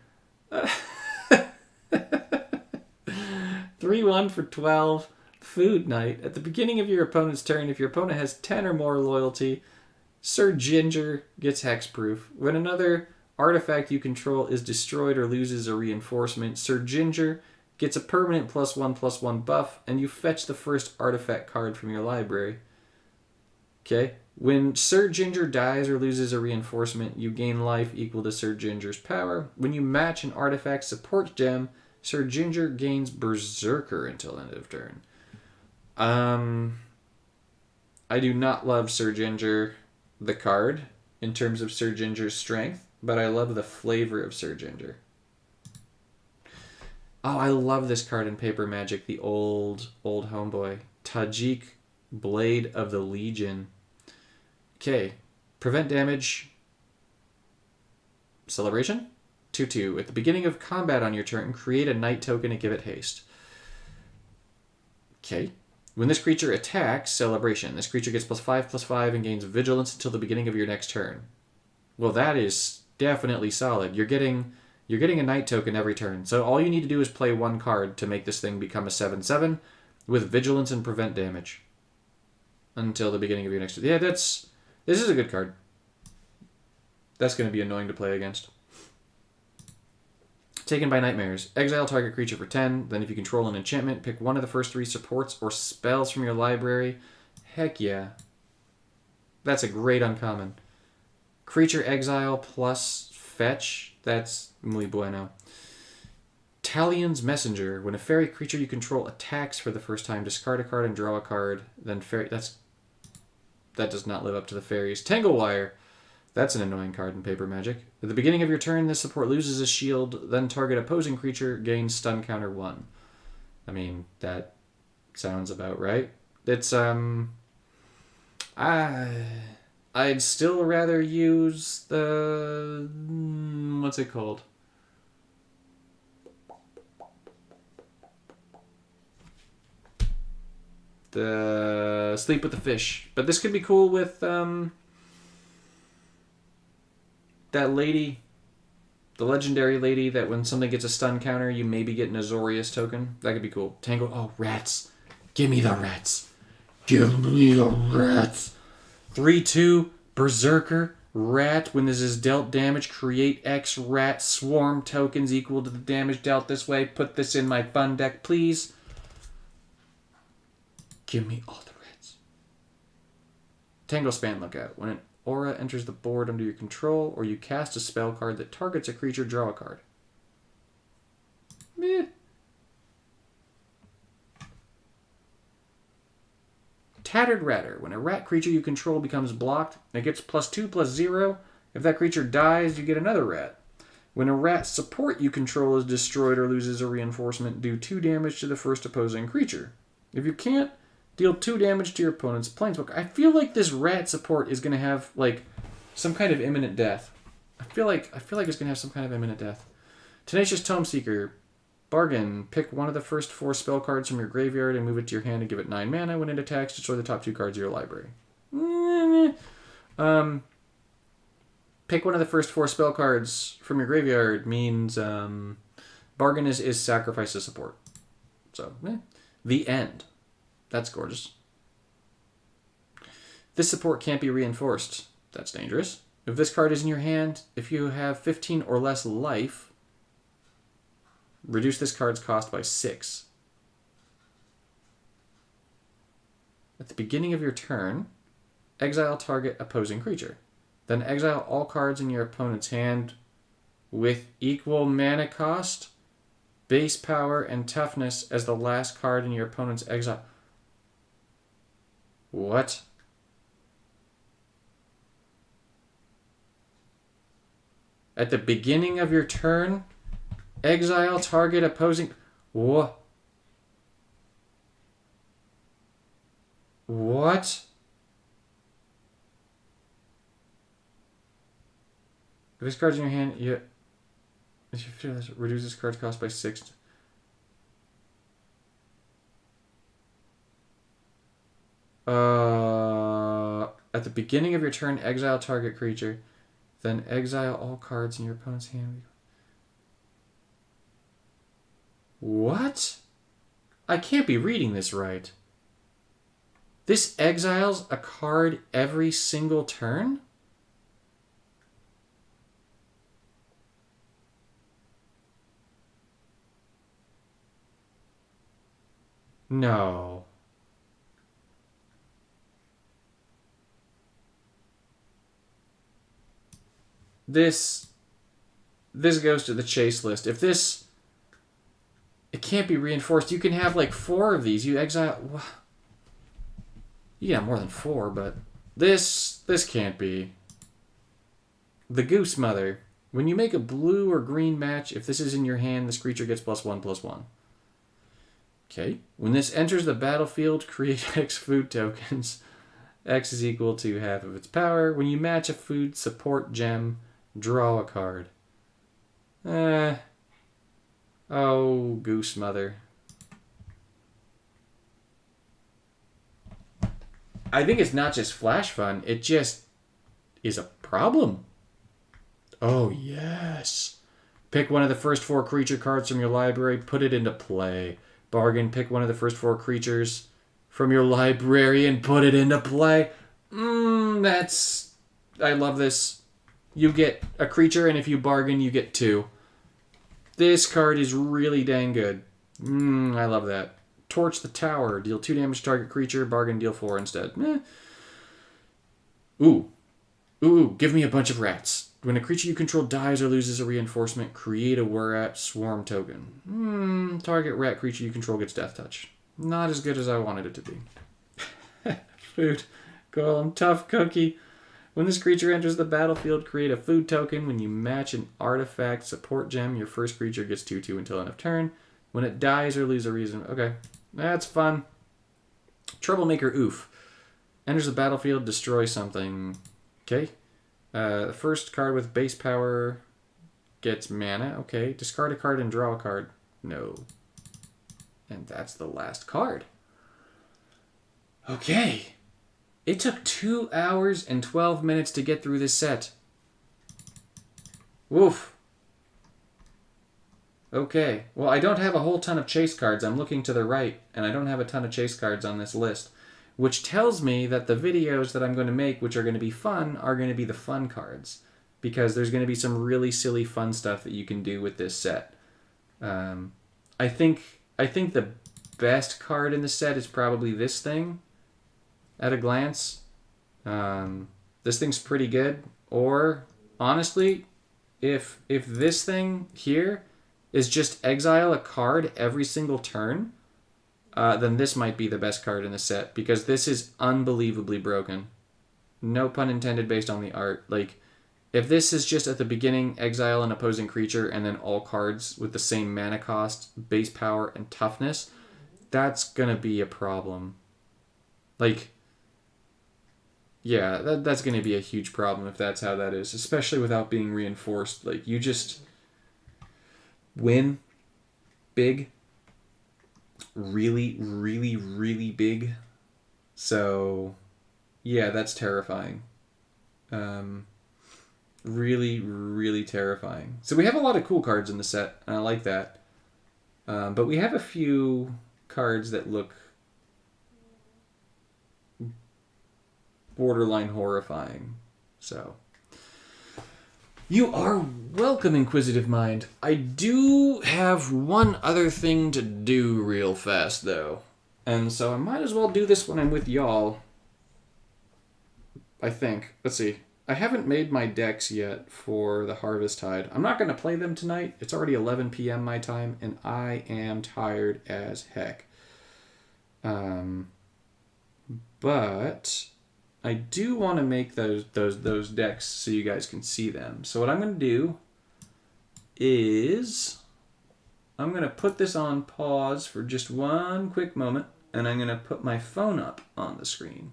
3-1 for 12. Food Night. At the beginning of your opponent's turn, if your opponent has 10 or more loyalty, Sir Ginger gets hexproof. When another artifact you control is destroyed or loses a reinforcement, Sir Ginger gets a permanent +1/+1 buff, and you fetch the first artifact card from your library. Okay? When Sir Ginger dies or loses a reinforcement, you gain life equal to Sir Ginger's power. When you match an artifact support gem, Sir Ginger gains Berserker until end of turn. I do not love Sir Ginger, the card, in terms of Sir Ginger's strength, but I love the flavor of Sir Ginger. Oh, I love this card in Paper Magic, the old homeboy. Tajik, Blade of the Legion. Okay, prevent damage. Celebration? 2/2. At the beginning of combat on your turn, create a night token and give it haste. Okay. When this creature attacks, Celebration. This creature gets +5/+5 and gains Vigilance until the beginning of your next turn. Well, that is definitely solid. You're getting a night token every turn. So all you need to do is play 1 card to make this thing become a 7/7 with Vigilance and prevent damage until the beginning of your next turn. Yeah, this is a good card. That's going to be annoying to play against. Taken by Nightmares. Exile target creature for 10. Then if you control an enchantment, pick one of the first 3 supports or spells from your library. Heck yeah. That's a great uncommon. Creature exile plus fetch. That's muy bueno. Talion's Messenger. When a fairy creature you control attacks for the first time, discard a card and draw a card. Then fairy... That does not live up to the fairies. Tanglewire. That's an annoying card in Paper Magic. At the beginning of your turn, this support loses a shield, then target opposing creature gains stun counter 1. I mean, that sounds about right. It's, I'd still rather use the... What's it called? The Sleep with the Fish. But this could be cool with, that lady, the legendary lady that when something gets a stun counter, you maybe get an Azorius token. That could be cool. Tangle. Oh, rats. Give me the rats. Give me the rats. 3/2, Berserker, rat. When this is dealt damage, create X rat swarm tokens equal to the damage dealt this way. Put this in my fun deck, please. Give me all the reds. Tangle Span Lookout. When an aura enters the board under your control, or you cast a spell card that targets a creature, draw a card. Meh. Tattered Ratter. When a rat creature you control becomes blocked, it gets +2/+0. If that creature dies, you get another rat. When a rat support you control is destroyed or loses a reinforcement, do 2 damage to the first opposing creature. If you can't, deal 2 damage to your opponent's planeswalker. I feel like this rat support is going to have, like, some kind of imminent death. I feel like it's going to have some kind of imminent death. Tenacious Tomeseeker. Bargain. Pick one of the first 4 spell cards from your graveyard and move it to your hand and give it 9 mana. When it attacks, destroy the top 2 cards of your library. Pick one of the first 4 spell cards from your graveyard means Bargain is sacrifice a support. So, The End. That's gorgeous. This support can't be reinforced. That's dangerous. If this card is in your hand, if you have 15 or less life, reduce this card's cost by 6. At the beginning of your turn, exile target opposing creature. Then exile all cards in your opponent's hand with equal mana cost, base power, and toughness as the last card in your opponent's exile. What? At the beginning of your turn, exile target opposing... What? What? If this card's in your hand, you reduce this card's cost by 6. At the beginning of your turn, exile target creature. Then exile all cards in your opponent's hand. What? I can't be reading this right. This exiles a card every single turn? No. This goes to the chase list. If this... It can't be reinforced. You can have like 4 of these. You exile... Yeah, more than 4, but... This can't be. The Goose Mother. When you make a blue or green match, if this is in your hand, this creature gets +1/+1. Okay. When this enters the battlefield, create X food tokens. X is equal to half of its power. When you match a food support gem, draw a card. Oh, Goose Mother. I think it's not just flash fun, it just is a problem. Oh, yes. Pick one of the first 4 creature cards from your library, put it into play. Bargain, pick one of the first 4 creatures from your library and put it into play. I love this. You get a creature, and if you bargain, you get 2. This card is really dang good. I love that. Torch the Tower. Deal 2 damage to target creature. Bargain, deal 4 instead. Ooh, give me a bunch of rats. When a creature you control dies or loses a reinforcement, create a rat swarm token. Target rat creature you control gets death touch. Not as good as I wanted it to be. Food. Golem. Tough cookie. When this creature enters the battlefield, create a food token. When you match an artifact support gem, your first creature gets 2/2 until end of turn. When it dies or loses a reason. Okay, that's fun. Troublemaker Oof. Enters the battlefield, destroy something. Okay. The first card with base power gets mana. Okay. Discard a card and draw a card. No. And that's the last card. Okay. It took 2 hours and 12 minutes to get through this set. Woof. Okay. Well, I don't have a whole ton of chase cards. I'm looking to the right, and I don't have a ton of chase cards on this list, which tells me that the videos that I'm going to make, which are going to be fun, are going to be the fun cards, because there's going to be some really silly fun stuff that you can do with this set. I think the best card in the set is probably this thing at a glance. This thing's pretty good. Or, honestly, if this thing here is just exile a card every single turn, then this might be the best card in the set, because this is unbelievably broken. No pun intended based on the art. Like, if this is just at the beginning, exile an opposing creature, and then all cards with the same mana cost, base power, and toughness, that's gonna be a problem. Like, yeah, that's gonna be a huge problem if that's how that is, especially without being reinforced. Like, you just win big, really, really, really big. So, yeah, that's terrifying. Really, really terrifying. So we have a lot of cool cards in the set, and I like that. But we have a few cards that look borderline horrifying. So, you are welcome, Inquisitive Mind. I do have one other thing to do real fast, though. And so I might as well do this when I'm with y'all. I think. Let's see. I haven't made my decks yet for the Harvest Tide. I'm not going to play them tonight. It's already 11 p.m. my time, and I am tired as heck. But I do want to make those decks so you guys can see them. So what I'm going to do is I'm going to put this on pause for just one quick moment, and I'm going to put my phone up on the screen.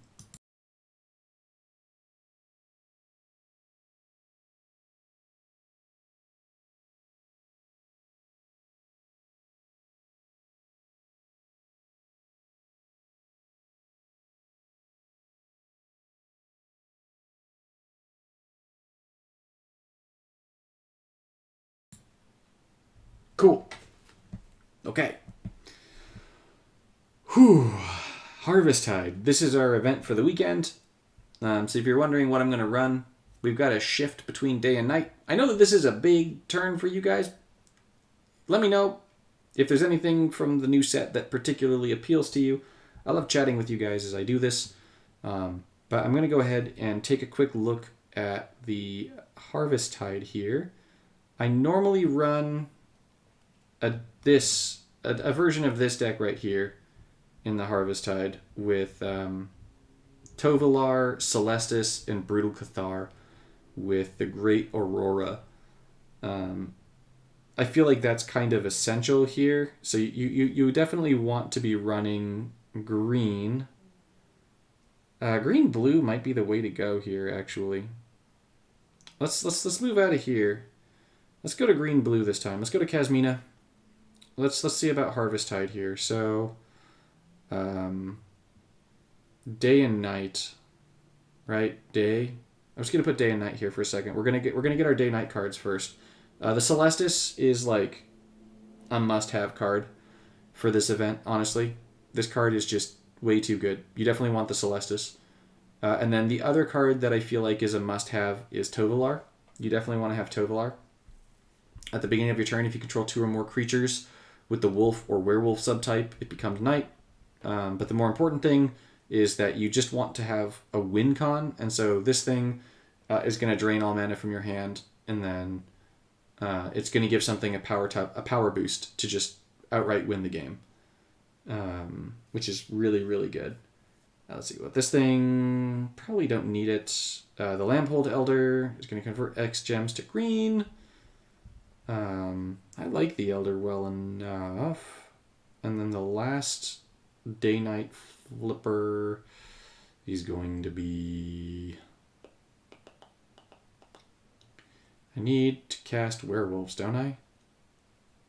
Cool. Okay. Whew. Harvest Tide. This is our event for the weekend. So if you're wondering what I'm going to run, we've got a shift between day and night. I know that this is a big turn for you guys. Let me know if there's anything from the new set that particularly appeals to you. I love chatting with you guys as I do this. But I'm going to go ahead and take a quick look at the Harvest Tide here. I normally run a version of this deck right here in the Harvest Tide with Tovolar, Celestis, and Brutal Cathar with the Great Aurora. I feel like that's kind of essential here. So you definitely want to be running green. Green-blue might be the way to go here, actually. Let's move out of here. Let's go to green-blue this time. Let's go to Kasmina. Let's see about Harvest Tide here. So, day and night, right? Day. I'm just gonna put day and night here for a second. We're gonna get our day-night cards first. The Celestis is like a must-have card for this event. Honestly, this card is just way too good. You definitely want the Celestis. And then the other card that I feel like is a must-have is Tovolar. You definitely want to have Tovolar. At the beginning of your turn, if you control 2 or more creatures with the wolf or werewolf subtype, it becomes night. But the more important thing is that you just want to have a win con, and so this thing is going to drain all mana from your hand, and then it's going to give something a power boost to just outright win the game, which is really, really good. Let's see what this thing, probably don't need it. The Lamphold Elder is going to convert X gems to green. I like the Elder well enough. And then the last day-night flipper is going to be... I need to cast werewolves, don't I?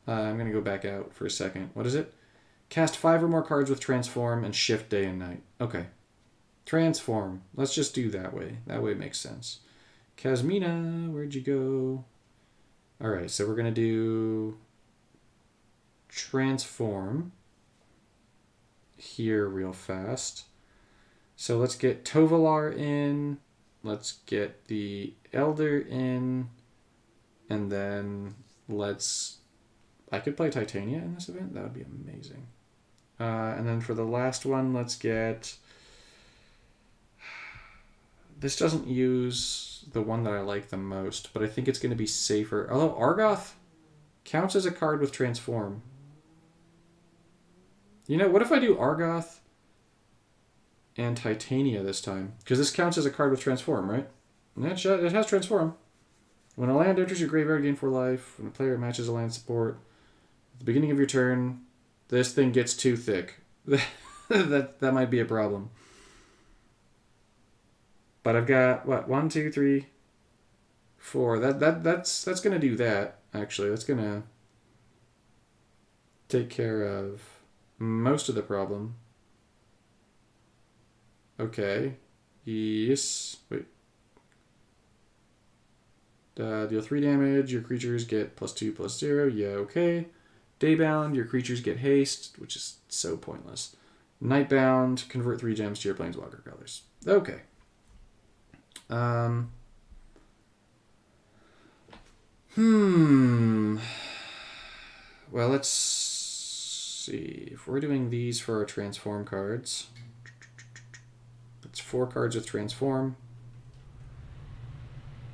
I'm going to go back out for a second. What is it? Cast 5 or more cards with transform and shift day and night. Okay. Transform. Let's just do that way. That way makes sense. Kasmina, where'd you go? Alright, so we're going to do transform here real fast. So let's get Tovolar in. Let's get the Elder in. And then let's... I could play Titania in this event? That would be amazing. And then for the last one, let's get... This doesn't use the one that I like the most, but I think it's going to be safer. Although Argoth counts as a card with Transform. You know, what if I do Argoth and Titania this time? Because this counts as a card with Transform, right? And it has Transform. When a land enters your graveyard, gain 4 life. When a player matches a land support, at the beginning of your turn, this thing gets too thick. that might be a problem. But I've got, what, 1, 2, 3, 4. That's going to do that, actually. That's going to take care of most of the problem. Okay. Yes. Wait. Deal 3 damage. Your creatures get +2/+0. Yeah, okay. Daybound. Your creatures get haste, which is so pointless. Nightbound. Convert 3 gems to your planeswalker colors. Okay. Well, let's see. If we're doing these for our transform cards, that's 4 cards with transform.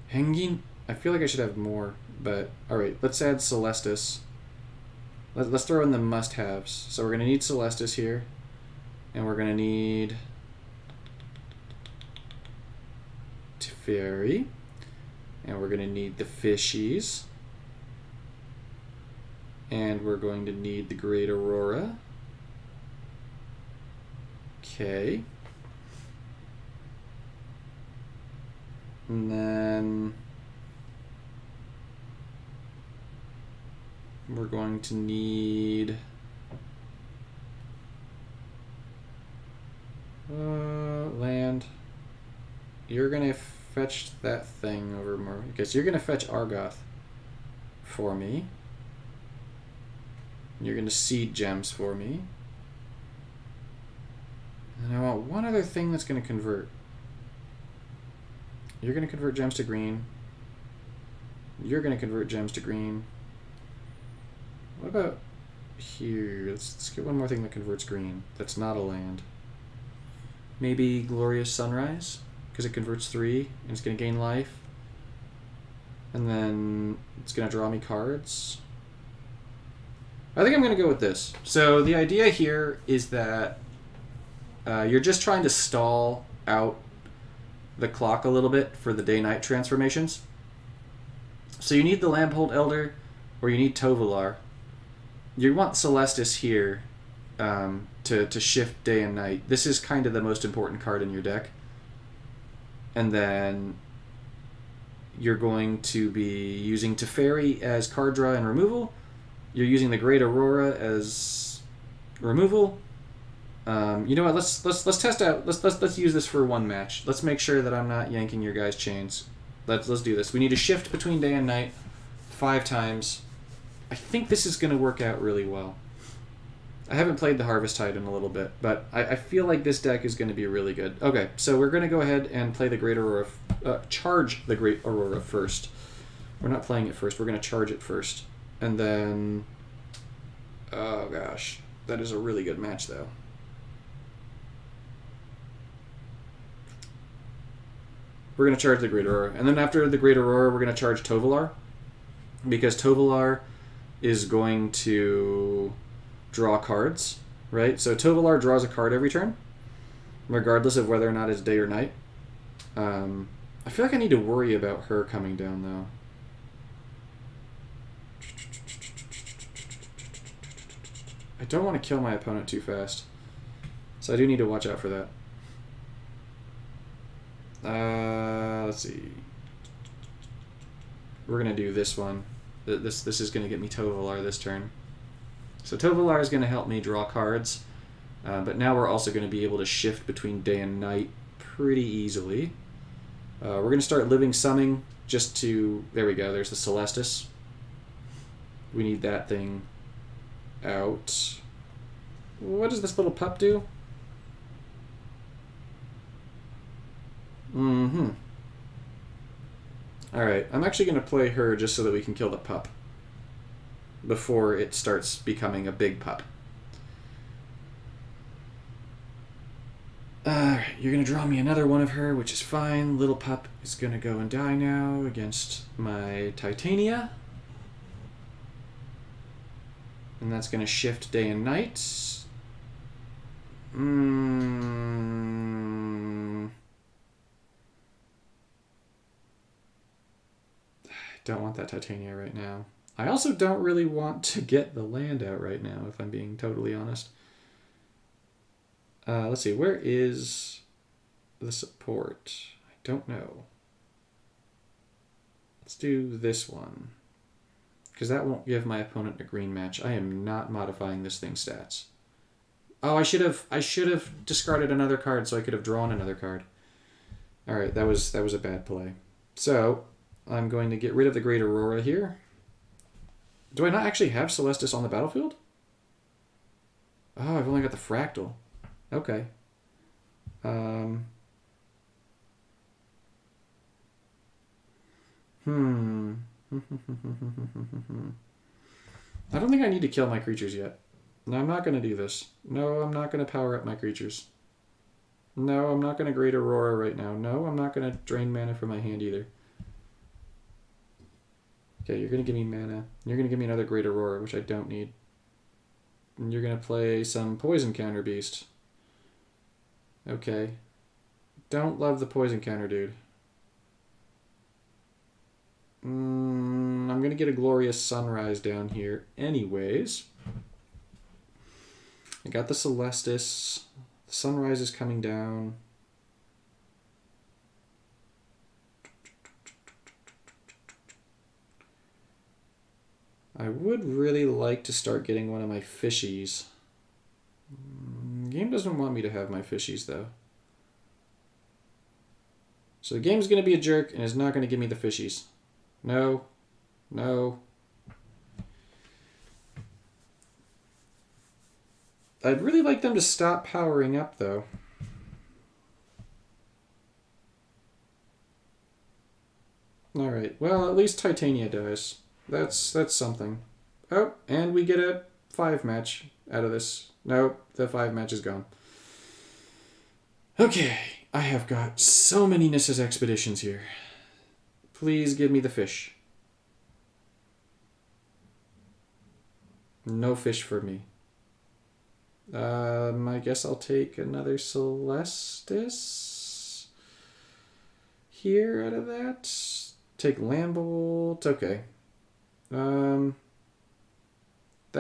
Hanging. I feel like I should have more, but alright, let's add Celestis. Let's throw in the must-haves. So we're going to need Celestis here, and we're going to need Teferi, and we're going to need the Fishies, and we're going to need the Great Aurora. Okay. And then we're going to need land. You're going to fetch that thing over more. Because you're going to fetch Argoth for me. You're going to seed gems for me. And I want one other thing that's going to convert. You're going to convert gems to green. You're going to convert gems to green. What about here? Let's get one more thing that converts green. That's not a land. Maybe Glorious Sunrise, because it converts 3 and it's going to gain life. And then it's going to draw me cards. I think I'm going to go with this. So the idea here is that you're just trying to stall out the clock a little bit for the day-night transformations. So you need the Lamphold Elder, or you need Tovolar. You want Celestis here to shift day and night. This is kind of the most important card in your deck. And then you're going to be using Teferi as card draw and removal. You're using the Great Aurora as removal. You know what? Let's test out. Let's use this for one match. Let's make sure that I'm not yanking your guys' chains. Let's do this. We need to shift between day and night 5 times. I think this is going to work out really well. I haven't played the Harvest Tide in a little bit, but I feel like this deck is going to be really good. Okay, so we're going to go ahead and play the Great Aurora. Charge the Great Aurora first. We're not playing it first. We're going to charge it first, and then. Oh gosh, that is a really good match though. We're going to charge the Great Aurora. And then after the Great Aurora, we're going to charge Tovolar. Because Tovolar is going to draw cards, right? So Tovolar draws a card every turn, regardless of whether or not it's day or night. I feel like I need to worry about her coming down, though. I don't want to kill my opponent too fast. So I do need to watch out for that. Let's see. We're going to do this one. This is going to get me Tovolar this turn. So Tovolar is going to help me draw cards. But now we're also going to be able to shift between day and night pretty easily. We're going to start living summing just to... There we go. There's the Celestis. We need that thing out. What does this little pup do? Mm-hmm. Alright, I'm actually going to play her just so that we can kill the pup before it starts becoming a big pup. you're going to draw me another one of her, which is fine. Little Pup is going to go and die now against my Titania. And that's going to shift day and night. I don't want that Titania right now. I also don't really want to get the land out right now, if I'm being totally honest. Let's see, where is the support? I don't know. Let's do this one, because that won't give my opponent a green match. I am not modifying this thing's stats. Oh, I should have discarded another card so I could have drawn another card. All right, that was a bad play. So I'm going to get rid of the Great Aurora here. Do I not actually have Celestis on the battlefield? Oh, I've only got the Fractal. Okay. I don't think I need to kill my creatures yet. No, I'm not going to do this. No, I'm not going to power up my creatures. No, I'm not going to Great Aurora right now. No, I'm not going to drain mana from my hand either. Okay, you're going to give me mana. You're going to give me another Great Aurora, which I don't need. And you're going to play some Poison Counter Beast. Okay. Don't love the Poison Counter, dude. I'm going to get a Glorious Sunrise down here anyways. I got the Celestis. The Sunrise is coming down. I would really like to start getting one of my fishies. The game doesn't want me to have my fishies, though. So the game's going to be a jerk and is not going to give me the fishies. No. No. I'd really like them to stop powering up, though. Alright, well, at least Titania dies. That's something. Oh, and we get a 5 match out of this. Nope, the 5 match is gone. Okay, I have got so many Nissa's Expeditions here. Please give me the fish. No fish for me. I guess I'll take another Celestis here out of that. Take Lambolt. Okay. That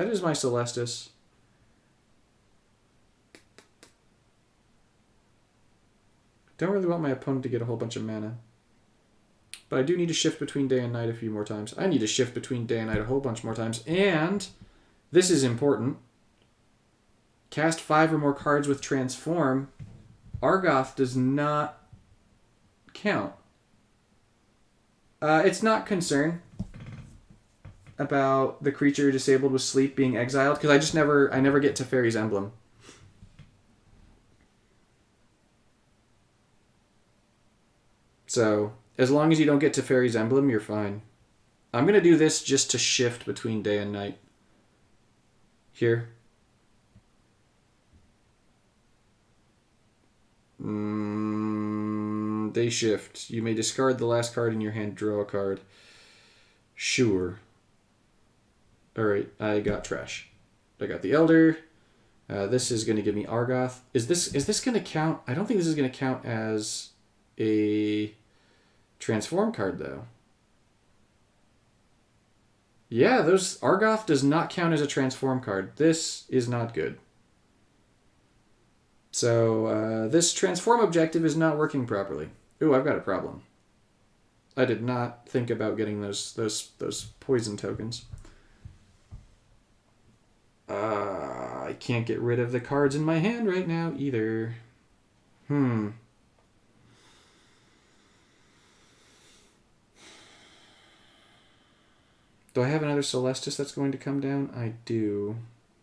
is my Celestis. Don't really want my opponent to get a whole bunch of mana. But I do need to shift between day and night a few more times. I need to shift between day and night a whole bunch more times. And this is important. Cast 5 or more cards with Transform. Argoth does not count. It's not concern about the creature disabled with sleep being exiled, because I never get to Fairy's Emblem. So, as long as you don't get to Fairy's Emblem, you're fine. I'm going to do this just to shift between day and night. Here. They shift. You may discard the last card in your hand, draw a card. Sure. Alright, I got trash. I got the Elder. This is going to give me Argoth. Is this going to count? I don't think this is going to count as a transform card, though. Yeah, Argoth does not count as a transform card. This is not good. So, this transform objective is not working properly. Ooh, I've got a problem. I did not think about getting those poison tokens. I can't get rid of the cards in my hand right now either. Do I have another Celestis that's going to come down? I do.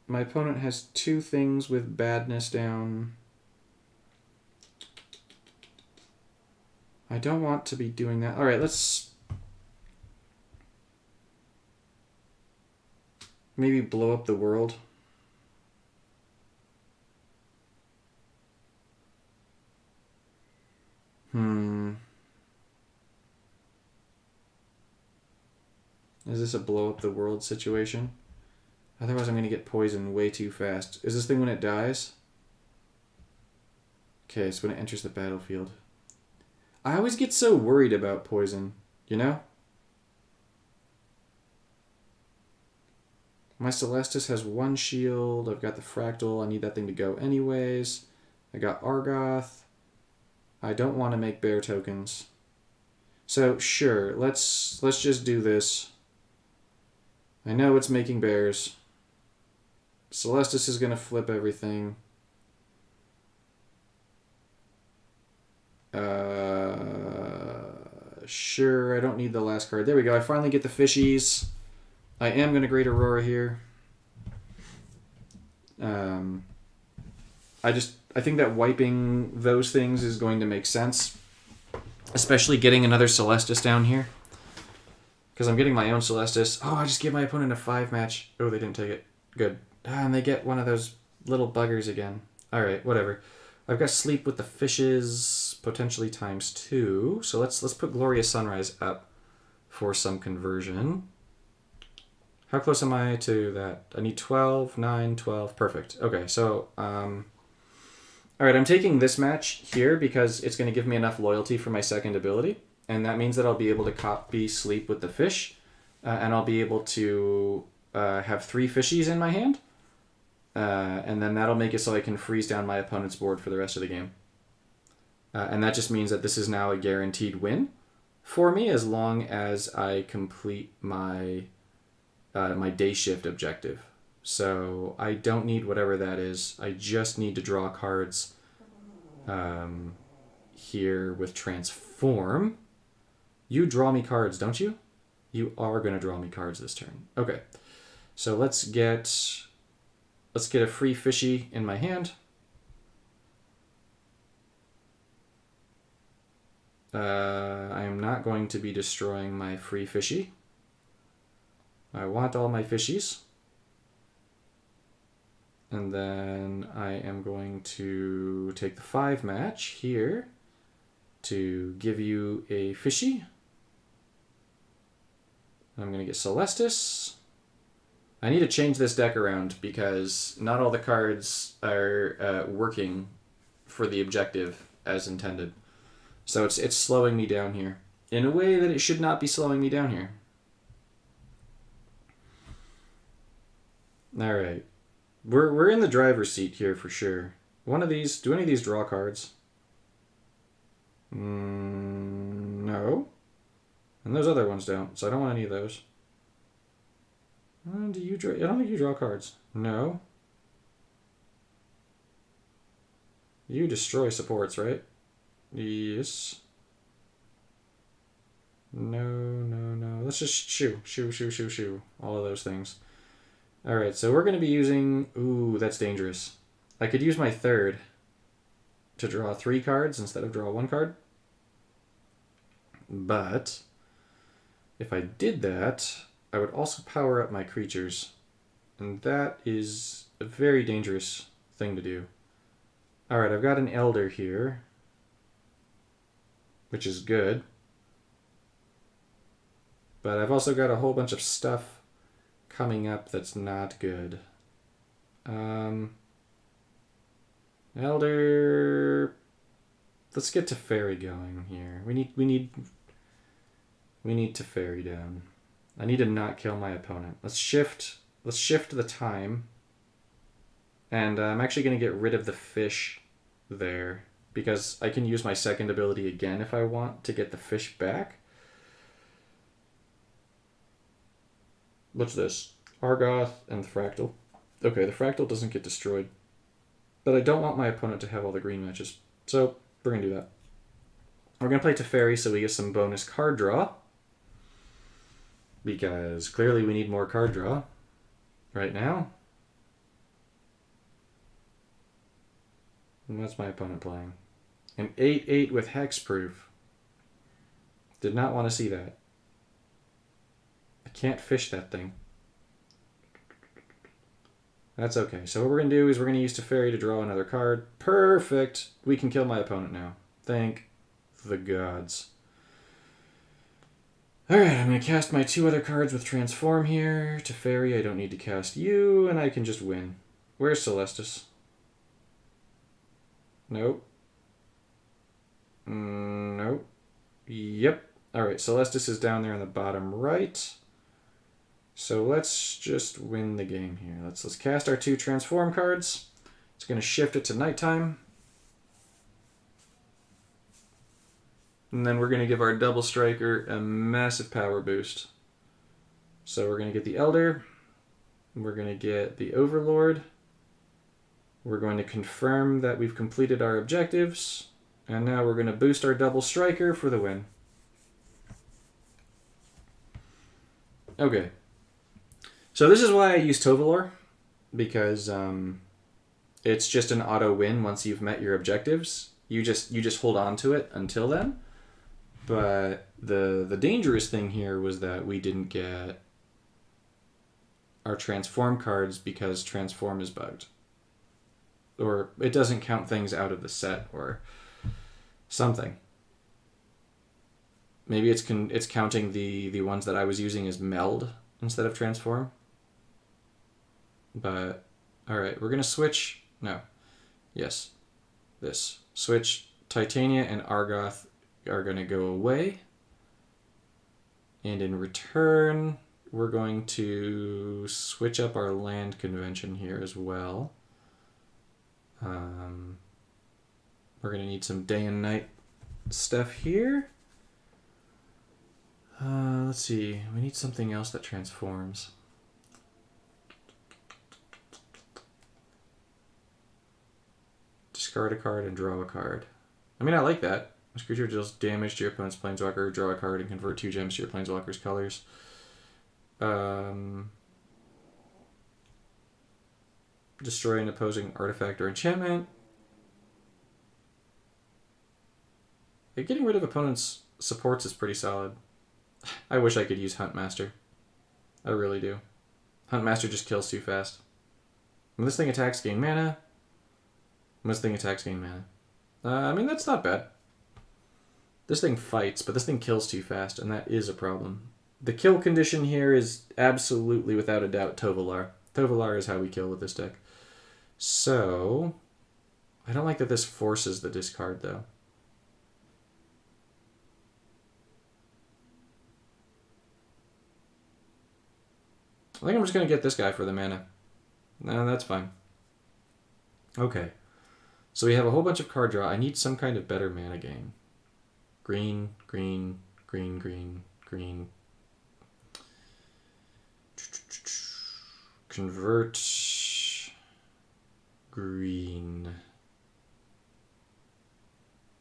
My opponent has 2 things with badness down. I don't want to be doing that. Alright, let's maybe blow up the world. Is this a blow up the world situation? Otherwise I'm going to get poisoned way too fast. Is this thing when it dies? Okay, so when it enters the battlefield. I always get so worried about poison, you know? My Celestis has 1 shield. I've got the Fractal. I need that thing to go anyways. I got Argoth. I don't want to make bear tokens. So, sure, let's just do this. I know it's making bears. Celestis is going to flip everything. Sure, I don't need the last card. There we go. I finally get the fishies. I am going to Great Aurora here. I think that wiping those things is going to make sense. Especially getting another Celestis down here. Because I'm getting my own Celestis. Oh, I just gave my opponent a 5 match. Oh, they didn't take it. Good. And they get one of those little buggers again. Alright, whatever. I've got Sleep with the Fishes, potentially ×2. So let's put Glorious Sunrise up for some conversion. How close am I to that? I need 12, 9, 12. Perfect. Okay, so... Alright, I'm taking this match here because it's going to give me enough loyalty for my second ability. And that means that I'll be able to copy Sleep with the Fish. And I'll be able to have 3 fishies in my hand. And then that'll make it so I can freeze down my opponent's board for the rest of the game. And that just means that this is now a guaranteed win for me as long as I complete my my day shift objective. So I don't need whatever that is. I just need to draw cards here with Transform. You draw me cards, don't you? You are going to draw me cards this turn. Okay. So let's get a free fishy in my hand. I am not going to be destroying my free fishy. I want all my fishies. And then I am going to take the 5 match here to give you a fishy. I'm going to get Celestis. I need to change this deck around because not all the cards are working for the objective as intended. So it's slowing me down here in a way that it should not be slowing me down here. All right. We're in the driver's seat here for sure. Do any of these draw cards? No. And those other ones don't, so I don't want any of those. Do you draw? I don't think you draw cards. No. You destroy supports, right? Yes. No. Let's just shoo. All of those things. Alright, so we're going to be using... Ooh, that's dangerous. I could use my 3rd to draw 3 cards instead of draw 1 card. But if I did that, I would also power up my creatures. And that is a very dangerous thing to do. Alright, I've got an Elder here, which is good. But I've also got a whole bunch of stuff coming up that's not good. Elder... Let's get Teferi going here. We need Teferi down. I need to not kill my opponent. Let's shift the time. And I'm actually going to get rid of the fish there because I can use my second ability again if I want to get the fish back. What's this? Argoth and the Fractal. Okay, the Fractal doesn't get destroyed. But I don't want my opponent to have all the green matches. So, we're going to do that. We're going to play Teferi so we get some bonus card draw. Because clearly we need more card draw right now. And what's my opponent playing? An 8/8 with Hexproof. Did not want to see that. I can't fish that thing. That's okay. So what we're going to do is we're going to use Teferi to draw another card. Perfect. We can kill my opponent now. Thank the gods. Alright, I'm going to cast my 2 other cards with Transform here. Teferi, I don't need to cast you, and I can just win. Where's Celestis? Nope. Nope. Yep. Alright, Celestis is down there in the bottom right. So let's just win the game here. Let's cast our 2 Transform cards. It's going to shift it to nighttime. And then we're going to give our double striker a massive power boost. So we're going to get the Elder. We're going to get the Overlord. We're going to confirm that we've completed our objectives. And now we're going to boost our double striker for the win. Okay. So this is why I use Tovalor. Because it's just an auto win once you've met your objectives. You just hold on to it until then. But the dangerous thing here was that we didn't get our Transform cards because Transform is bugged. Or it doesn't count things out of the set or something. Maybe it's counting the ones that I was using as Meld instead of Transform. But, alright, we're going to switch... No. Yes. This. Switch Titania and Argoth are going to go away. And in return, we're going to switch up our land convention here as well. We're going to need some day and night stuff here. Let's see. We need something else that transforms. Discard a card and draw a card. I mean, I like that. This creature deals damage to your opponent's planeswalker, draw a card, and convert 2 gems to your planeswalker's colors. Destroy an opposing artifact or enchantment. Getting rid of opponent's supports is pretty solid. I wish I could use Huntmaster. I really do. Huntmaster just kills too fast. When this thing attacks, gain mana. When this thing attacks, gain mana. I mean, that's not bad. This thing fights, but this thing kills too fast, and that is a problem. The kill condition here is absolutely, without a doubt, Tovalar. Tovalar is how we kill with this deck. So, I don't like that this forces the discard, though. I think I'm just going to get this guy for the mana. No, that's fine. Okay. So we have a whole bunch of card draw. I need some kind of better mana gain. Green, green, green, green, green. Convert. Green.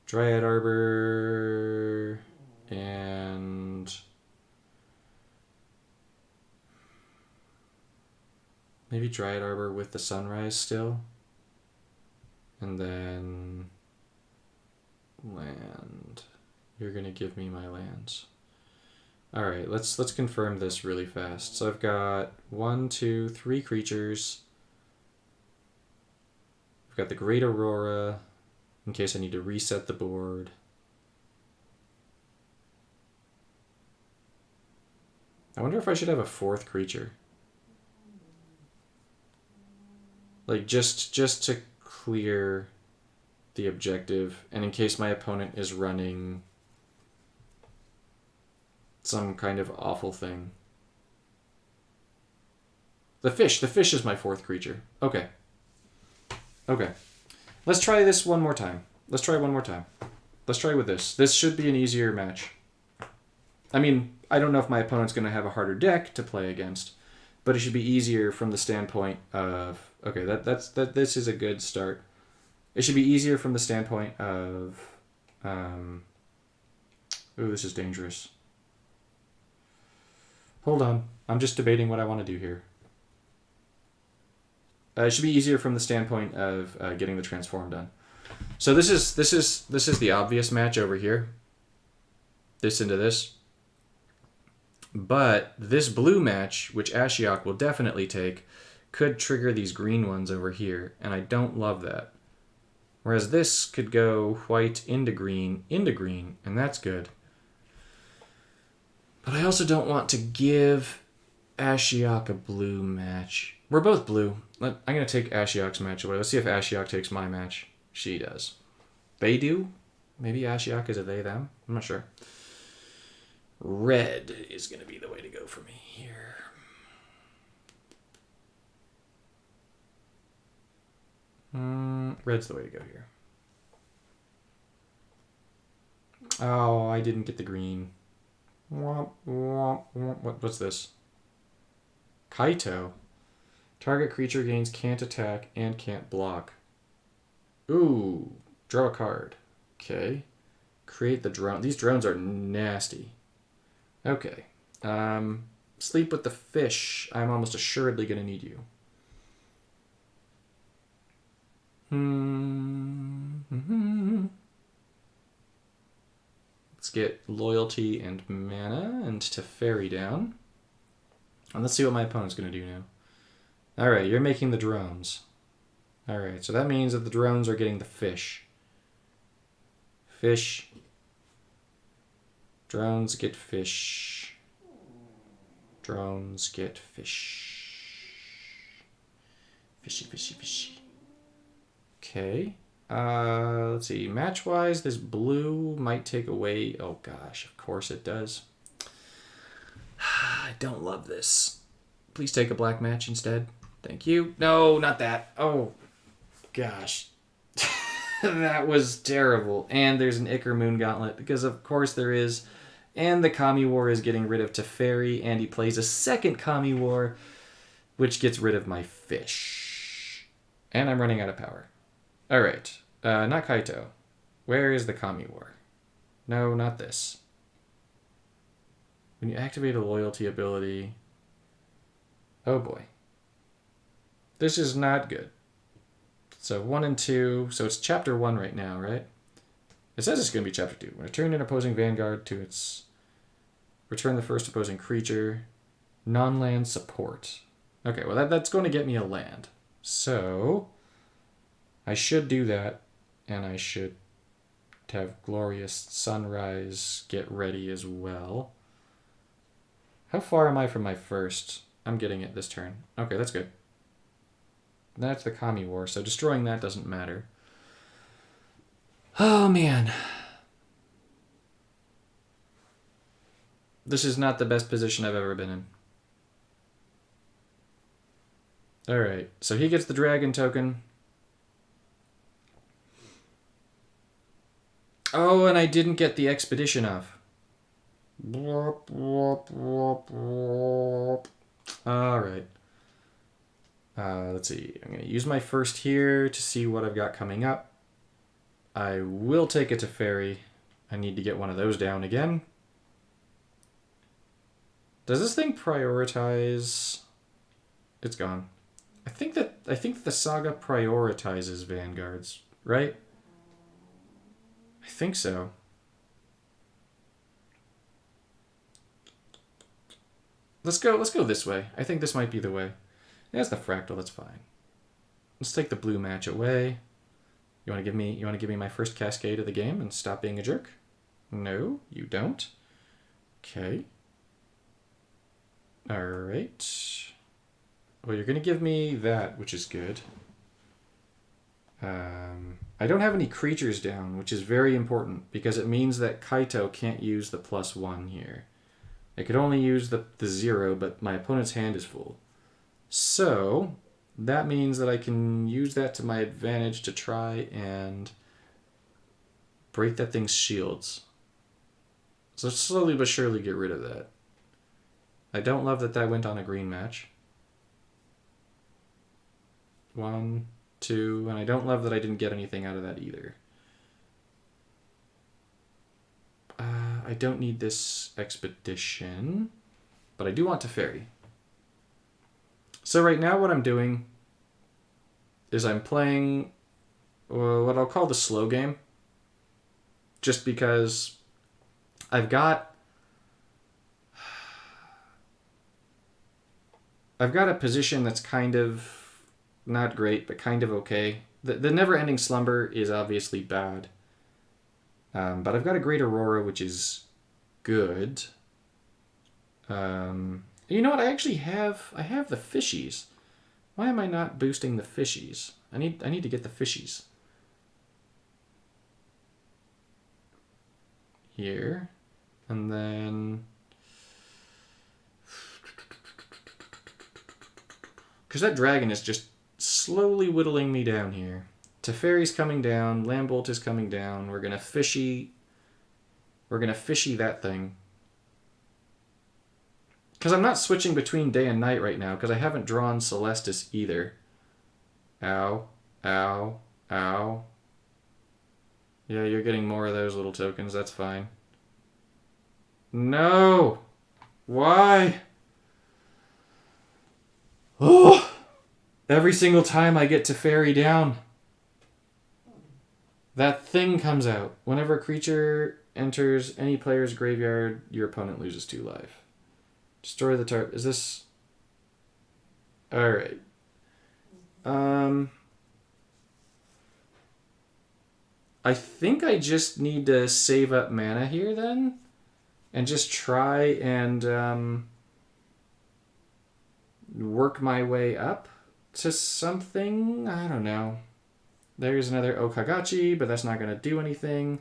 Dryad Arbor. And... maybe Dryad Arbor with the Sunrise still. And then... land. You're going to give me my lands. Alright, let's confirm this really fast. So I've got 1, 2, 3 creatures. I've got the Great Aurora, in case I need to reset the board. I wonder if I should have a 4th creature. Like, just to clear the objective, and in case my opponent is running some kind of awful thing. The fish is my 4th creature. Okay. Okay. Let's try this one more time. Let's try one more time. Let's try with this. This should be an easier match. I mean, I don't know if my opponent's going to have a harder deck to play against, but it should be easier from the standpoint of... okay, this is a good start. It should be easier from the standpoint of... ooh, this is dangerous. Hold on. I'm just debating what I want to do here. It should be easier from the standpoint of getting the transform done. So this is the obvious match over here. This into this. But this blue match, which Ashiok will definitely take, could trigger these green ones over here, and I don't love that. Whereas this could go white into green, and that's good. But I also don't want to give Ashiok a blue match. We're both blue. I'm going to take Ashiok's match away. Let's see if Ashiok takes my match. She does. They do? Maybe Ashiok is a they, them? I'm not sure. Red is going to be the way to go for me here. Red's the way to go here. Oh, I didn't get the green. What's this? Kaito. Target creature gains can't attack and can't block. Ooh. Draw a card. Okay. Create the drone. These drones are nasty. Okay. Sleep with the fish. I'm almost assuredly going to need you. Let's get loyalty and mana and Teferi down. And let's see what my opponent's going to do now. Alright, you're making the drones. Alright, so that means that the drones are getting the fish. Fish. Drones get fish. Drones get fish. Fishy, fishy, fishy. Okay. Let's see. Match-wise, this blue might take away... Oh, gosh. Of course it does. I don't love this. Please take a black match instead. Thank you. No, not that. Oh, gosh. That was terrible. And there's an Ichor Moon Gauntlet, because of course there is. And the Kami War is getting rid of Teferi, and he plays a second Kami War, which gets rid of my fish. And I'm running out of power. Alright. Not Kaito. Where is the Kami War? No, not this. When you activate a loyalty ability... Oh boy. This is not good. So 1 and 2. So it's chapter 1 right now, right? It says it's going to be chapter 2. Return an opposing vanguard to its... Return the first opposing creature. Non-land support. Okay, well that's going to get me a land. So... I should do that. And I should have Glorious Sunrise get ready as well. How far am I from my first? I'm getting it this turn. Okay, that's good. That's the Kami War, so destroying that doesn't matter. Oh, man. This is not the best position I've ever been in. Alright, so he gets the dragon token. Oh, and I didn't get the expedition off. Alright. Let's see. I'm going to use my first here to see what I've got coming up. I will take it to Teferi. I need to get one of those down again. Does this thing prioritize... It's gone. I think the saga prioritizes vanguards, right? I think so. Let's go this way. I think this might be the way. There's the fractal, that's fine. Let's take the blue match away. You want to give me my first cascade of the game and stop being a jerk? No, you don't. Okay. Alright. Well, you're going to give me that, which is good. I don't have any creatures down, which is very important, because it means that Kaito can't use the +1 here. I could only use the 0, but my opponent's hand is full. So, that means that I can use that to my advantage to try and break that thing's shields. So slowly but surely get rid of that. I don't love that that went on a green match. 1, 2, and I don't love that I didn't get anything out of that either. I don't need this expedition, but I do want Teferi. So right now what I'm doing is I'm playing what I'll call the slow game, just because I've got a position that's kind of not great, but kind of okay. The never-ending slumber is obviously bad. But I've got a Great Aurora, which is good. You know what? I have the fishies. Why am I not boosting the fishies? I need to get the fishies. Here. And then... because that dragon is just slowly whittling me down here. Teferi's coming down. Lambolt is coming down. We're gonna fishy that thing. Because I'm not switching between day and night right now, because I haven't drawn Celestis either. Ow. Ow. Ow. Yeah, you're getting more of those little tokens. That's fine. No! Why? Oh! Every single time I get Teferi down, that thing comes out. Whenever a creature enters any player's graveyard, your opponent loses 2 life. Destroy the target. Is this... alright. I think I just need to save up mana here then. And just try and work my way up to something. I don't know. There's another Okagachi, but that's not going to do anything.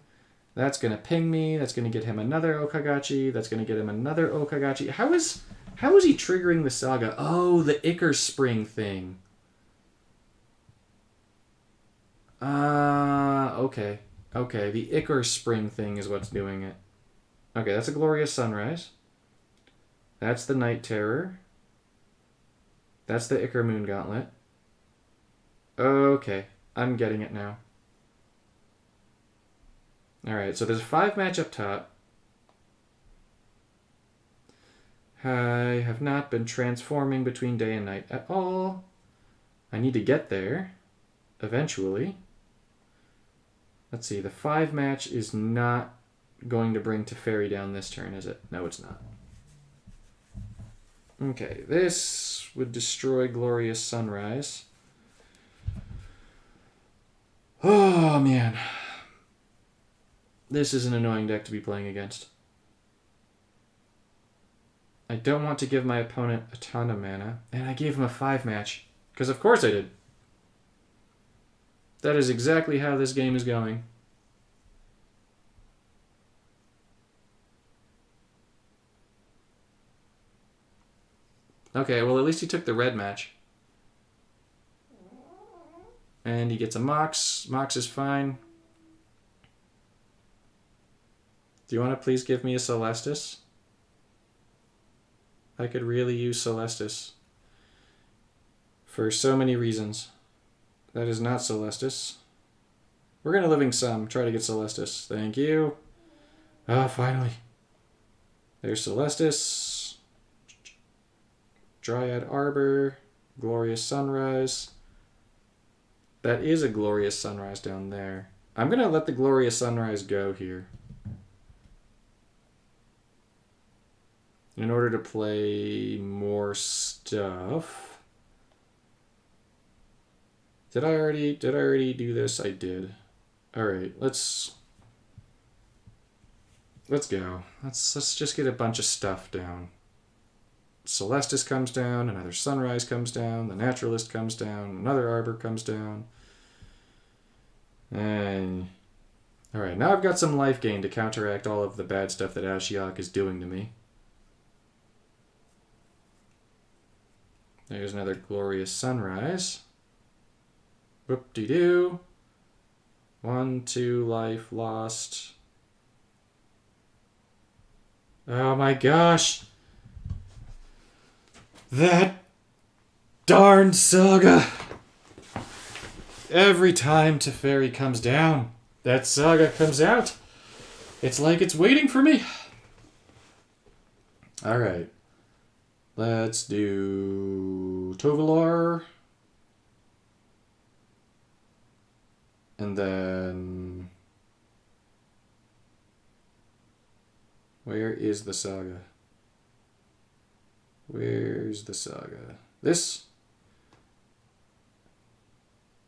That's going to ping me. That's going to get him another Okagachi. That's going to get him another Okagachi. How is he triggering the saga? Oh, the Ichor Spring thing. Okay. Okay, the Ichor Spring thing is what's doing it. Okay, that's a Glorious Sunrise. That's the Night Terror. That's the Ichor Moon Gauntlet. Okay, I'm getting it now. Alright, so there's a 5 match up top. I have not been transforming between day and night at all. I need to get there eventually. Let's see, the 5 match is not going to bring Teferi down this turn, is it? No, it's not. Okay, this would destroy Glorious Sunrise. Oh, man. This is an annoying deck to be playing against. I don't want to give my opponent a ton of mana, and I gave him a 5 match. Because of course I did. That is exactly how this game is going. Okay, well at least he took the red match. And he gets a Mox. Mox is fine. Do you want to please give me a Celestis? I could really use Celestis. For so many reasons. That is not Celestis. We're going to Living Sum. Try to get Celestis. Thank you. Ah, finally. There's Celestis. Dryad Arbor. Glorious Sunrise. That is a Glorious Sunrise down there. I'm going to let the Glorious Sunrise go here. In order to play more stuff. Did I already do this? I did. Alright, let's go. Let's just get a bunch of stuff down. Celestis comes down, another Sunrise comes down, the Naturalist comes down, another Arbor comes down. And alright, now I've got some life gain to counteract all of the bad stuff that Ashiok is doing to me. There's another Glorious Sunrise. Whoop-de-doo. 1, 2 life lost. Oh my gosh! That darn saga! Every time Teferi comes down, that saga comes out. It's like it's waiting for me. Alright. Let's do Tovolar. And then... where is the saga? Where's the saga? This?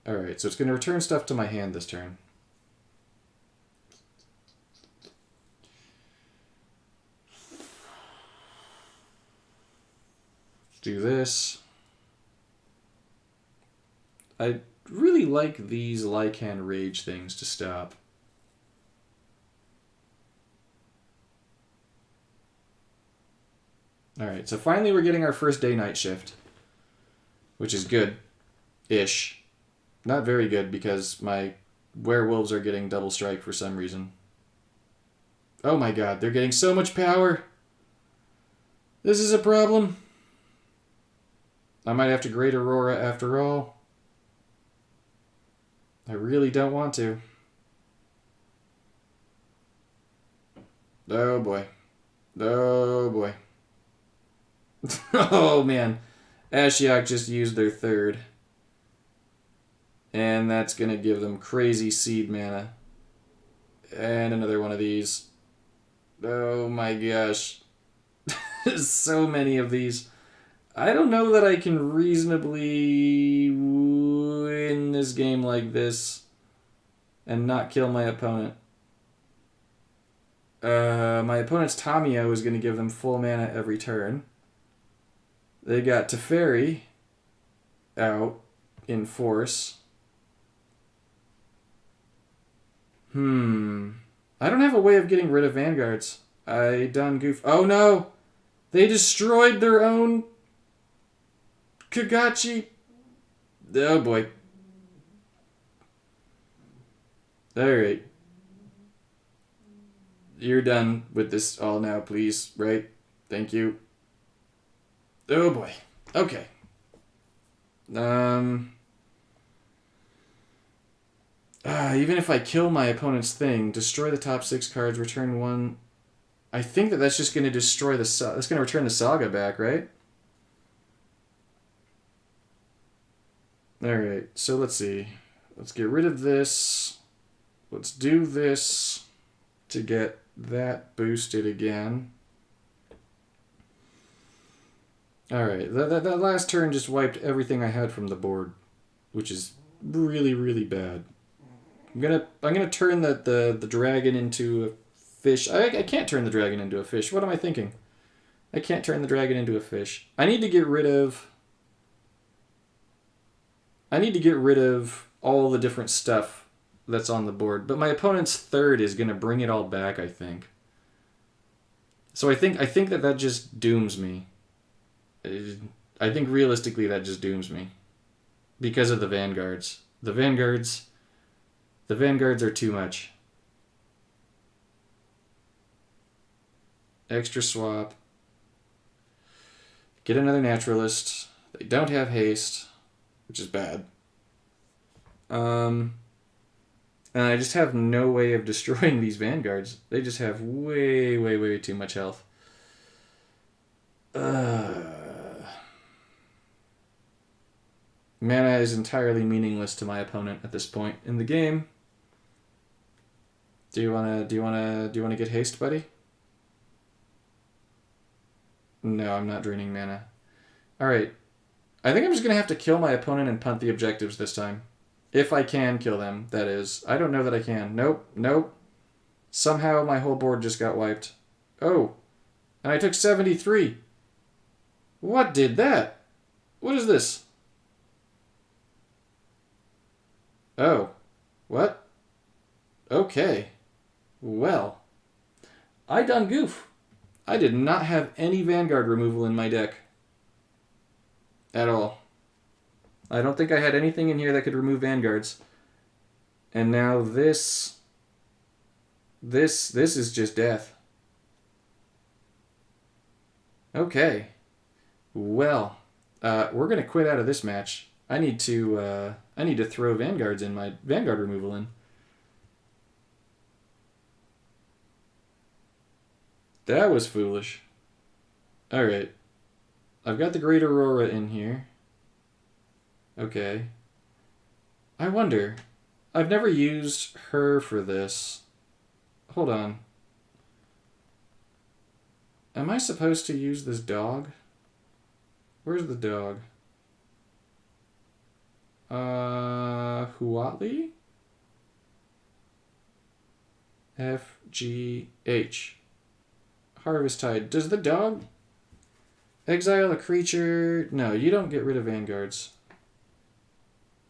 Alright, so it's going to return stuff to my hand this turn. Let's do this. I really like these Lycan Rage things to stop. Alright, so finally we're getting our first day-night shift. Which is good-ish. Not very good because my werewolves are getting double strike for some reason. Oh my god, they're getting so much power! This is a problem. I might have to Great Aurora after all. I really don't want to. Oh boy. Oh boy. Oh man. Ashiok just used their third. And that's going to give them crazy seed mana. And another one of these. Oh my gosh. So many of these. I don't know that I can reasonably win this game like this and not kill my opponent. My opponent's Tamiyo is going to give them full mana every turn. They got Teferi out in force. I don't have a way of getting rid of Vanguards. I done goof. Oh no! They destroyed their own Kagachi. Oh boy. Alright. You're done with this all now, please, right? Thank you. Oh boy. Okay. Even if I kill my opponent's thing, destroy the top 6 cards, return 1. I think that's just going to destroy the... That's going to return the Saga back, right? Alright, so let's see. Let's get rid of this. Let's do this to get that boosted again. Alright, that last turn just wiped everything I had from the board, which is really, really bad. I'm gonna turn the dragon into a fish. I can't turn the dragon into a fish. What am I thinking? I can't turn the dragon into a fish. I need to get rid of all the different stuff that's on the board. But my opponent's third is gonna bring it all back, I think. So I think that just dooms me. I think realistically that just dooms me. Because of the Vanguards. The Vanguards are too much. Extra swap. Get another Naturalist. They don't have haste, which is bad. And I just have no way of destroying these Vanguards. They just have way, way, way too much health. Mana is entirely meaningless to my opponent at this point in the game. Do you wanna get haste, buddy? No, I'm not draining mana. Alright. I think I'm just gonna have to kill my opponent and punt the objectives this time. If I can kill them, that is. I don't know that I can. Nope. Somehow my whole board just got wiped. Oh. And I took 73. What did that? What is this? Oh. What? Okay. Well. I done goof. I did not have any Vanguard removal in my deck. At all. I don't think I had anything in here that could remove Vanguards. And now this is just death. Okay. Well, we're gonna quit out of this match. I need to throw Vanguards in, my Vanguard removal in. That was foolish. Alright. I've got the Great Aurora in here. Okay. I wonder. I've never used her for this. Hold on. Am I supposed to use this dog? Where's the dog? Huatli? FGH. Harvest Tide. Does the dog exile a creature? No, you don't get rid of vanguards.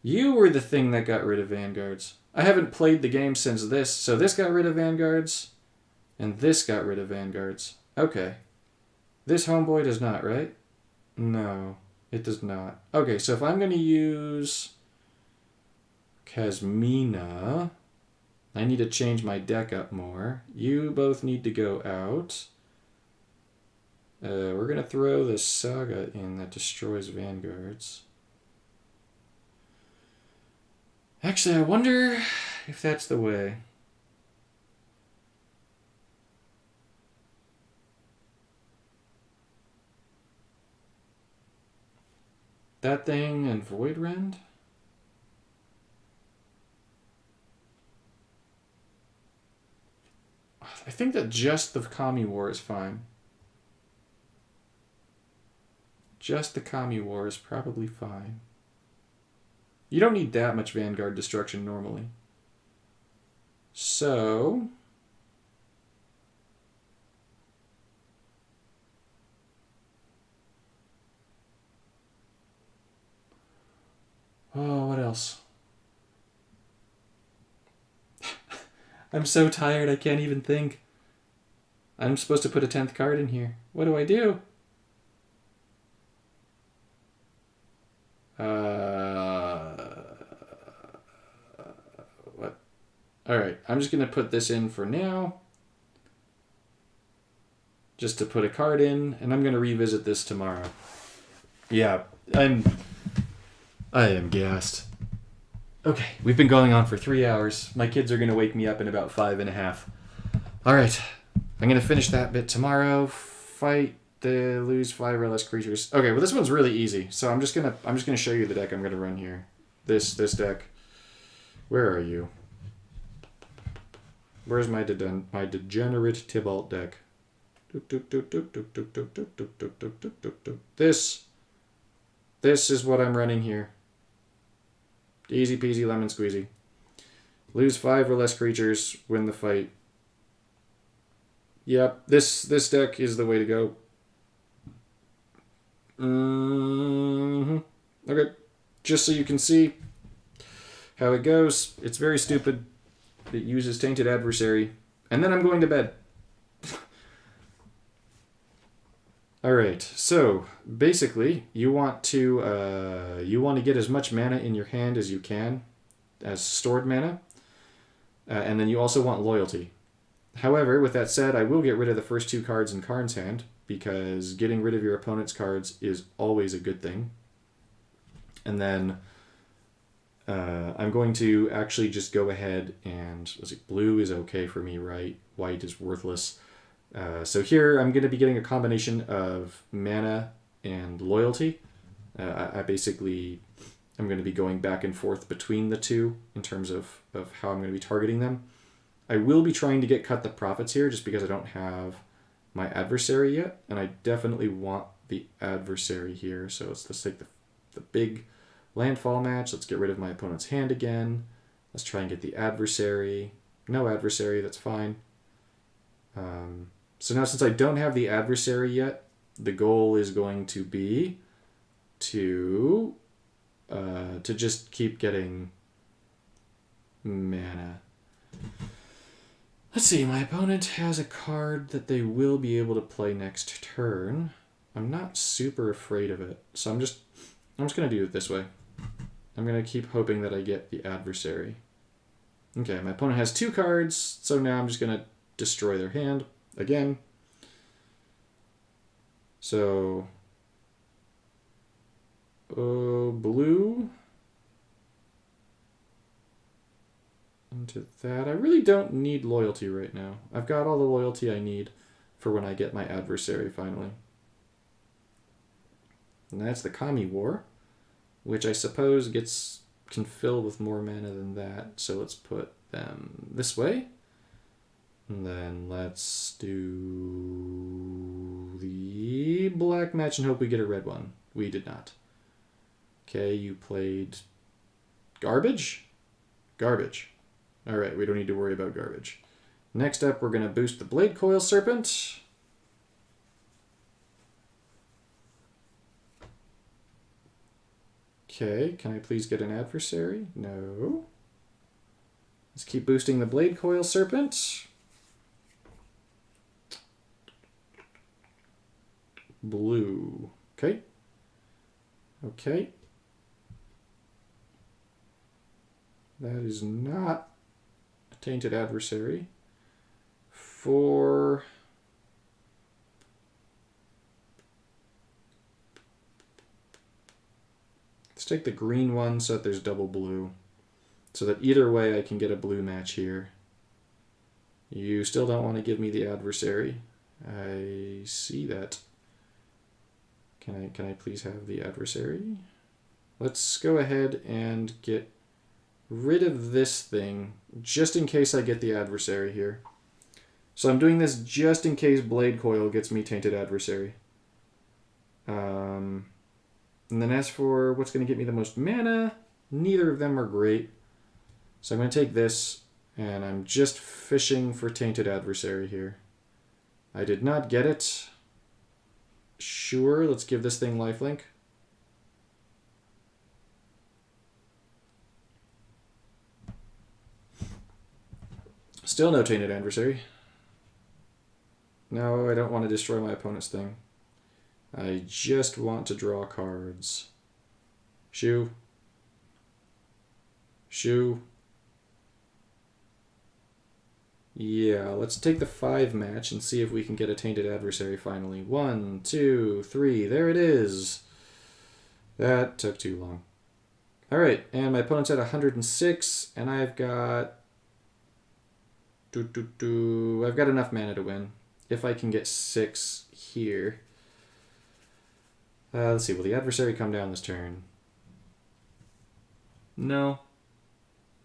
You were the thing that got rid of vanguards. I haven't played the game since this, so this got rid of vanguards, and this got rid of vanguards. Okay. This homeboy does not, right? No, it does not. Okay, so if I'm going to use Kasmina, I need to change my deck up more. You both need to go out. We're going to throw the Saga in that destroys vanguards. Actually, I wonder if that's the way. That thing and Void Rend? I think that just the Kami War is fine. Just the Kami War is probably fine. You don't need that much Vanguard destruction normally. So... oh, what else? I'm so tired I can't even think. I'm supposed to put a 10th card in here. What do I do? What? Alright, I'm just going to put this in for now. Just to put a card in, and I'm going to revisit this tomorrow. Yeah, I am gassed. Okay, we've been going on for 3 hours. My kids are going to wake me up in about 5.5. Alright, I'm going to finish that bit tomorrow. Fight the lose 5 or less creatures. Okay, well this one's really easy. So I'm just gonna show you the deck I'm gonna run here. This deck. Where are you? Where's my degenerate Tybalt deck? This is what I'm running here. Easy peasy lemon squeezy. Lose 5 or less creatures, win the fight. Yep, this deck is the way to go. Okay, just so you can see how it goes. It's very stupid. It uses Tainted Adversary. And then I'm going to bed. Alright, so basically you want to get as much mana in your hand as you can as stored mana. And then you also want loyalty. However, with that said, I will get rid of the first 2 cards in Karn's hand, because getting rid of your opponent's cards is always a good thing. And then I'm going to actually just go ahead and... let's see, blue is okay for me, right? White is worthless. So here I'm going to be getting a combination of mana and loyalty. I basically am going to be going back and forth between the two in terms of how I'm going to be targeting them. I will be trying to get Cut the Profits here just because I don't have my adversary yet, and I definitely want the adversary here. So let's take the big landfall match. Let's get rid of my opponent's hand again. Let's try and get the adversary. No adversary, that's fine. So now since I don't have the adversary yet, the goal is going to be to just keep getting mana. Let's see, my opponent has a card that they will be able to play next turn. I'm not super afraid of it, so I'm just going to do it this way. I'm going to keep hoping that I get the adversary. Okay, my opponent has 2 cards, so now I'm just going to destroy their hand again. So, blue into that. I really don't need loyalty right now. I've got all the loyalty I need for when I get my adversary finally. And that's the Kami War, which I suppose can fill with more mana than that. So let's put them this way. And then let's do the black match and hope we get a red one. We did not. Okay, you played Garbage? Garbage. Alright, we don't need to worry about garbage. Next up, we're going to boost the Blade Coil Serpent. Okay, can I please get an adversary? No. Let's keep boosting the Blade Coil Serpent. Blue. Okay. Okay. That is not a tainted adversary. For... let's take the green one so that there's double blue. So that either way I can get a blue match here. You still don't want to give me the adversary. I see that. Can I please have the adversary? Let's go ahead and get rid of this thing, just in case I get the adversary here. So I'm doing this just in case Blade Coil gets me tainted adversary. And then as for what's going to get me the most mana, neither of them are great. So I'm going to take this, and I'm just fishing for tainted adversary here. I did not get it. Sure, let's give this thing lifelink. Still no tainted adversary. No, I don't want to destroy my opponent's thing. I just want to draw cards. Shoo. Shoo. Yeah, let's take the 5 match and see if we can get a tainted adversary finally. 1, 2, 3. There it is. That took too long. All right, and my opponent's at 106, and I've got... I've got enough mana to win. If I can get 6 here. Let's see, will the adversary come down this turn? No.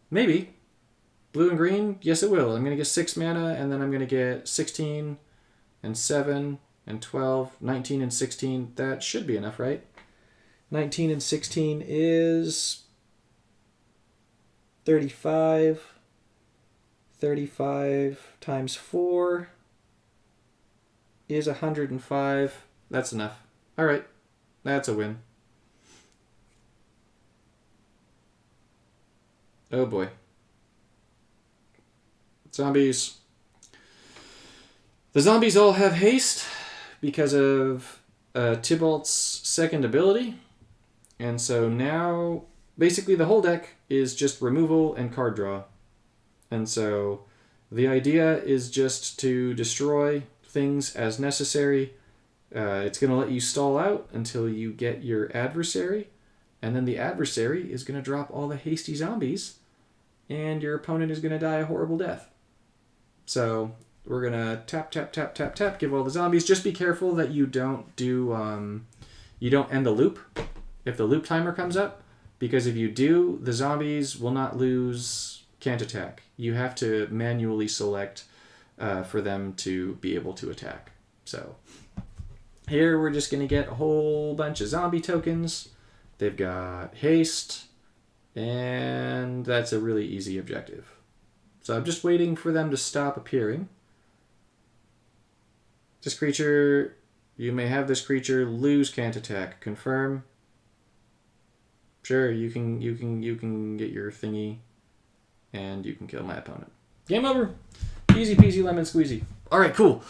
Maybe. Blue and green? Yes, it will. I'm going to get 6 mana, and then I'm going to get 16 and 7 and 12, 19 and 16. That should be enough, right? 19 and 16 is 35. 35 times 4 is 105. That's enough. All right. That's a win. Oh boy. Zombies. The zombies all have haste because of Tybalt's second ability. And so now, basically the whole deck is just removal and card draw. And so the idea is just to destroy things as necessary. It's going to let you stall out until you get your adversary. And then the adversary is going to drop all the hasty zombies. And your opponent is going to die a horrible death. So we're going to tap, tap, tap, tap, tap, give all the zombies. Just be careful that you don't do, you don't end the loop if the loop timer comes up. Because if you do, the zombies will not lose can't attack. You have to manually select for them to be able to attack. So here we're just going to get a whole bunch of zombie tokens. They've got haste, and that's a really easy objective. So I'm just waiting for them to stop appearing. This creature, you may have this creature lose can't attack. Confirm. Sure, you can get your thingy, and you can kill my opponent. Game over. Easy peasy lemon squeezy. All right, cool.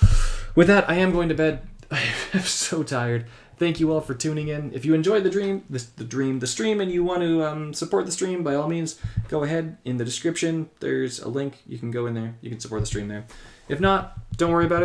With that, I am going to bed. I'm so tired. Thank you all for tuning in. If you enjoyed the stream, and you want to support the stream, by all means, go ahead. In the description, there's a link. You can go in there. You can support the stream there. If not, don't worry about it.